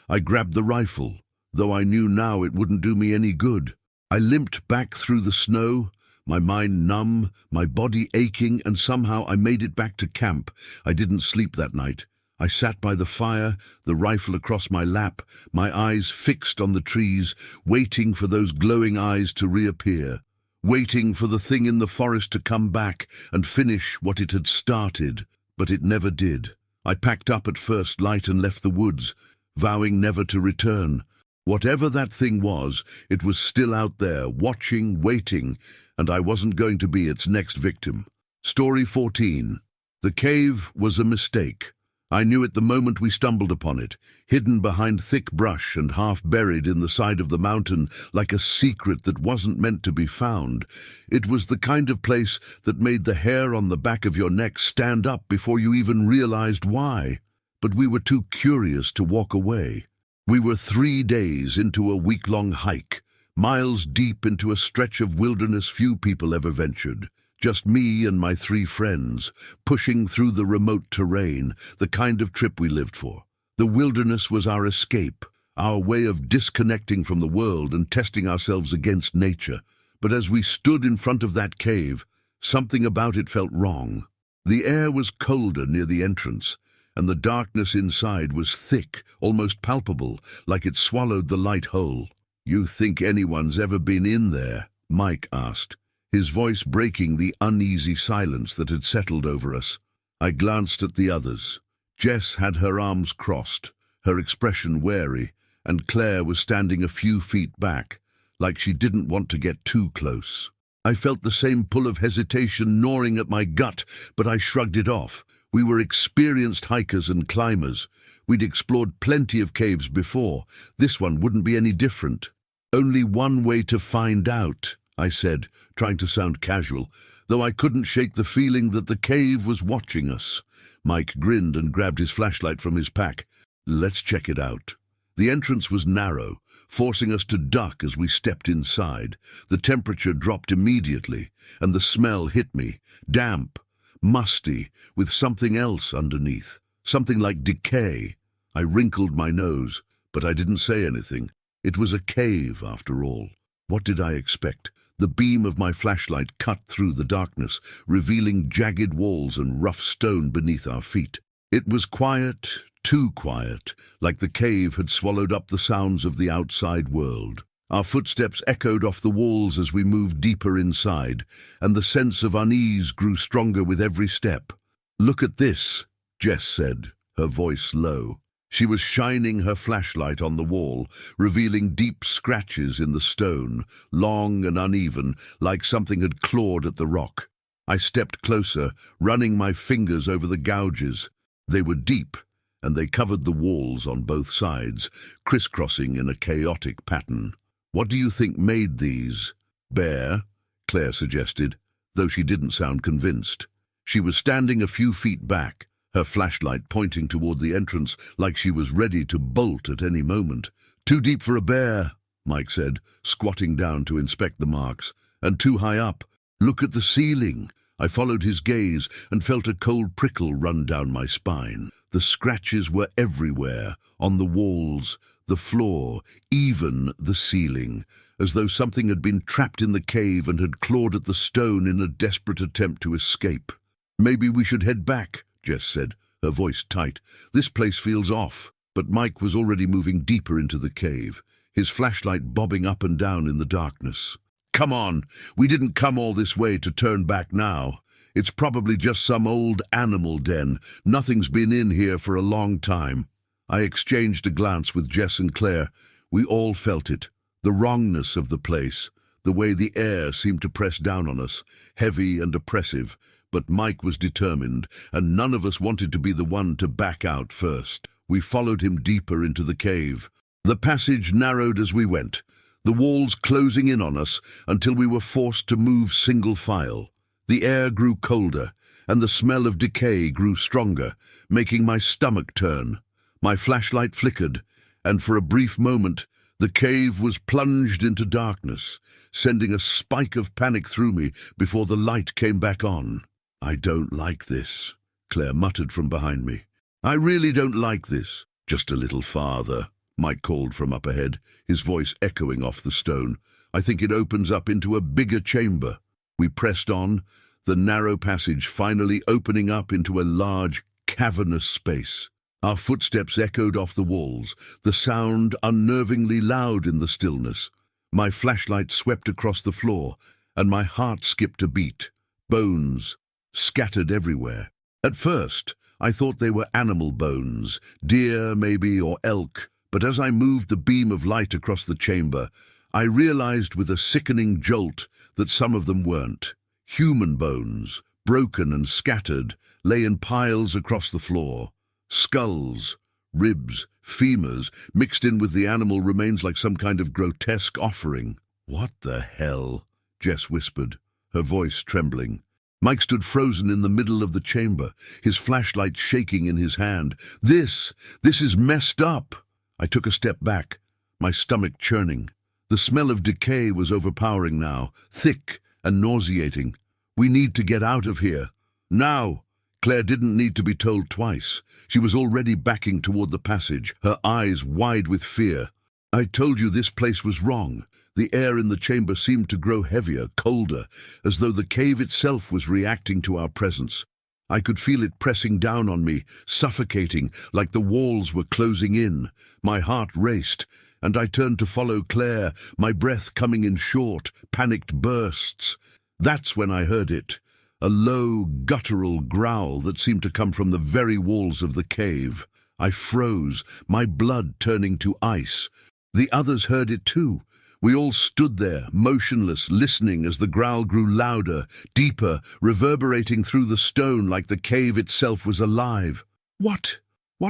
I grabbed the rifle, though I knew now it wouldn't do me any good. I limped back through the snow, my mind numb, my body aching, and somehow I made it back to camp. I didn't sleep that night. I sat by the fire, the rifle across my lap, my eyes fixed on the trees, waiting for those glowing eyes to reappear, waiting for the thing in the forest to come back and finish what it had started. But it never did. I packed up at first light and left the woods, vowing never to return. Whatever that thing was, it was still out there, watching, waiting, and I wasn't going to be its next victim. Story 14. The cave was a mistake. I knew it the moment we stumbled upon it, hidden behind thick brush and half buried in the side of the mountain like a secret that wasn't meant to be found. It was the kind of place that made the hair on the back of your neck stand up before you even realized why. But we were too curious to walk away. We were 3 days into a week-long hike, miles deep into a stretch of wilderness few people ever ventured. Just me and my 3 friends, pushing through the remote terrain, the kind of trip we lived for. The wilderness was our escape, our way of disconnecting from the world and testing ourselves against nature. But as we stood in front of that cave, something about it felt wrong. The air was colder near the entrance, and the darkness inside was thick, almost palpable, like it swallowed the light whole. "You think anyone's ever been in there?" Mike asked, his voice breaking the uneasy silence that had settled over us. I glanced at the others. Jess had her arms crossed, her expression wary, and Claire was standing a few feet back, like she didn't want to get too close. I felt the same pull of hesitation gnawing at my gut, but I shrugged it off. We were experienced hikers and climbers. We'd explored plenty of caves before. This one wouldn't be any different. "Only one way to find out," I said, trying to sound casual, though I couldn't shake the feeling that the cave was watching us. Mike grinned and grabbed his flashlight from his pack. "Let's check it out." The entrance was narrow, forcing us to duck as we stepped inside. The temperature dropped immediately, and the smell hit me, damp, musty, with something else underneath, something like decay. I wrinkled my nose, but I didn't say anything. It was a cave, after all. What did I expect? The beam of my flashlight cut through the darkness, revealing jagged walls and rough stone beneath our feet. It was quiet, too quiet, like the cave had swallowed up the sounds of the outside world. Our footsteps echoed off the walls as we moved deeper inside, and the sense of unease grew stronger with every step. "Look at this," Jess said, her voice low. She was shining her flashlight on the wall, revealing deep scratches in the stone, long and uneven, like something had clawed at the rock. I stepped closer, running my fingers over the gouges. They were deep, and they covered the walls on both sides, crisscrossing in a chaotic pattern. "What do you think made these?" "Bear," Claire suggested, though she didn't sound convinced. She was standing a few feet back, her flashlight pointing toward the entrance like she was ready to bolt at any moment. "Too deep for a bear," Mike said, squatting down to inspect the marks. "And too high up. Look at the ceiling." I followed his gaze and felt a cold prickle run down my spine. The scratches were everywhere, on the walls, the floor, even the ceiling, as though something had been trapped in the cave and had clawed at the stone in a desperate attempt to escape. "Maybe we should head back," Jess said, her voice tight. "This place feels off." But Mike was already moving deeper into the cave, his flashlight bobbing up and down in the darkness. "Come on, we didn't come all this way to turn back now. It's probably just some old animal den. Nothing's been in here for a long time." I exchanged a glance with Jess and Claire. We all felt it, the wrongness of the place, the way the air seemed to press down on us, heavy and oppressive. But Mike was determined, and none of us wanted to be the one to back out first. We followed him deeper into the cave. The passage narrowed as we went, the walls closing in on us until we were forced to move single file. The air grew colder, and the smell of decay grew stronger, making my stomach turn. My flashlight flickered, and for a brief moment, the cave was plunged into darkness, sending a spike of panic through me before the light came back on. "I don't like this," Claire muttered from behind me. "I really don't like this." "Just a little farther," Mike called from up ahead, his voice echoing off the stone. "I think it opens up into a bigger chamber." We pressed on, the narrow passage finally opening up into a large, cavernous space. Our footsteps echoed off the walls, the sound unnervingly loud in the stillness. My flashlight swept across the floor, and my heart skipped a beat. Bones scattered everywhere. At first, I thought they were animal bones, deer maybe, or elk, but as I moved the beam of light across the chamber, I realized with a sickening jolt that some of them weren't. Human bones, broken and scattered, lay in piles across the floor. Skulls, ribs, femurs, mixed in with the animal remains like some kind of grotesque offering. "What the hell?" Jess whispered, her voice trembling. Mike stood frozen in the middle of the chamber, his flashlight shaking in his hand. This is messed up." I took a step back, my stomach churning. The smell of decay was overpowering now, thick and nauseating. "We need to get out of here. Now." Claire didn't need to be told twice. She was already backing toward the passage, her eyes wide with fear. "I told you this place was wrong." The air in the chamber seemed to grow heavier, colder, as though the cave itself was reacting to our presence. I could feel it pressing down on me, suffocating, like the walls were closing in. My heart raced, and I turned to follow Claire, my breath coming in short, panicked bursts. That's when I heard it. A low, guttural growl that seemed to come from the very walls of the cave. I froze, my blood turning to ice. The others heard it too. We all stood there, motionless, listening as the growl grew louder, deeper, reverberating through the stone like the cave itself was alive. What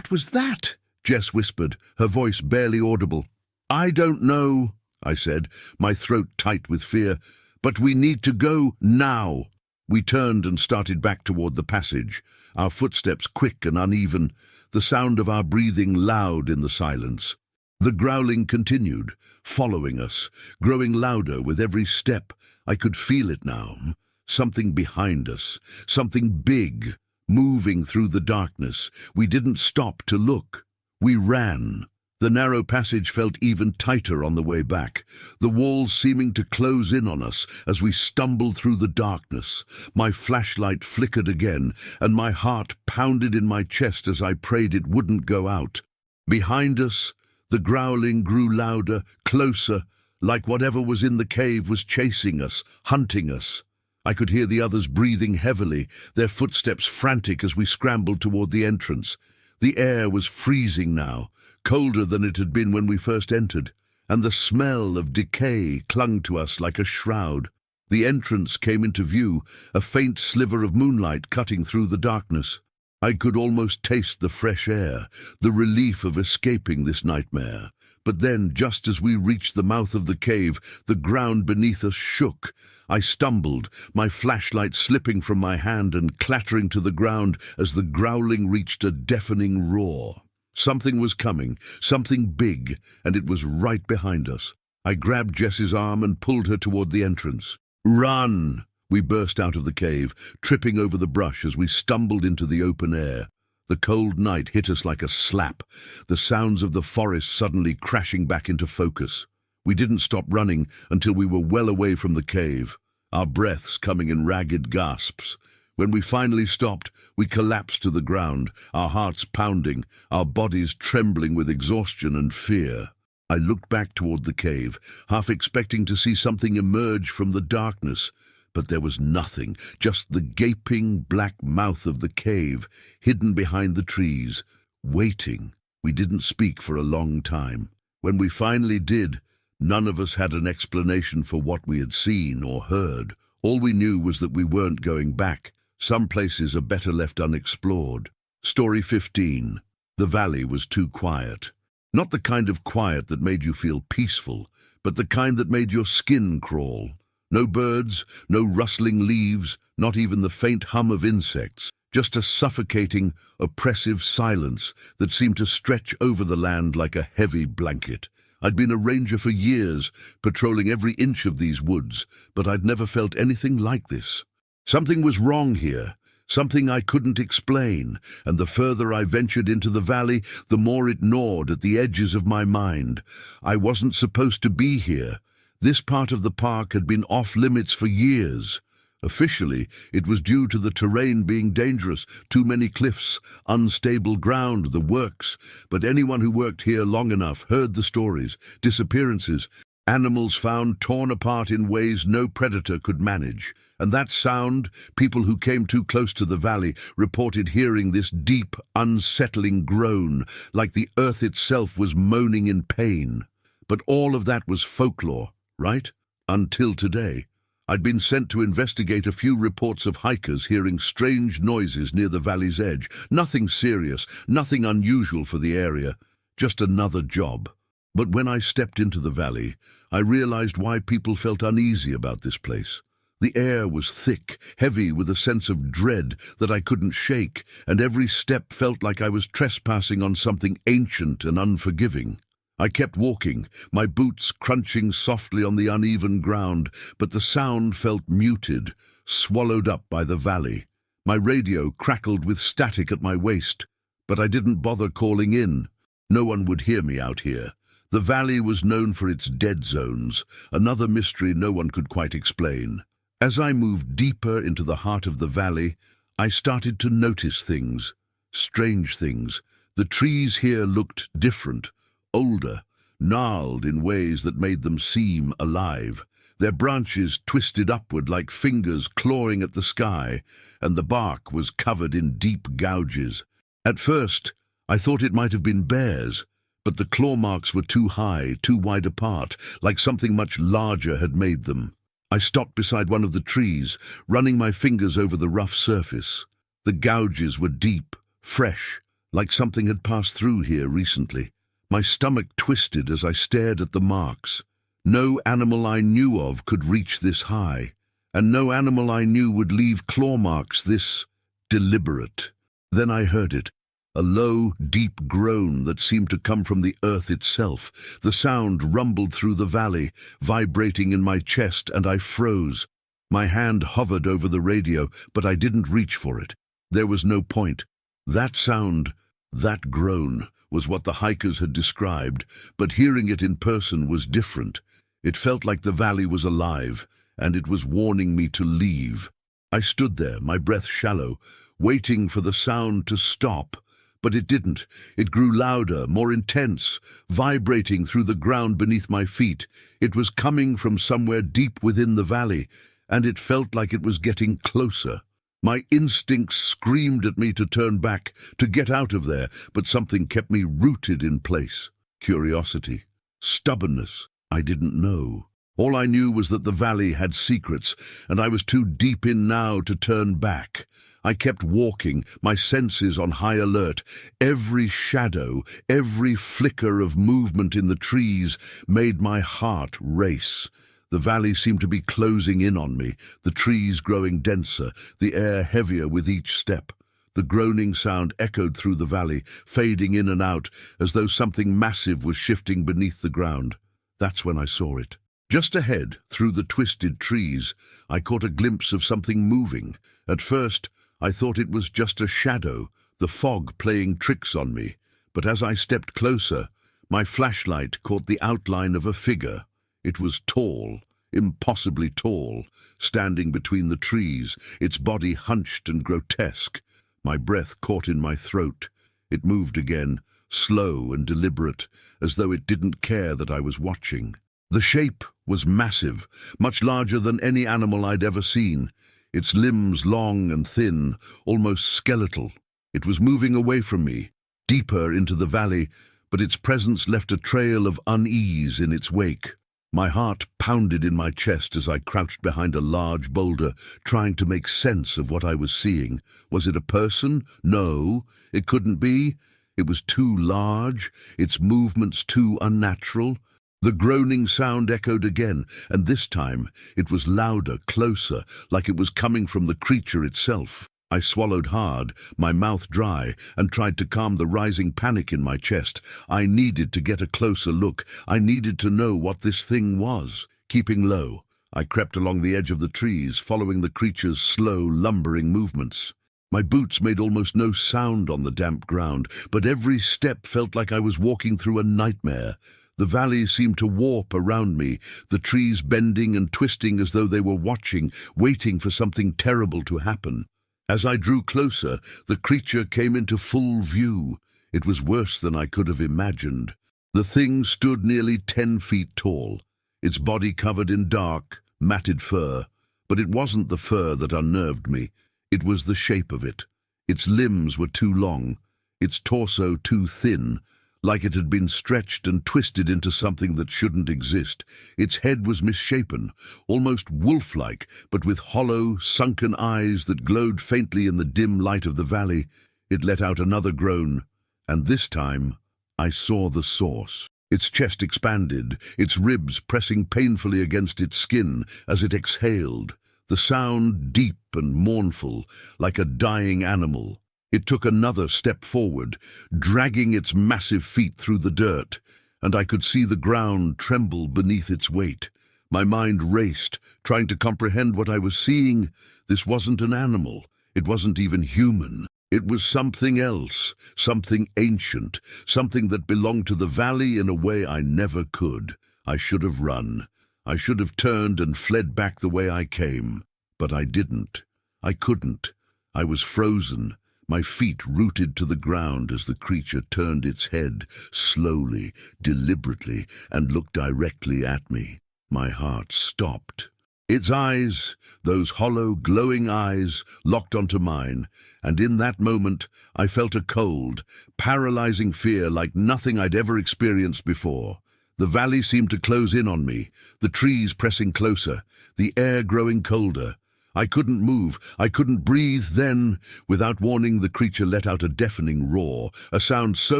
was that?" Jess whispered, her voice barely audible. "I don't know," I said, my throat tight with fear. "But we need to go now." We turned and started back toward the passage, our footsteps quick and uneven, the sound of our breathing loud in the silence. The growling continued, following us, growing louder with every step. I could feel it now. Something behind us, something big, moving through the darkness. We didn't stop to look. We ran. The narrow passage felt even tighter on the way back, the walls seeming to close in on us as we stumbled through the darkness. My flashlight flickered again, and my heart pounded in my chest as I prayed it wouldn't go out. Behind us, the growling grew louder, closer, like whatever was in the cave was chasing us, hunting us. I could hear the others breathing heavily, their footsteps frantic as we scrambled toward the entrance. The air was freezing now, colder than it had been when we first entered, and the smell of decay clung to us like a shroud. The entrance came into view, a faint sliver of moonlight cutting through the darkness. I could almost taste the fresh air, the relief of escaping this nightmare. But then, just as we reached the mouth of the cave, the ground beneath us shook. I stumbled, my flashlight slipping from my hand and clattering to the ground as the growling reached a deafening roar. Something was coming, something big, and it was right behind us. I grabbed Jess's arm and pulled her toward the entrance. "Run!" We burst out of the cave, tripping over the brush as we stumbled into the open air. The cold night hit us like a slap, the sounds of the forest suddenly crashing back into focus. We didn't stop running until we were well away from the cave, our breaths coming in ragged gasps. When we finally stopped, we collapsed to the ground, our hearts pounding, our bodies trembling with exhaustion and fear. I looked back toward the cave, half expecting to see something emerge from the darkness, but there was nothing, just the gaping black mouth of the cave, hidden behind the trees, waiting. We didn't speak for a long time. When we finally did, none of us had an explanation for what we had seen or heard. All we knew was that we weren't going back. Some places are better left unexplored. Story 15. The valley was too quiet. Not the kind of quiet that made you feel peaceful, but the kind that made your skin crawl. No birds, no rustling leaves, not even the faint hum of insects. Just a suffocating, oppressive silence that seemed to stretch over the land like a heavy blanket. I'd been a ranger for years, patrolling every inch of these woods, but I'd never felt anything like this. Something was wrong here, something I couldn't explain, and the further I ventured into the valley, the more it gnawed at the edges of my mind. I wasn't supposed to be here. This part of the park had been off-limits for years. Officially, it was due to the terrain being dangerous, too many cliffs, unstable ground, the works. But anyone who worked here long enough heard the stories, disappearances, animals found torn apart in ways no predator could manage. And that sound, people who came too close to the valley reported hearing this deep, unsettling groan, like the earth itself was moaning in pain. But all of that was folklore, right? Until today. I'd been sent to investigate a few reports of hikers hearing strange noises near the valley's edge. Nothing serious, nothing unusual for the area, just another job. But when I stepped into the valley, I realized why people felt uneasy about this place. The air was thick, heavy with a sense of dread that I couldn't shake, and every step felt like I was trespassing on something ancient and unforgiving. I kept walking, my boots crunching softly on the uneven ground, but the sound felt muted, swallowed up by the valley. My radio crackled with static at my waist, but I didn't bother calling in. No one would hear me out here. The valley was known for its dead zones, another mystery no one could quite explain. As I moved deeper into the heart of the valley, I started to notice things, strange things. The trees here looked different, older, gnarled in ways that made them seem alive. Their branches twisted upward like fingers clawing at the sky, and the bark was covered in deep gouges. At first, I thought it might have been bears, but the claw marks were too high, too wide apart, like something much larger had made them. I stopped beside one of the trees, running my fingers over the rough surface. The gouges were deep, fresh, like something had passed through here recently. My stomach twisted as I stared at the marks. No animal I knew of could reach this high, and no animal I knew would leave claw marks this deliberate. Then I heard it, a low, deep groan that seemed to come from the earth itself. The sound rumbled through the valley, vibrating in my chest, and I froze. My hand hovered over the radio, but I didn't reach for it. There was no point. That sound, that groan, was what the hikers had described, but hearing it in person was different. It felt like the valley was alive, and it was warning me to leave. I stood there, my breath shallow, waiting for the sound to stop. But it didn't. It grew louder, more intense, vibrating through the ground beneath my feet. It was coming from somewhere deep within the valley, and it felt like it was getting closer. My instincts screamed at me to turn back, to get out of there, but something kept me rooted in place. Curiosity, stubbornness, I didn't know. All I knew was that the valley had secrets, and I was too deep in now to turn back. I kept walking, my senses on high alert. Every shadow, every flicker of movement in the trees made my heart race. The valley seemed to be closing in on me, the trees growing denser, the air heavier with each step. The groaning sound echoed through the valley, fading in and out, as though something massive was shifting beneath the ground. That's when I saw it. Just ahead, through the twisted trees, I caught a glimpse of something moving. At first, I thought it was just a shadow, the fog playing tricks on me. But as I stepped closer, my flashlight caught the outline of a figure. It was tall, impossibly tall, standing between the trees, its body hunched and grotesque. My breath caught in my throat. It moved again, slow and deliberate, as though it didn't care that I was watching. The shape was massive, much larger than any animal I'd ever seen, its limbs long and thin, almost skeletal. It was moving away from me, deeper into the valley, but its presence left a trail of unease in its wake. My heart pounded in my chest as I crouched behind a large boulder, trying to make sense of what I was seeing. Was it a person? No, it couldn't be. It was too large, its movements too unnatural. The groaning sound echoed again, and this time it was louder, closer, like it was coming from the creature itself. I swallowed hard, my mouth dry, and tried to calm the rising panic in my chest. I needed to get a closer look. I needed to know what this thing was. Keeping low, I crept along the edge of the trees, following the creature's slow, lumbering movements. My boots made almost no sound on the damp ground, but every step felt like I was walking through a nightmare. The valley seemed to warp around me, the trees bending and twisting as though they were watching, waiting for something terrible to happen. As I drew closer, the creature came into full view. It was worse than I could have imagined. The thing stood nearly 10 feet tall, its body covered in dark, matted fur. But it wasn't the fur that unnerved me. It was the shape of it. Its limbs were too long, its torso too thin, like it had been stretched and twisted into something that shouldn't exist. Its head was misshapen, almost wolf-like, but with hollow, sunken eyes that glowed faintly in the dim light of the valley. It let out another groan, and this time I saw the source. Its chest expanded, its ribs pressing painfully against its skin as it exhaled, the sound deep and mournful, like a dying animal. It took another step forward, dragging its massive feet through the dirt, and I could see the ground tremble beneath its weight. My mind raced, trying to comprehend what I was seeing. This wasn't an animal. It wasn't even human. It was something else, something ancient, something that belonged to the valley in a way I never could. I should have run. I should have turned and fled back the way I came. But I didn't. I couldn't. I was frozen, my feet rooted to the ground as the creature turned its head, slowly, deliberately, and looked directly at me. My heart stopped. Its eyes, those hollow, glowing eyes, locked onto mine, and in that moment I felt a cold, paralyzing fear like nothing I'd ever experienced before. The valley seemed to close in on me, the trees pressing closer, the air growing colder. I couldn't move, I couldn't breathe. Then, without warning, the creature let out a deafening roar, a sound so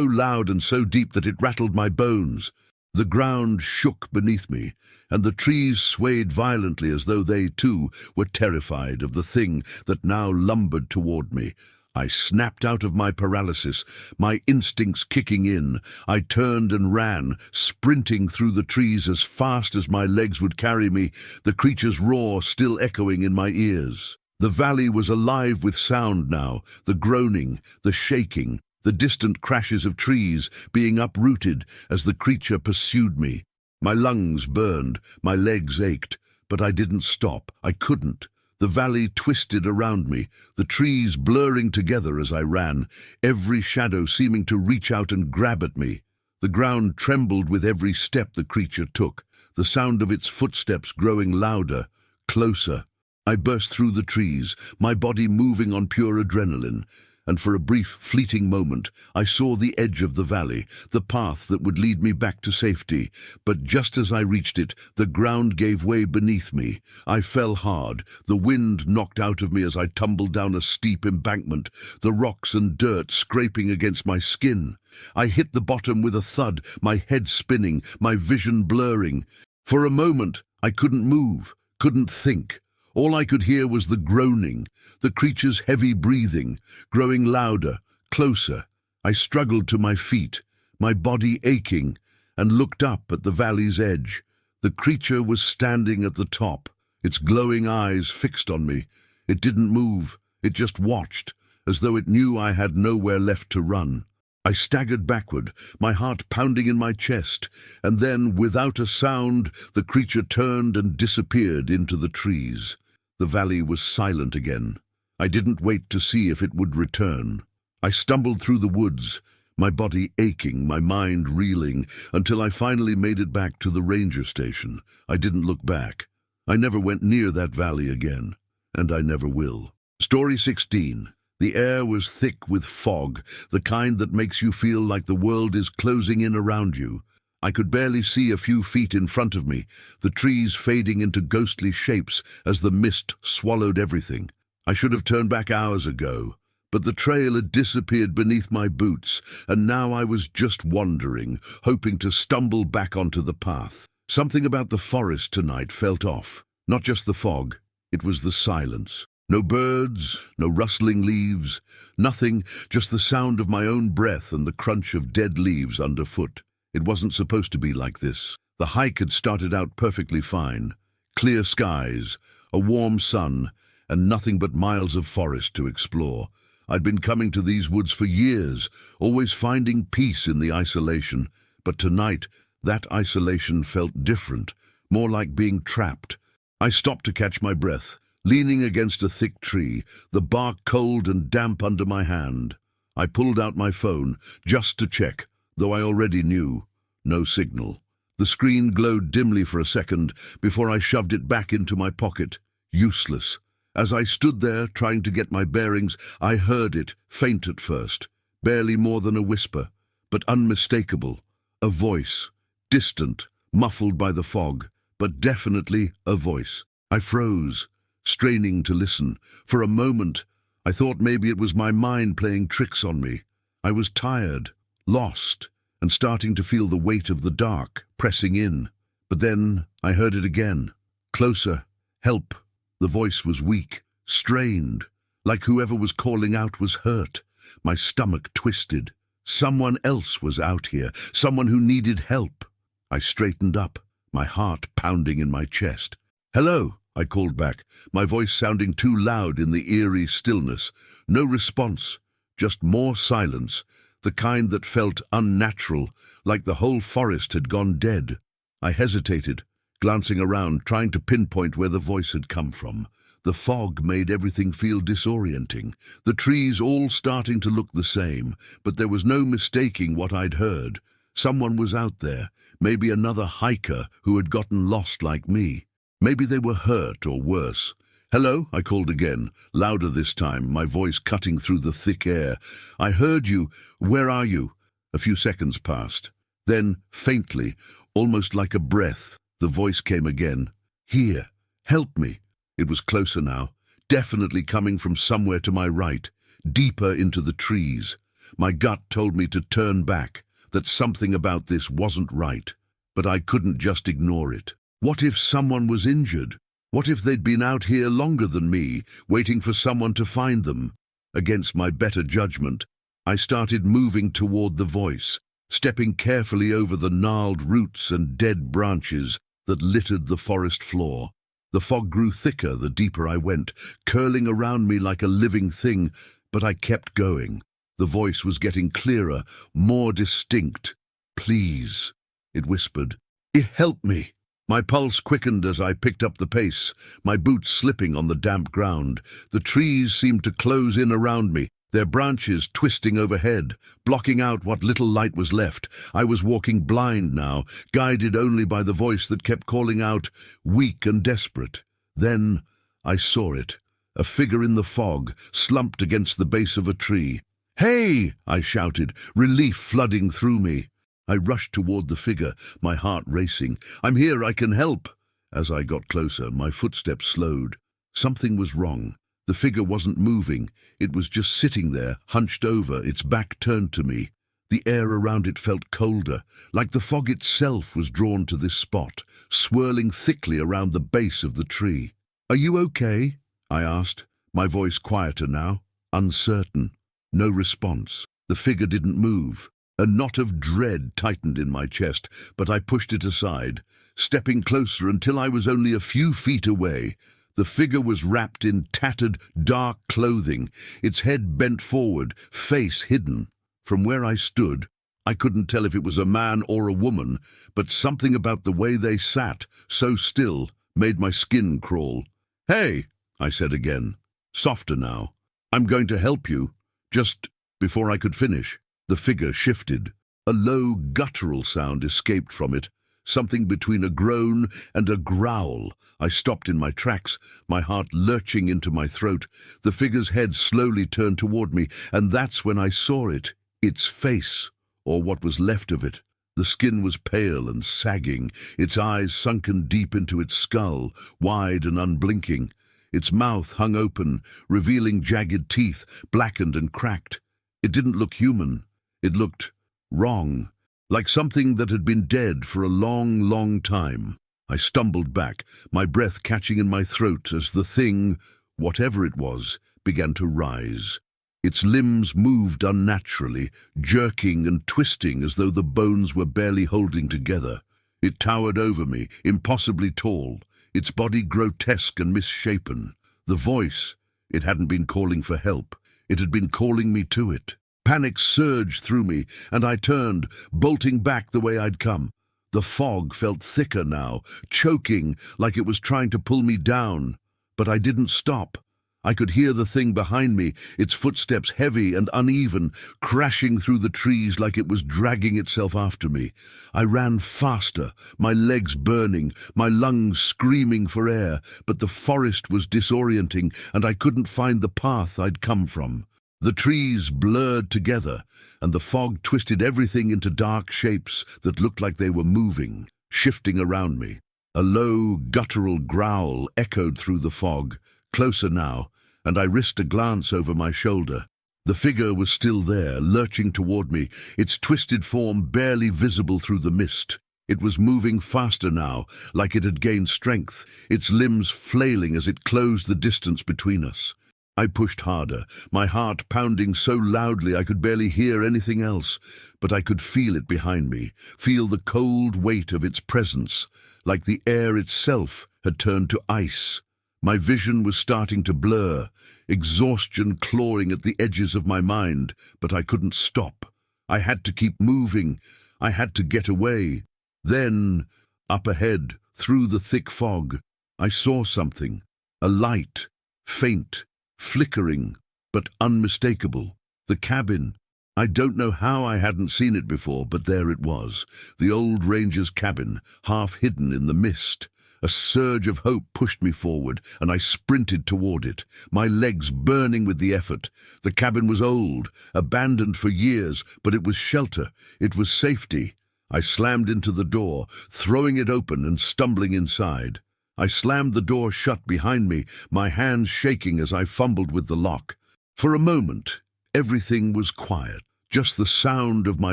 loud and so deep that it rattled my bones. The ground shook beneath me, and the trees swayed violently as though they, too, were terrified of the thing that now lumbered toward me. I snapped out of my paralysis, my instincts kicking in. I turned and ran, sprinting through the trees as fast as my legs would carry me, the creature's roar still echoing in my ears. The valley was alive with sound now, the groaning, the shaking, the distant crashes of trees being uprooted as the creature pursued me. My lungs burned, my legs ached, but I didn't stop. I couldn't. The valley twisted around me, the trees blurring together as I ran, every shadow seeming to reach out and grab at me. The ground trembled with every step the creature took, the sound of its footsteps growing louder, closer. I burst through the trees, my body moving on pure adrenaline, and for a brief, fleeting moment, I saw the edge of the valley, the path that would lead me back to safety. But just as I reached it, the ground gave way beneath me. I fell hard, the wind knocked out of me as I tumbled down a steep embankment, the rocks and dirt scraping against my skin. I hit the bottom with a thud, my head spinning, my vision blurring. For a moment, I couldn't move, couldn't think. All I could hear was the groaning, the creature's heavy breathing, growing louder, closer. I struggled to my feet, my body aching, and looked up at the valley's edge. The creature was standing at the top, its glowing eyes fixed on me. It didn't move, it just watched, as though it knew I had nowhere left to run. I staggered backward, my heart pounding in my chest, and then, without a sound, the creature turned and disappeared into the trees. The valley was silent again. I didn't wait to see if it would return. I stumbled through the woods, my body aching, my mind reeling, until I finally made it back to the ranger station. I didn't look back. I never went near that valley again, and I never will. Story 16. The air was thick with fog, the kind that makes you feel like the world is closing in around you. I could barely see a few feet in front of me, the trees fading into ghostly shapes as the mist swallowed everything. I should have turned back hours ago, but the trail had disappeared beneath my boots, and now I was just wandering, hoping to stumble back onto the path. Something about the forest tonight felt off. Not just the fog, it was the silence. No birds, no rustling leaves, nothing, just the sound of my own breath and the crunch of dead leaves underfoot. It wasn't supposed to be like this. The hike had started out perfectly fine. Clear skies, a warm sun, and nothing but miles of forest to explore. I'd been coming to these woods for years, always finding peace in the isolation, but tonight that isolation felt different, more like being trapped. I stopped to catch my breath, leaning against a thick tree, the bark cold and damp under my hand. I pulled out my phone, just to check, though I already knew. No signal. The screen glowed dimly for a second before I shoved it back into my pocket. Useless. As I stood there trying to get my bearings, I heard it, faint at first, barely more than a whisper, but unmistakable. A voice, distant, muffled by the fog, but definitely a voice. I froze, straining to listen. For a moment, I thought maybe it was my mind playing tricks on me. I was tired, lost, and starting to feel the weight of the dark pressing in. But then I heard it again. Closer. Help. The voice was weak, strained, like whoever was calling out was hurt. My stomach twisted. Someone else was out here, someone who needed help. I straightened up, my heart pounding in my chest. "Hello," I called back, my voice sounding too loud in the eerie stillness. No response, just more silence, the kind that felt unnatural, like the whole forest had gone dead. I hesitated, glancing around, trying to pinpoint where the voice had come from. The fog made everything feel disorienting, the trees all starting to look the same, but there was no mistaking what I'd heard. Someone was out there, maybe another hiker who had gotten lost like me. Maybe they were hurt or worse. "Hello," I called again, louder this time, my voice cutting through the thick air. "I heard you. Where are you?" A few seconds passed. Then, faintly, almost like a breath, the voice came again. "Here. Help me." It was closer now, definitely coming from somewhere to my right, deeper into the trees. My gut told me to turn back, that something about this wasn't right, but I couldn't just ignore it. What if someone was injured? What if they'd been out here longer than me, waiting for someone to find them? Against my better judgment, I started moving toward the voice, stepping carefully over the gnarled roots and dead branches that littered the forest floor. The fog grew thicker the deeper I went, curling around me like a living thing, but I kept going. The voice was getting clearer, more distinct. "Please," it whispered. "Help me." My pulse quickened as I picked up the pace, my boots slipping on the damp ground. The trees seemed to close in around me, their branches twisting overhead, blocking out what little light was left. I was walking blind now, guided only by the voice that kept calling out, weak and desperate. Then I saw it, a figure in the fog, slumped against the base of a tree. "Hey!" I shouted, relief flooding through me. I rushed toward the figure, my heart racing. "I'm here, I can help." As I got closer, my footsteps slowed. Something was wrong. The figure wasn't moving. It was just sitting there, hunched over, its back turned to me. The air around it felt colder, like the fog itself was drawn to this spot, swirling thickly around the base of the tree. "Are you okay?" I asked, my voice quieter now, uncertain. No response. The figure didn't move. A knot of dread tightened in my chest, but I pushed it aside, stepping closer until I was only a few feet away. The figure was wrapped in tattered, dark clothing, its head bent forward, face hidden. From where I stood, I couldn't tell if it was a man or a woman, but something about the way they sat, so still, made my skin crawl. "Hey," I said again, softer now. "I'm going to help you." Just before I could finish, the figure shifted. A low, guttural sound escaped from it, something between a groan and a growl. I stopped in my tracks, my heart lurching into my throat. The figure's head slowly turned toward me, and that's when I saw it, its face, or what was left of it. The skin was pale and sagging, its eyes sunken deep into its skull, wide and unblinking. Its mouth hung open, revealing jagged teeth, blackened and cracked. It didn't look human. It looked wrong, like something that had been dead for a long, long time. I stumbled back, my breath catching in my throat as the thing, whatever it was, began to rise. Its limbs moved unnaturally, jerking and twisting as though the bones were barely holding together. It towered over me, impossibly tall, its body grotesque and misshapen. The voice, it hadn't been calling for help. It had been calling me to it. Panic surged through me, and I turned, bolting back the way I'd come. The fog felt thicker now, choking like it was trying to pull me down. But I didn't stop. I could hear the thing behind me, its footsteps heavy and uneven, crashing through the trees like it was dragging itself after me. I ran faster, my legs burning, my lungs screaming for air, but the forest was disorienting and I couldn't find the path I'd come from. The trees blurred together, and the fog twisted everything into dark shapes that looked like they were moving, shifting around me. A low, guttural growl echoed through the fog, closer now, and I risked a glance over my shoulder. The figure was still there, lurching toward me, its twisted form barely visible through the mist. It was moving faster now, like it had gained strength, its limbs flailing as it closed the distance between us. I pushed harder, my heart pounding so loudly I could barely hear anything else, but I could feel it behind me, feel the cold weight of its presence, like the air itself had turned to ice. My vision was starting to blur, exhaustion clawing at the edges of my mind, but I couldn't stop. I had to keep moving. I had to get away. Then, up ahead, through the thick fog, I saw something. A light, faint, flickering, but unmistakable. The cabin. I don't know how I hadn't seen it before, but there it was. The old ranger's cabin, half hidden in the mist. A surge of hope pushed me forward, and I sprinted toward it, my legs burning with the effort. The cabin was old, abandoned for years, but it was shelter. It was safety. I slammed into the door, throwing it open and stumbling inside. I slammed the door shut behind me, my hands shaking as I fumbled with the lock. For a moment, everything was quiet, just the sound of my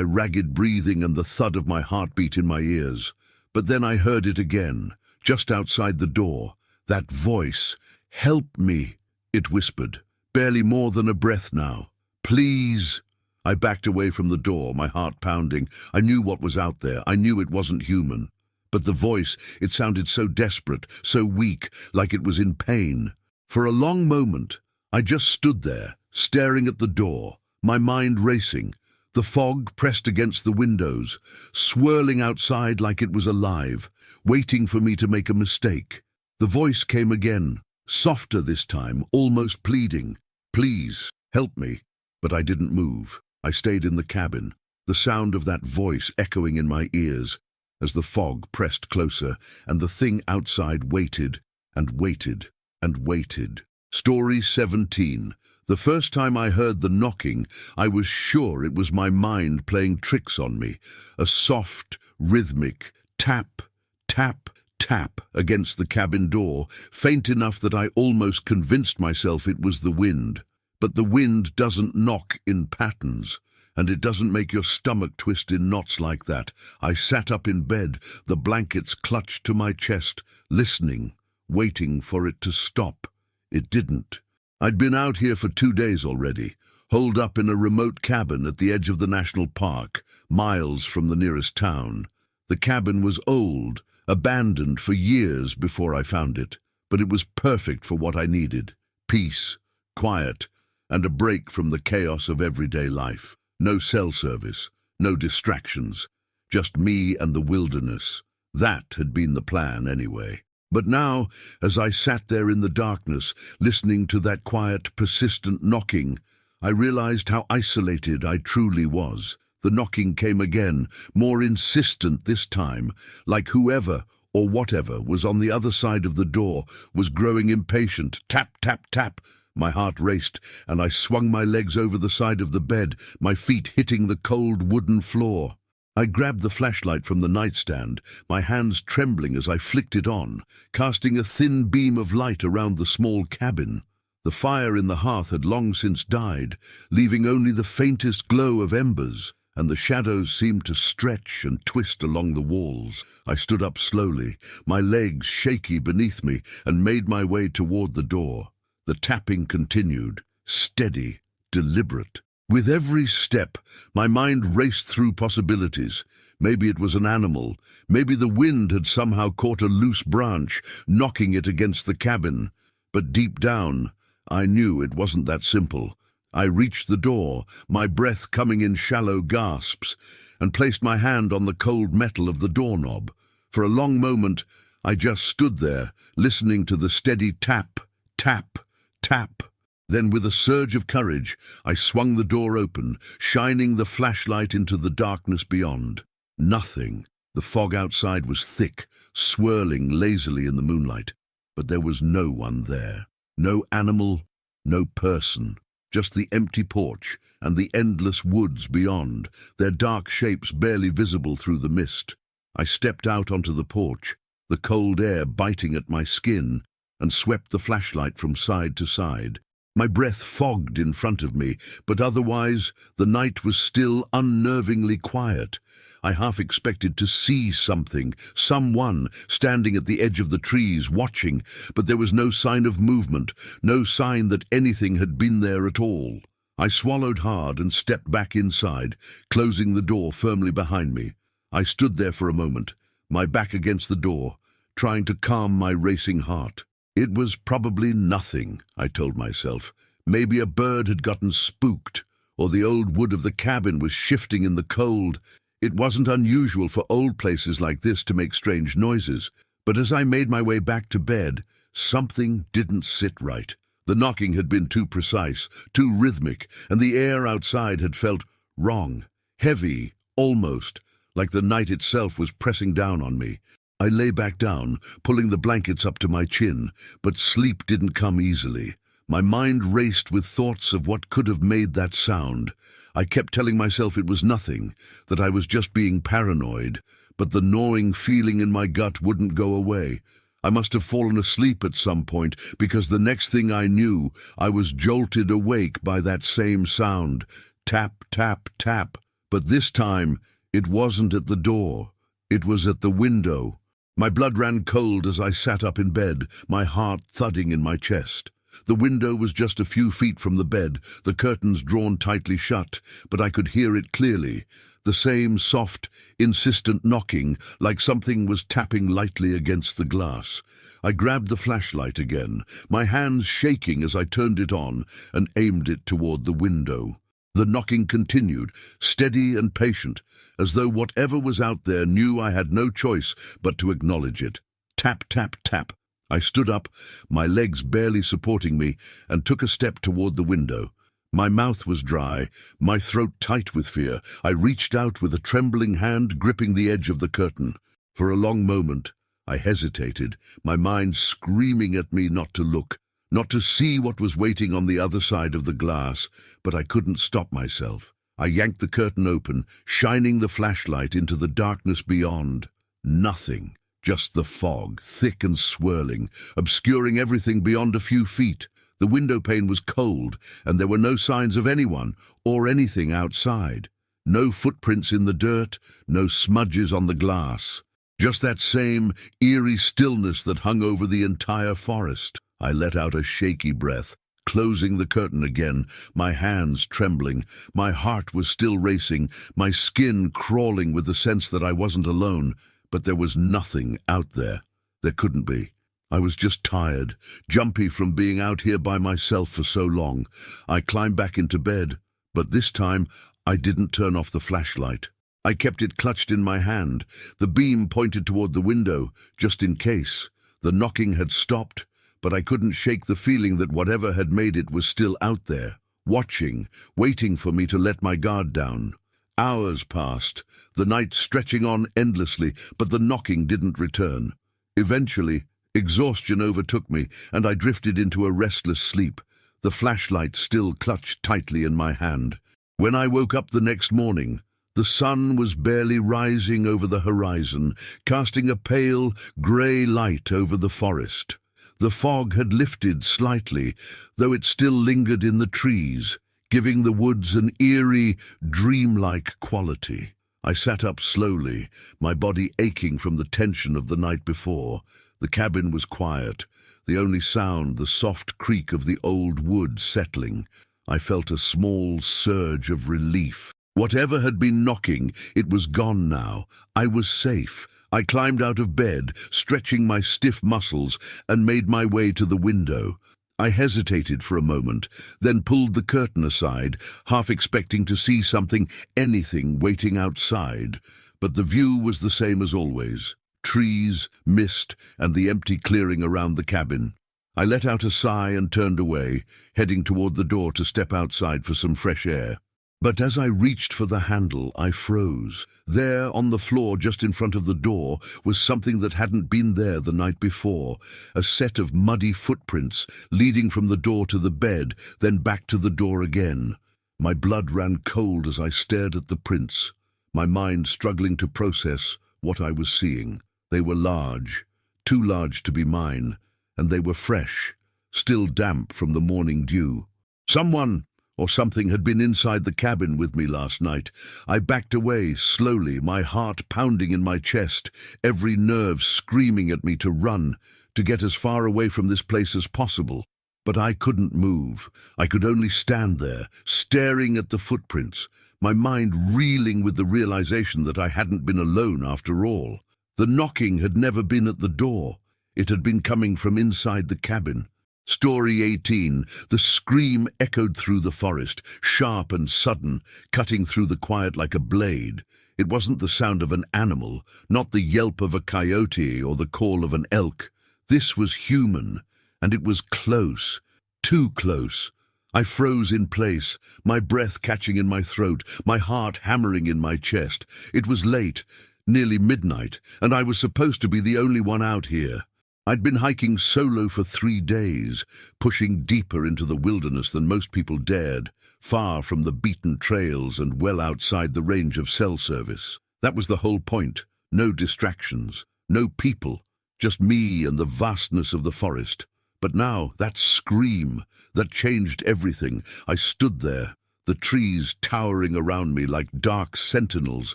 ragged breathing and the thud of my heartbeat in my ears. But then I heard it again. Just outside the door, that voice. "Help me," it whispered, barely more than a breath now. "Please." I backed away from the door, my heart pounding. I knew what was out there. I knew it wasn't human. But the voice, it sounded so desperate, so weak, like it was in pain. For a long moment, I just stood there, staring at the door, my mind racing. The fog pressed against the windows, swirling outside like it was alive, waiting for me to make a mistake. The voice came again, softer this time, almost pleading. "Please, help me." But I didn't move. I stayed in the cabin, the sound of that voice echoing in my ears as the fog pressed closer, and the thing outside waited and waited and waited. Story 17. The first time I heard the knocking, I was sure it was my mind playing tricks on me. A soft, rhythmic tap, tap, tap against the cabin door, faint enough that I almost convinced myself it was the wind. But the wind doesn't knock in patterns, and it doesn't make your stomach twist in knots like that. I sat up in bed, the blankets clutched to my chest, listening, waiting for it to stop. It didn't. I'd been out here for 2 days already, holed up in a remote cabin at the edge of the national park, miles from the nearest town. The cabin was old, abandoned for years before I found it, but it was perfect for what I needed. Peace, quiet, and a break from the chaos of everyday life. No cell service, no distractions, just me and the wilderness. That had been the plan anyway. But now, as I sat there in the darkness, listening to that quiet, persistent knocking, I realized how isolated I truly was. The knocking came again, more insistent this time, like whoever or whatever was on the other side of the door was growing impatient. Tap, tap, tap. My heart raced, and I swung my legs over the side of the bed, my feet hitting the cold wooden floor. I grabbed the flashlight from the nightstand, my hands trembling as I flicked it on, casting a thin beam of light around the small cabin. The fire in the hearth had long since died, leaving only the faintest glow of embers, and the shadows seemed to stretch and twist along the walls. I stood up slowly, my legs shaky beneath me, and made my way toward the door. The tapping continued, steady, deliberate. With every step, my mind raced through possibilities. Maybe it was an animal. Maybe the wind had somehow caught a loose branch, knocking it against the cabin. But deep down, I knew it wasn't that simple. I reached the door, my breath coming in shallow gasps, and placed my hand on the cold metal of the doorknob. For a long moment, I just stood there, listening to the steady tap, tap, tap. Then, with a surge of courage, I swung the door open, shining the flashlight into the darkness beyond. Nothing. The fog outside was thick, swirling lazily in the moonlight. But there was no one there. No animal, no person. Just the empty porch and the endless woods beyond, their dark shapes barely visible through the mist. I stepped out onto the porch, the cold air biting at my skin, and swept the flashlight from side to side. My breath fogged in front of me, but otherwise the night was still unnervingly quiet. I half expected to see something, someone, standing at the edge of the trees, watching, but there was no sign of movement, no sign that anything had been there at all. I swallowed hard and stepped back inside, closing the door firmly behind me. I stood there for a moment, my back against the door, trying to calm my racing heart. It was probably nothing, I told myself. Maybe a bird had gotten spooked, or the old wood of the cabin was shifting in the cold. It wasn't unusual for old places like this to make strange noises, but as I made my way back to bed, something didn't sit right. The knocking had been too precise, too rhythmic, and the air outside had felt wrong, heavy, almost, like the night itself was pressing down on me. I lay back down, pulling the blankets up to my chin, but sleep didn't come easily. My mind raced with thoughts of what could have made that sound. I kept telling myself it was nothing, that I was just being paranoid, but the gnawing feeling in my gut wouldn't go away. I must have fallen asleep at some point, because the next thing I knew, I was jolted awake by that same sound. Tap, tap, tap. But this time, it wasn't at the door. It was at the window. My blood ran cold as I sat up in bed, my heart thudding in my chest. The window was just a few feet from the bed, the curtains drawn tightly shut, but I could hear it clearly. The same soft, insistent knocking, like something was tapping lightly against the glass. I grabbed the flashlight again, my hands shaking as I turned it on and aimed it toward the window. The knocking continued, steady and patient, as though whatever was out there knew I had no choice but to acknowledge it. Tap, tap, tap. I stood up, my legs barely supporting me, and took a step toward the window. My mouth was dry, my throat tight with fear. I reached out with a trembling hand, gripping the edge of the curtain. For a long moment, I hesitated, my mind screaming at me not to look, not to see what was waiting on the other side of the glass, but I couldn't stop myself. I yanked the curtain open, shining the flashlight into the darkness beyond. Nothing, just the fog, thick and swirling, obscuring everything beyond a few feet. The window pane was cold, and there were no signs of anyone or anything outside. No footprints in the dirt, no smudges on the glass. Just that same eerie stillness that hung over the entire forest. I let out a shaky breath, closing the curtain again, my hands trembling. My heart was still racing, my skin crawling with the sense that I wasn't alone, but there was nothing out there. There couldn't be. I was just tired, jumpy from being out here by myself for so long. I climbed back into bed, but this time I didn't turn off the flashlight. I kept it clutched in my hand, the beam pointed toward the window, just in case. The knocking had stopped, but I couldn't shake the feeling that whatever had made it was still out there, watching, waiting for me to let my guard down. Hours passed, the night stretching on endlessly, but the knocking didn't return. Eventually, exhaustion overtook me, and I drifted into a restless sleep, the flashlight still clutched tightly in my hand. When I woke up the next morning, The sun was barely rising over the horizon, casting a pale, grey light over the forest. The fog had lifted slightly, though it still lingered in the trees, giving the woods an eerie, dreamlike quality. I sat up slowly, my body aching from the tension of the night before. The cabin was quiet, the only sound the soft creak of the old wood settling. I felt a small surge of relief. Whatever had been knocking, it was gone now. I was safe. I climbed out of bed, stretching my stiff muscles, and made my way to the window. I hesitated for a moment, then pulled the curtain aside, half expecting to see something, anything, waiting outside. But the view was the same as always. Trees, mist, and the empty clearing around the cabin. I let out a sigh and turned away, heading toward the door to step outside for some fresh air. But as I reached for the handle, I froze. There, on the floor just in front of the door, was something that hadn't been there the night before. A set of muddy footprints, leading from the door to the bed, then back to the door again. My blood ran cold as I stared at the prints, my mind struggling to process what I was seeing. They were large, too large to be mine, and they were fresh, still damp from the morning dew. Someone or something had been inside the cabin with me last night. I backed away slowly, my heart pounding in my chest, every nerve screaming at me to run, to get as far away from this place as possible. But I couldn't move. I could only stand there, staring at the footprints, my mind reeling with the realization that I hadn't been alone after all. The knocking had never been at the door. It had been coming from inside the cabin. Story 18. The scream echoed through the forest, sharp and sudden, cutting through the quiet like a blade. It wasn't the sound of an animal, not the yelp of a coyote or the call of an elk. This was human, and it was close, too close. I froze in place, my breath catching in my throat, my heart hammering in my chest. It was late, nearly midnight, and I was supposed to be the only one out here. I'd been hiking solo for 3 days, pushing deeper into the wilderness than most people dared, far from the beaten trails and well outside the range of cell service. That was the whole point. No distractions, no people, just me and the vastness of the forest. But now, that scream, that changed everything. I stood there, the trees towering around me like dark sentinels,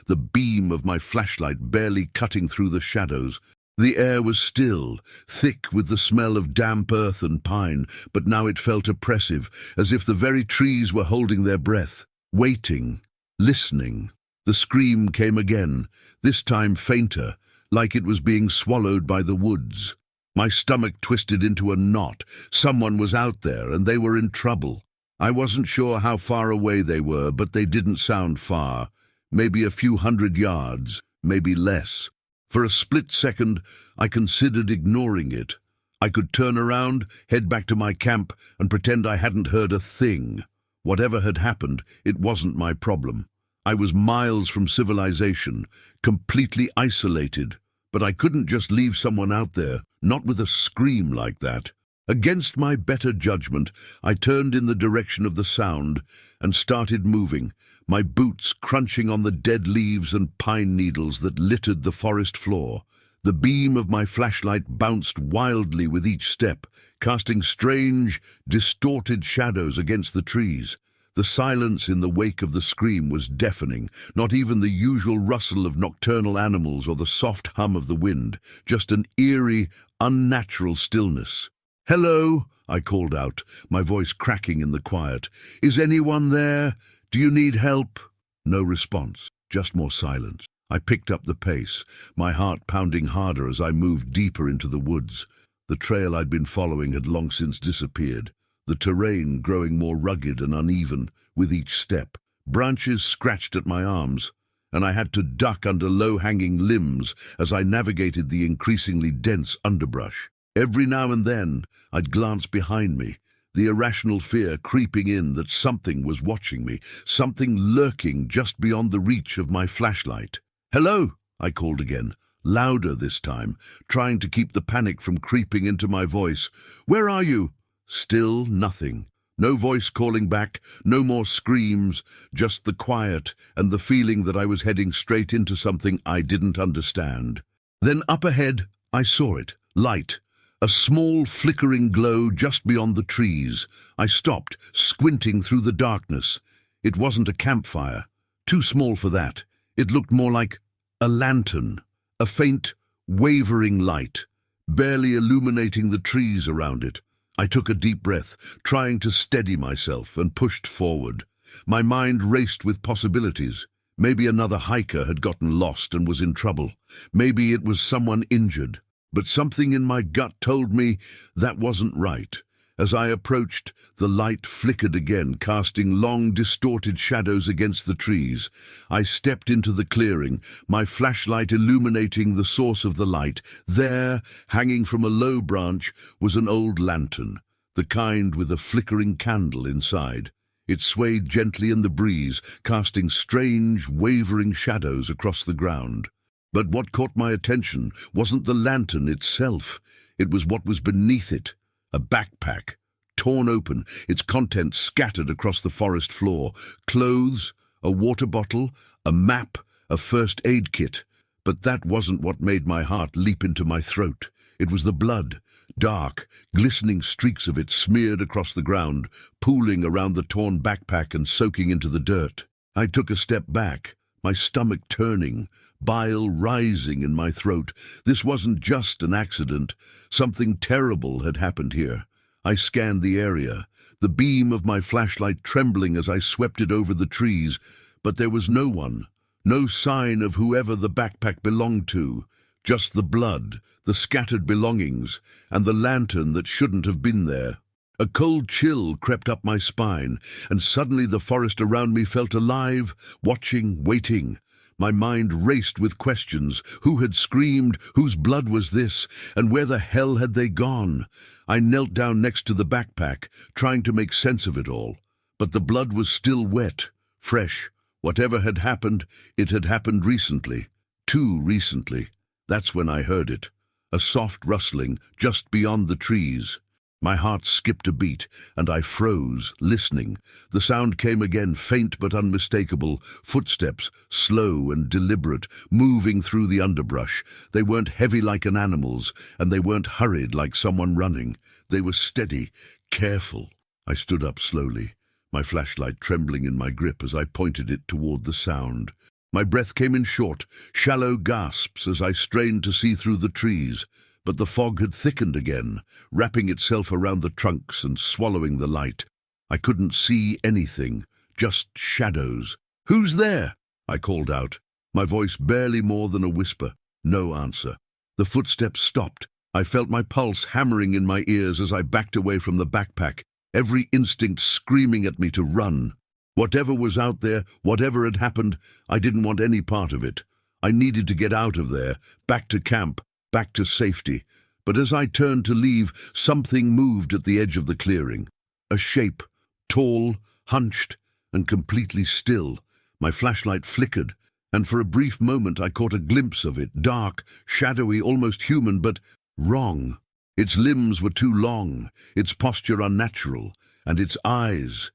the beam of my flashlight barely cutting through the shadows. The air was still, thick with the smell of damp earth and pine, but now it felt oppressive, as if the very trees were holding their breath, waiting, listening. The scream came again, this time fainter, like it was being swallowed by the woods. My stomach twisted into a knot. Someone was out there, and they were in trouble. I wasn't sure how far away they were, but they didn't sound far. Maybe a few 100 yards, maybe less. For a split second, I considered ignoring it. I could turn around, head back to my camp, and pretend I hadn't heard a thing. Whatever had happened, it wasn't my problem. I was miles from civilization, completely isolated, but I couldn't just leave someone out there, not with a scream like that. Against my better judgment, I turned in the direction of the sound and started moving, my boots crunching on the dead leaves and pine needles that littered the forest floor. The beam of my flashlight bounced wildly with each step, casting strange, distorted shadows against the trees. The silence in the wake of the scream was deafening, not even the usual rustle of nocturnal animals or the soft hum of the wind, just an eerie, unnatural stillness. "Hello," I called out, my voice cracking in the quiet. "Is anyone there? Do you need help?" No response, just more silence. I picked up the pace, my heart pounding harder as I moved deeper into the woods. The trail I'd been following had long since disappeared, the terrain growing more rugged and uneven with each step. Branches scratched at my arms, and I had to duck under low-hanging limbs as I navigated the increasingly dense underbrush. Every now and then, I'd glance behind me, the irrational fear creeping in that something was watching me, something lurking just beyond the reach of my flashlight. "Hello," I called again, louder this time, trying to keep the panic from creeping into my voice. "Where are you?" Still nothing. No voice calling back, no more screams, just the quiet and the feeling that I was heading straight into something I didn't understand. Then up ahead, I saw it. Light. A small flickering glow just beyond the trees. I stopped, squinting through the darkness. It wasn't a campfire. Too small for that. It looked more like a lantern. A faint, wavering light, barely illuminating the trees around it. I took a deep breath, trying to steady myself, and pushed forward. My mind raced with possibilities. Maybe another hiker had gotten lost and was in trouble. Maybe it was someone injured. But something in my gut told me that wasn't right. As I approached, the light flickered again, casting long, distorted shadows against the trees. I stepped into the clearing, my flashlight illuminating the source of the light. There, hanging from a low branch, was an old lantern, the kind with a flickering candle inside. It swayed gently in the breeze, casting strange, wavering shadows across the ground. But what caught my attention wasn't the lantern itself. It was what was beneath it. A backpack, torn open, its contents scattered across the forest floor. Clothes, a water bottle, a map, a first aid kit. But that wasn't what made my heart leap into my throat. It was the blood. Dark, glistening streaks of it smeared across the ground, pooling around the torn backpack and soaking into the dirt. I took a step back, my stomach turning, bile rising in my throat. This wasn't just an accident. Something terrible had happened here. I scanned the area, the beam of my flashlight trembling as I swept it over the trees, but there was no one, no sign of whoever the backpack belonged to. Just the blood, the scattered belongings, and the lantern that shouldn't have been there. A cold chill crept up my spine, and suddenly the forest around me felt alive, watching, waiting. My mind raced with questions. Who had screamed? Whose blood was this? And where the hell had they gone? I knelt down next to the backpack, trying to make sense of it all. But the blood was still wet, fresh. Whatever had happened, it had happened recently. Too recently. That's when I heard it. A soft rustling just beyond the trees. My heart skipped a beat, and I froze, listening. The sound came again, faint but unmistakable. Footsteps, slow and deliberate, moving through the underbrush. They weren't heavy like an animal's, and they weren't hurried like someone running. They were steady, careful. I stood up slowly, my flashlight trembling in my grip as I pointed it toward the sound. My breath came in short, shallow gasps as I strained to see through the trees. But the fog had thickened again, wrapping itself around the trunks and swallowing the light. I couldn't see anything, just shadows. "Who's there?" I called out, my voice barely more than a whisper. No answer. The footsteps stopped. I felt my pulse hammering in my ears as I backed away from the backpack, every instinct screaming at me to run. Whatever was out there, whatever had happened, I didn't want any part of it. I needed to get out of there, back to camp, back to safety. But as I turned to leave, something moved at the edge of the clearing. A shape, tall, hunched, and completely still. My flashlight flickered, and for a brief moment I caught a glimpse of it, dark, shadowy, almost human, but wrong. Its limbs were too long, its posture unnatural, and its eyes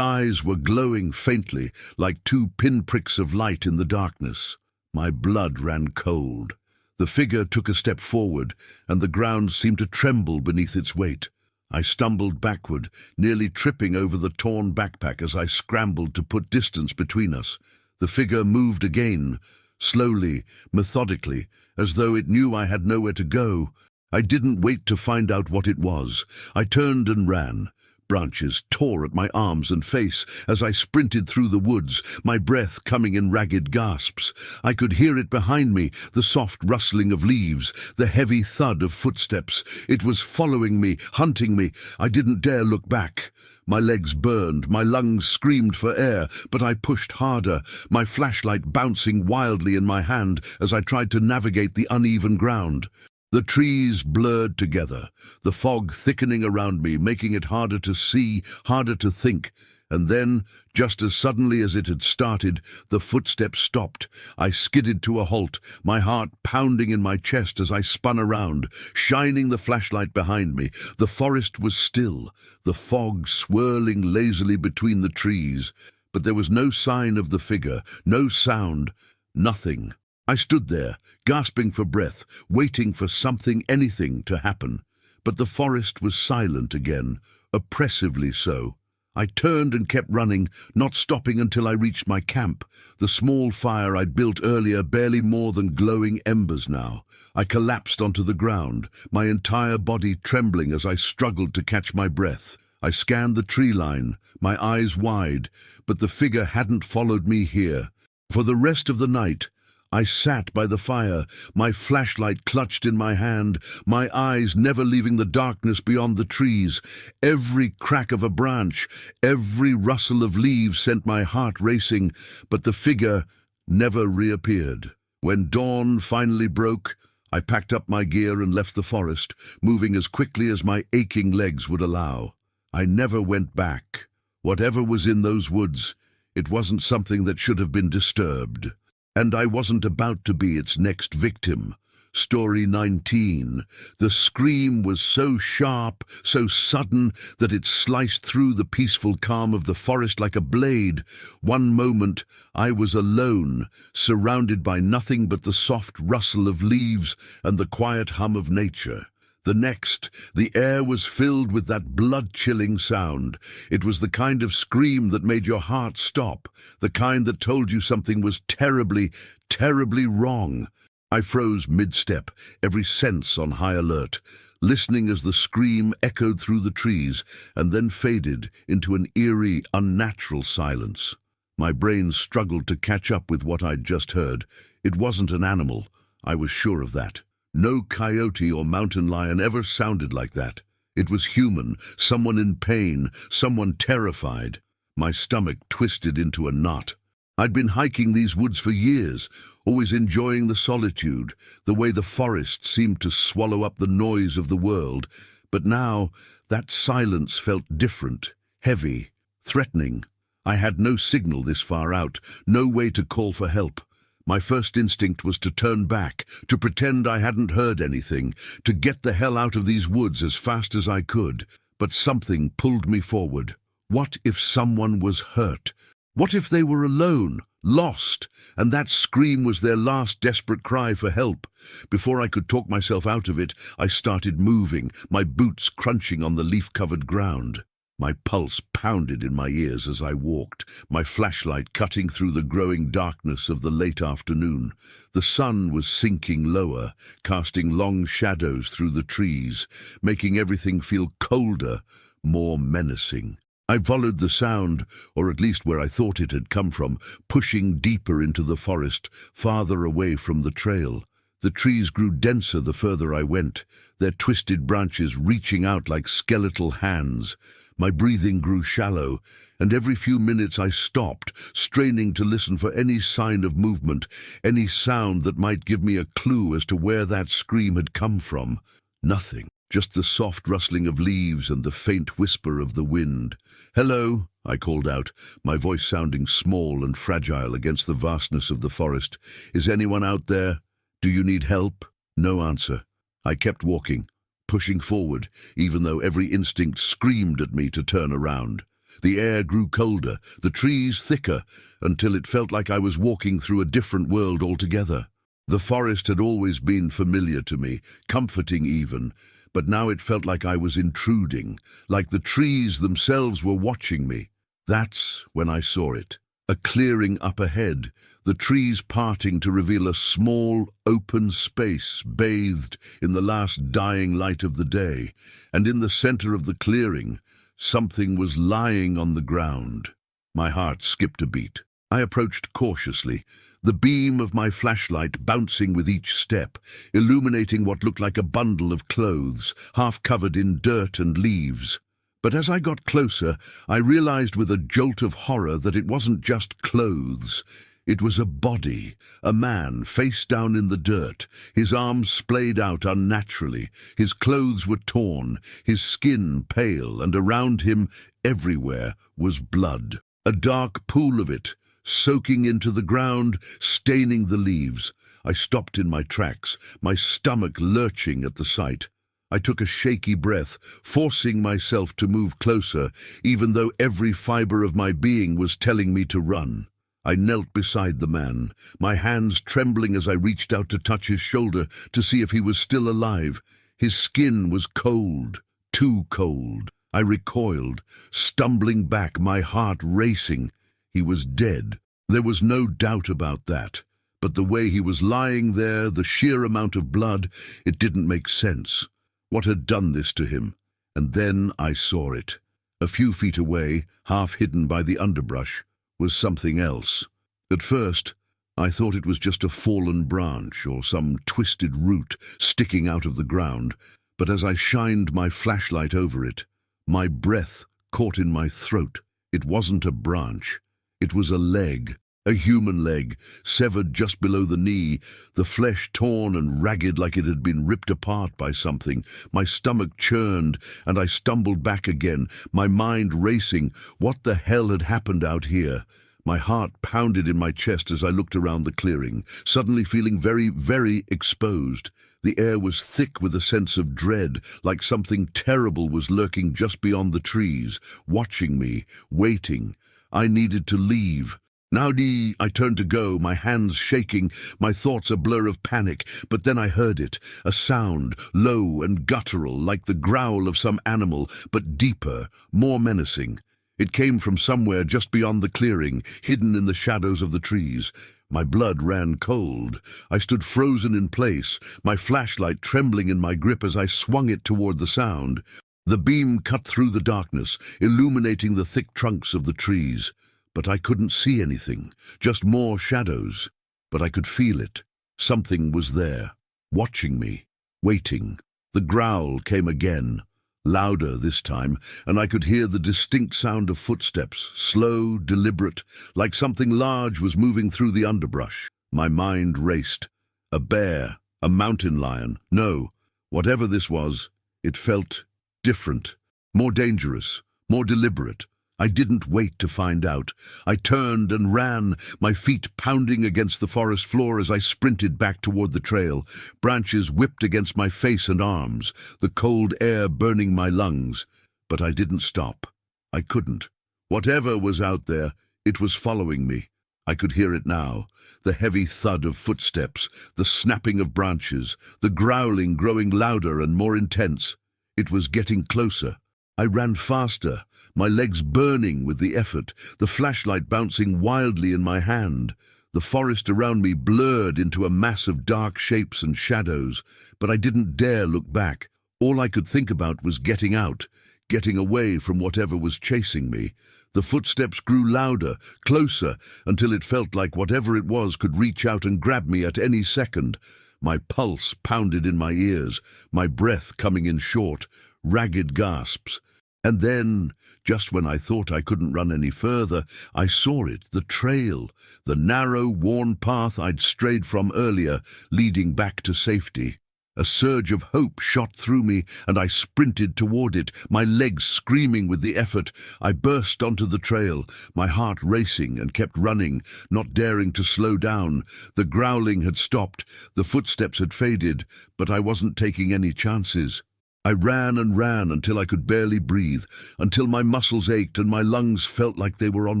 were glowing faintly, like two pinpricks of light in the darkness. My blood ran cold. The figure took a step forward, and the ground seemed to tremble beneath its weight. I stumbled backward, nearly tripping over the torn backpack as I scrambled to put distance between us. The figure moved again, slowly, methodically, as though it knew I had nowhere to go. I didn't wait to find out what it was. I turned and ran. Branches tore at my arms and face as I sprinted through the woods, my breath coming in ragged gasps. I could hear it behind me, the soft rustling of leaves, the heavy thud of footsteps. It was following me, hunting me. I didn't dare look back. My legs burned, my lungs screamed for air, but I pushed harder, my flashlight bouncing wildly in my hand as I tried to navigate the uneven ground. The trees blurred together, the fog thickening around me, making it harder to see, harder to think, And then, just as suddenly as it had started, the footsteps stopped. I skidded to a halt, my heart pounding in my chest as I spun around, shining the flashlight behind me. The forest was still, the fog swirling lazily between the trees, but there was no sign of the figure, no sound, nothing. I stood there, gasping for breath, waiting for something, anything, to happen. But the forest was silent again, oppressively so. I turned and kept running, not stopping until I reached my camp, the small fire I'd built earlier barely more than glowing embers now. I collapsed onto the ground, my entire body trembling as I struggled to catch my breath. I scanned the tree line, my eyes wide, but the figure hadn't followed me here. For the rest of the night, I sat by the fire, my flashlight clutched in my hand, my eyes never leaving the darkness beyond the trees. Every crack of a branch, every rustle of leaves sent my heart racing, but the figure never reappeared. When dawn finally broke, I packed up my gear and left the forest, moving as quickly as my aching legs would allow. I never went back. Whatever was in those woods, it wasn't something that should have been disturbed. And I wasn't about to be its next victim. Story 19. The scream was so sharp, so sudden, that it sliced through the peaceful calm of the forest like a blade. One moment, I was alone, surrounded by nothing but the soft rustle of leaves and the quiet hum of nature. The next, the air was filled with that blood-chilling sound. It was the kind of scream that made your heart stop, the kind that told you something was terribly, terribly wrong. I froze mid-step, every sense on high alert, listening as the scream echoed through the trees and then faded into an eerie, unnatural silence. My brain struggled to catch up with what I'd just heard. It wasn't an animal, I was sure of that. No coyote or mountain lion ever sounded like that. It was human, someone in pain, someone terrified. My stomach twisted into a knot. I'd been hiking these woods for years, always enjoying the solitude, the way the forest seemed to swallow up the noise of the world. But now, that silence felt different, heavy, threatening. I had no signal this far out, no way to call for help. My first instinct was to turn back, to pretend I hadn't heard anything, to get the hell out of these woods as fast as I could. But something pulled me forward. What if someone was hurt? What if they were alone, lost, and that scream was their last desperate cry for help? Before I could talk myself out of it, I started moving, my boots crunching on the leaf-covered ground. My pulse pounded in my ears as I walked, my flashlight cutting through the growing darkness of the late afternoon. The sun was sinking lower, casting long shadows through the trees, making everything feel colder, more menacing. I followed the sound, or at least where I thought it had come from, pushing deeper into the forest, farther away from the trail. The trees grew denser the further I went, their twisted branches reaching out like skeletal hands. My breathing grew shallow, and every few minutes I stopped, straining to listen for any sign of movement, any sound that might give me a clue as to where that scream had come from. Nothing, just the soft rustling of leaves and the faint whisper of the wind. "Hello," I called out, my voice sounding small and fragile against the vastness of the forest. "Is anyone out there? Do you need help?" No answer. I kept walking, pushing forward, even though every instinct screamed at me to turn around. The air grew colder, the trees thicker, until it felt like I was walking through a different world altogether. The forest had always been familiar to me, comforting even, but now it felt like I was intruding, like the trees themselves were watching me. That's when I saw it. A clearing up ahead, the trees parting to reveal a small, open space bathed in the last dying light of the day, and in the center of the clearing, something was lying on the ground. My heart skipped a beat. I approached cautiously, the beam of my flashlight bouncing with each step, illuminating what looked like a bundle of clothes, half covered in dirt and leaves. But as I got closer, I realized with a jolt of horror that it wasn't just clothes. It was a body, a man face down in the dirt, his arms splayed out unnaturally, his clothes were torn, his skin pale, and around him, everywhere, was blood. A dark pool of it, soaking into the ground, staining the leaves. I stopped in my tracks, my stomach lurching at the sight. I took a shaky breath, forcing myself to move closer, even though every fiber of my being was telling me to run. I knelt beside the man, my hands trembling as I reached out to touch his shoulder to see if he was still alive. His skin was cold, too cold. I recoiled, stumbling back, my heart racing. He was dead. There was no doubt about that. But the way he was lying there, the sheer amount of blood, it didn't make sense. What had done this to him? And then I saw it. A few feet away, half hidden by the underbrush, was something else. At first, I thought it was just a fallen branch or some twisted root sticking out of the ground, but as I shined my flashlight over it, my breath caught in my throat. It wasn't a branch. It was a leg, a human leg, severed just below the knee, the flesh torn and ragged like it had been ripped apart by something. My stomach churned, and I stumbled back again, my mind racing. What the hell had happened out here? My heart pounded in my chest as I looked around the clearing, suddenly feeling very, very exposed. The air was thick with a sense of dread, like something terrible was lurking just beyond the trees, watching me, waiting. I needed to leave. Naudi, I turned to go, my hands shaking, my thoughts a blur of panic, but then I heard it, a sound, low and guttural, like the growl of some animal, but deeper, more menacing. It came from somewhere just beyond the clearing, hidden in the shadows of the trees. My blood ran cold. I stood frozen in place, my flashlight trembling in my grip as I swung it toward the sound. The beam cut through the darkness, illuminating the thick trunks of the trees. But I couldn't see anything, just more shadows. But I could feel it. Something was there, watching me, waiting. The growl came again, louder this time, and I could hear the distinct sound of footsteps, slow, deliberate, like something large was moving through the underbrush. My mind raced. A bear, a mountain lion, no, whatever this was, it felt different, more dangerous, more deliberate. I didn't wait to find out. I turned and ran, my feet pounding against the forest floor as I sprinted back toward the trail. Branches whipped against my face and arms, the cold air burning my lungs. But I didn't stop. I couldn't. Whatever was out there, it was following me. I could hear it now, the heavy thud of footsteps, the snapping of branches, the growling growing louder and more intense. It was getting closer. I ran faster, my legs burning with the effort, the flashlight bouncing wildly in my hand. The forest around me blurred into a mass of dark shapes and shadows, but I didn't dare look back. All I could think about was getting out, getting away from whatever was chasing me. The footsteps grew louder, closer, until it felt like whatever it was could reach out and grab me at any second. My pulse pounded in my ears, my breath coming in short, ragged gasps. And then, just when I thought I couldn't run any further, I saw it, the trail, the narrow, worn path I'd strayed from earlier, leading back to safety. A surge of hope shot through me, and I sprinted toward it, my legs screaming with the effort. I burst onto the trail, my heart racing, and kept running, not daring to slow down. The growling had stopped, the footsteps had faded, but I wasn't taking any chances. I ran and ran until I could barely breathe, until my muscles ached and my lungs felt like they were on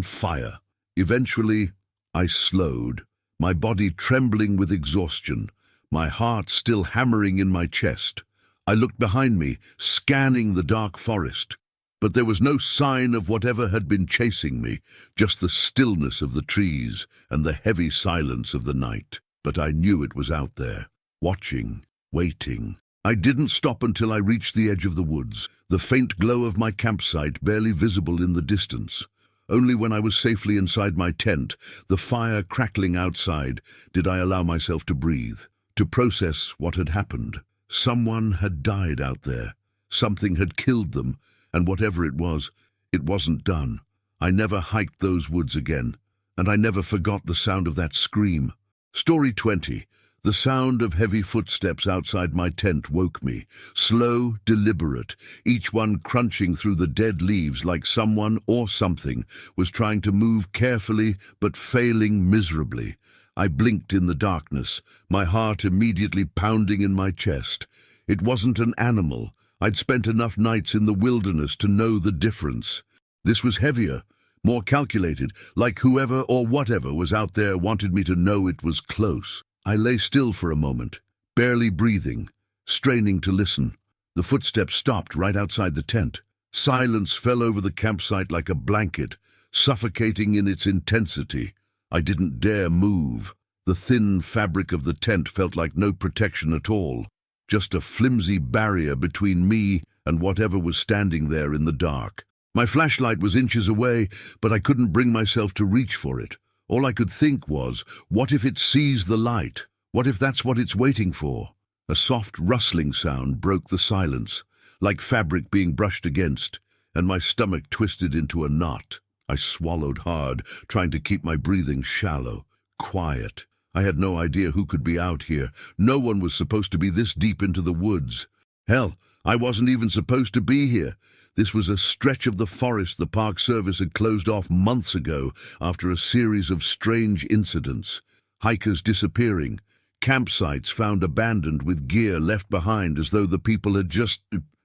fire. Eventually, I slowed, my body trembling with exhaustion, my heart still hammering in my chest. I looked behind me, scanning the dark forest. But there was no sign of whatever had been chasing me, just the stillness of the trees and the heavy silence of the night. But I knew it was out there, watching, waiting. I didn't stop until I reached the edge of the woods, the faint glow of my campsite barely visible in the distance. Only when I was safely inside my tent, the fire crackling outside, did I allow myself to breathe, to process what had happened. Someone had died out there. Something had killed them, and whatever it wasn't done. I never hiked those woods again. and I never forgot the sound of that scream. Story 20. The sound of heavy footsteps outside my tent woke me, slow, deliberate, each one crunching through the dead leaves like someone or something was trying to move carefully but failing miserably. I blinked in the darkness, my heart immediately pounding in my chest. It wasn't an animal. I'd spent enough nights in the wilderness to know the difference. This was heavier, more calculated, like whoever or whatever was out there wanted me to know it was close. I lay still for a moment, barely breathing, straining to listen. The footsteps stopped right outside the tent. Silence fell over the campsite like a blanket, suffocating in its intensity. I didn't dare move. The thin fabric of the tent felt like no protection at all, just a flimsy barrier between me and whatever was standing there in the dark. My flashlight was inches away, but I couldn't bring myself to reach for it. All I could think was, what if it sees the light? What if that's what it's waiting for? A soft rustling sound broke the silence, like fabric being brushed against, and my stomach twisted into a knot. I swallowed hard, trying to keep my breathing shallow, quiet. I had no idea who could be out here. No one was supposed to be this deep into the woods. Hell, I wasn't even supposed to be here. This was a stretch of the forest the Park Service had closed off months ago after a series of strange incidents. Hikers disappearing, campsites found abandoned with gear left behind as though the people had just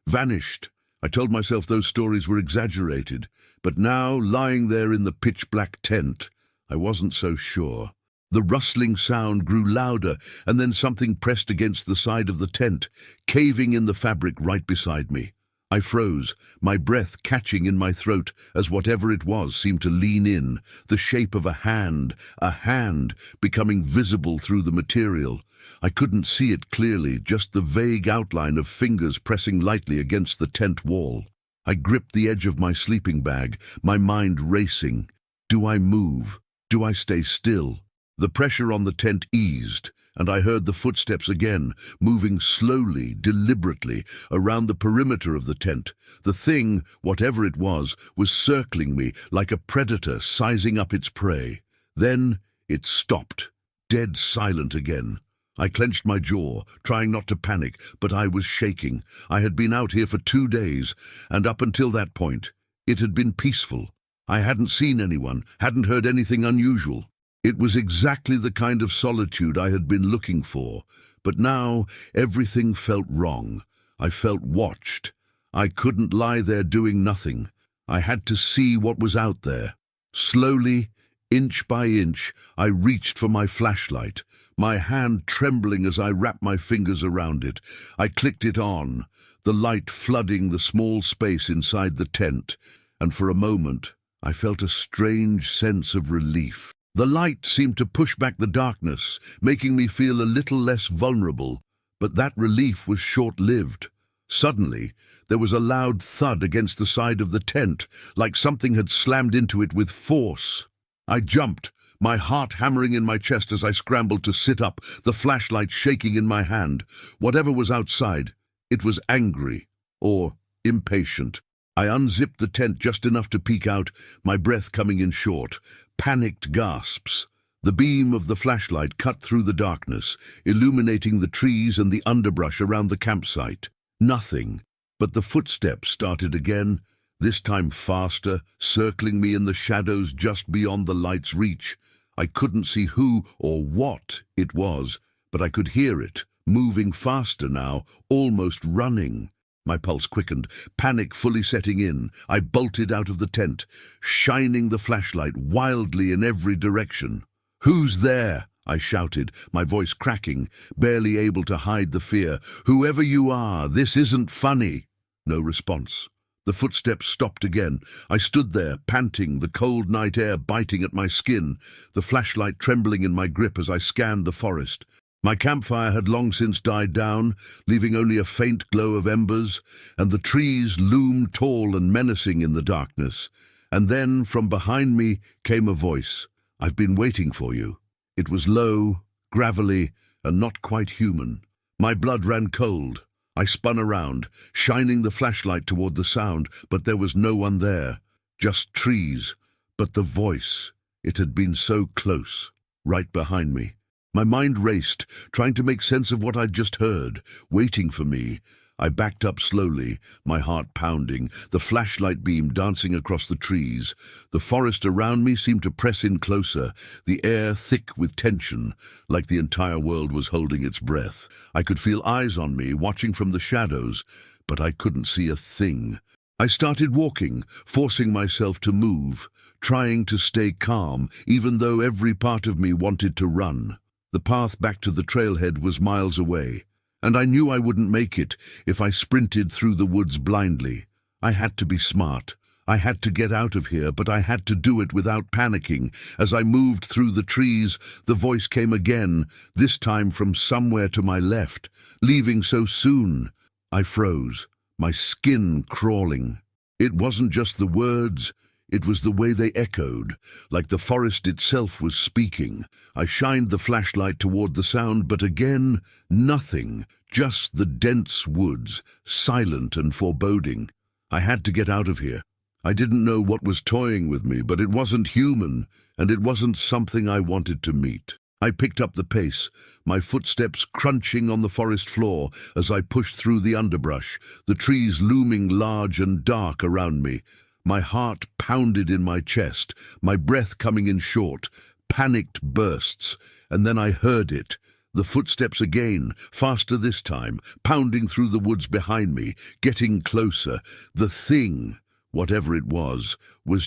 vanished. I told myself those stories were exaggerated, but now, lying there in the pitch-black tent, I wasn't so sure. The rustling sound grew louder, and then something pressed against the side of the tent, caving in the fabric right beside me. I froze, my breath catching in my throat as whatever it was seemed to lean in, the shape of a hand becoming visible through the material. I couldn't see it clearly, just the vague outline of fingers pressing lightly against the tent wall. I gripped the edge of my sleeping bag, my mind racing. Do I move? Do I stay still? The pressure on the tent eased, and I heard the footsteps again, moving slowly, deliberately, around the perimeter of the tent. The thing, whatever it was circling me like a predator sizing up its prey. Then it stopped, dead silent again. I clenched my jaw, trying not to panic, but I was shaking. I had been out here for 2 days, and up until that point, it had been peaceful. I hadn't seen anyone, hadn't heard anything unusual. It was exactly the kind of solitude I had been looking for, but now everything felt wrong. I felt watched. I couldn't lie there doing nothing. I had to see what was out there. Slowly, inch by inch, I reached for my flashlight, my hand trembling as I wrapped my fingers around it. I clicked it on, the light flooding the small space inside the tent, and for a moment I felt a strange sense of relief. The light seemed to push back the darkness, making me feel a little less vulnerable, but that relief was short-lived. Suddenly, there was a loud thud against the side of the tent, like something had slammed into it with force. I jumped, my heart hammering in my chest as I scrambled to sit up, the flashlight shaking in my hand. Whatever was outside, it was angry or impatient. I unzipped the tent just enough to peek out, my breath coming in short. Panicked gasps. The beam of the flashlight cut through the darkness, illuminating the trees and the underbrush around the campsite. Nothing, but the footsteps started again, this time faster, circling me in the shadows just beyond the light's reach. I couldn't see who or what it was, but I could hear it, moving faster now, almost running. My pulse quickened, panic fully setting in. I bolted out of the tent, shining the flashlight wildly in every direction. "Who's there?" I shouted, my voice cracking, barely able to hide the fear. "Whoever you are, this isn't funny." No response. The footsteps stopped again. I stood there, panting, the cold night air biting at my skin, the flashlight trembling in my grip as I scanned the forest. My campfire had long since died down, leaving only a faint glow of embers, and the trees loomed tall and menacing in the darkness. And then, from behind me, came a voice. "I've been waiting for you." It was low, gravelly, and not quite human. My blood ran cold. I spun around, shining the flashlight toward the sound, but there was no one there. Just trees. But the voice. It had been so close, right behind me. My mind raced, trying to make sense of what I'd just heard, waiting for me. I backed up slowly, my heart pounding, the flashlight beam dancing across the trees. The forest around me seemed to press in closer, the air thick with tension, like the entire world was holding its breath. I could feel eyes on me, watching from the shadows, but I couldn't see a thing. I started walking, forcing myself to move, trying to stay calm, even though every part of me wanted to run. The path back to the trailhead was miles away, and I knew I wouldn't make it if I sprinted through the woods blindly. I had to be smart. I had to get out of here, but I had to do it without panicking. As I moved through the trees, the voice came again, this time from somewhere to my left. "Leaving so soon." I froze, my skin crawling. It wasn't just the words, it was the way they echoed, like the forest itself was speaking. I shined the flashlight toward the sound, but again, nothing, just the dense woods, silent and foreboding. I had to get out of here. I didn't know what was toying with me, but it wasn't human, and it wasn't something I wanted to meet. I picked up the pace, my footsteps crunching on the forest floor as I pushed through the underbrush, the trees looming large and dark around me. My heart pounded in my chest, my breath coming in short, panicked bursts, and then I heard it. The footsteps again, faster this time, pounding through the woods behind me, getting closer. The thing, whatever it was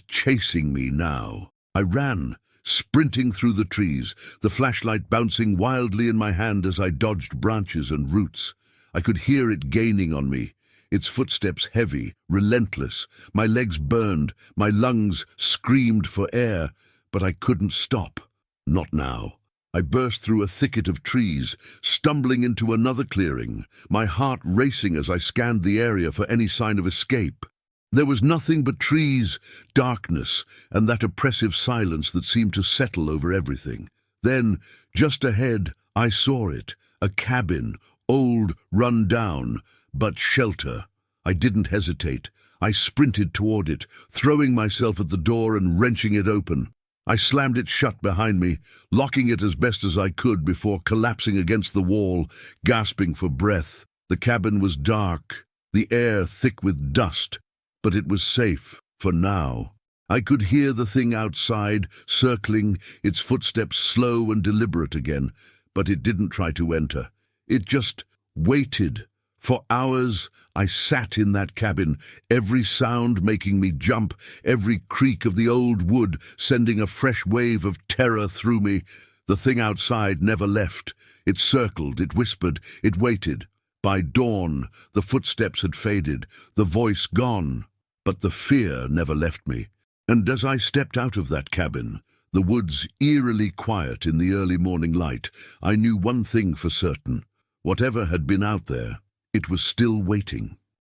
chasing me now. I ran, sprinting through the trees, the flashlight bouncing wildly in my hand as I dodged branches and roots. I could hear it gaining on me, its footsteps heavy, relentless. My legs burned, my lungs screamed for air, but I couldn't stop. Not now. I burst through a thicket of trees, stumbling into another clearing, my heart racing as I scanned the area for any sign of escape. There was nothing but trees, darkness, and that oppressive silence that seemed to settle over everything. Then, just ahead, I saw it, a cabin, old, run down, but shelter. I didn't hesitate. I sprinted toward it, throwing myself at the door and wrenching it open. I slammed it shut behind me, locking it as best as I could before collapsing against the wall, gasping for breath. The cabin was dark, the air thick with dust, but it was safe for now. I could hear the thing outside, circling, its footsteps slow and deliberate again, but it didn't try to enter. It just waited. For hours, I sat in that cabin, every sound making me jump, every creak of the old wood sending a fresh wave of terror through me. The thing outside never left. It circled, it whispered, it waited. By dawn, the footsteps had faded, the voice gone, but the fear never left me. And as I stepped out of that cabin, the woods eerily quiet in the early morning light, I knew one thing for certain. Whatever had been out there, it was still waiting.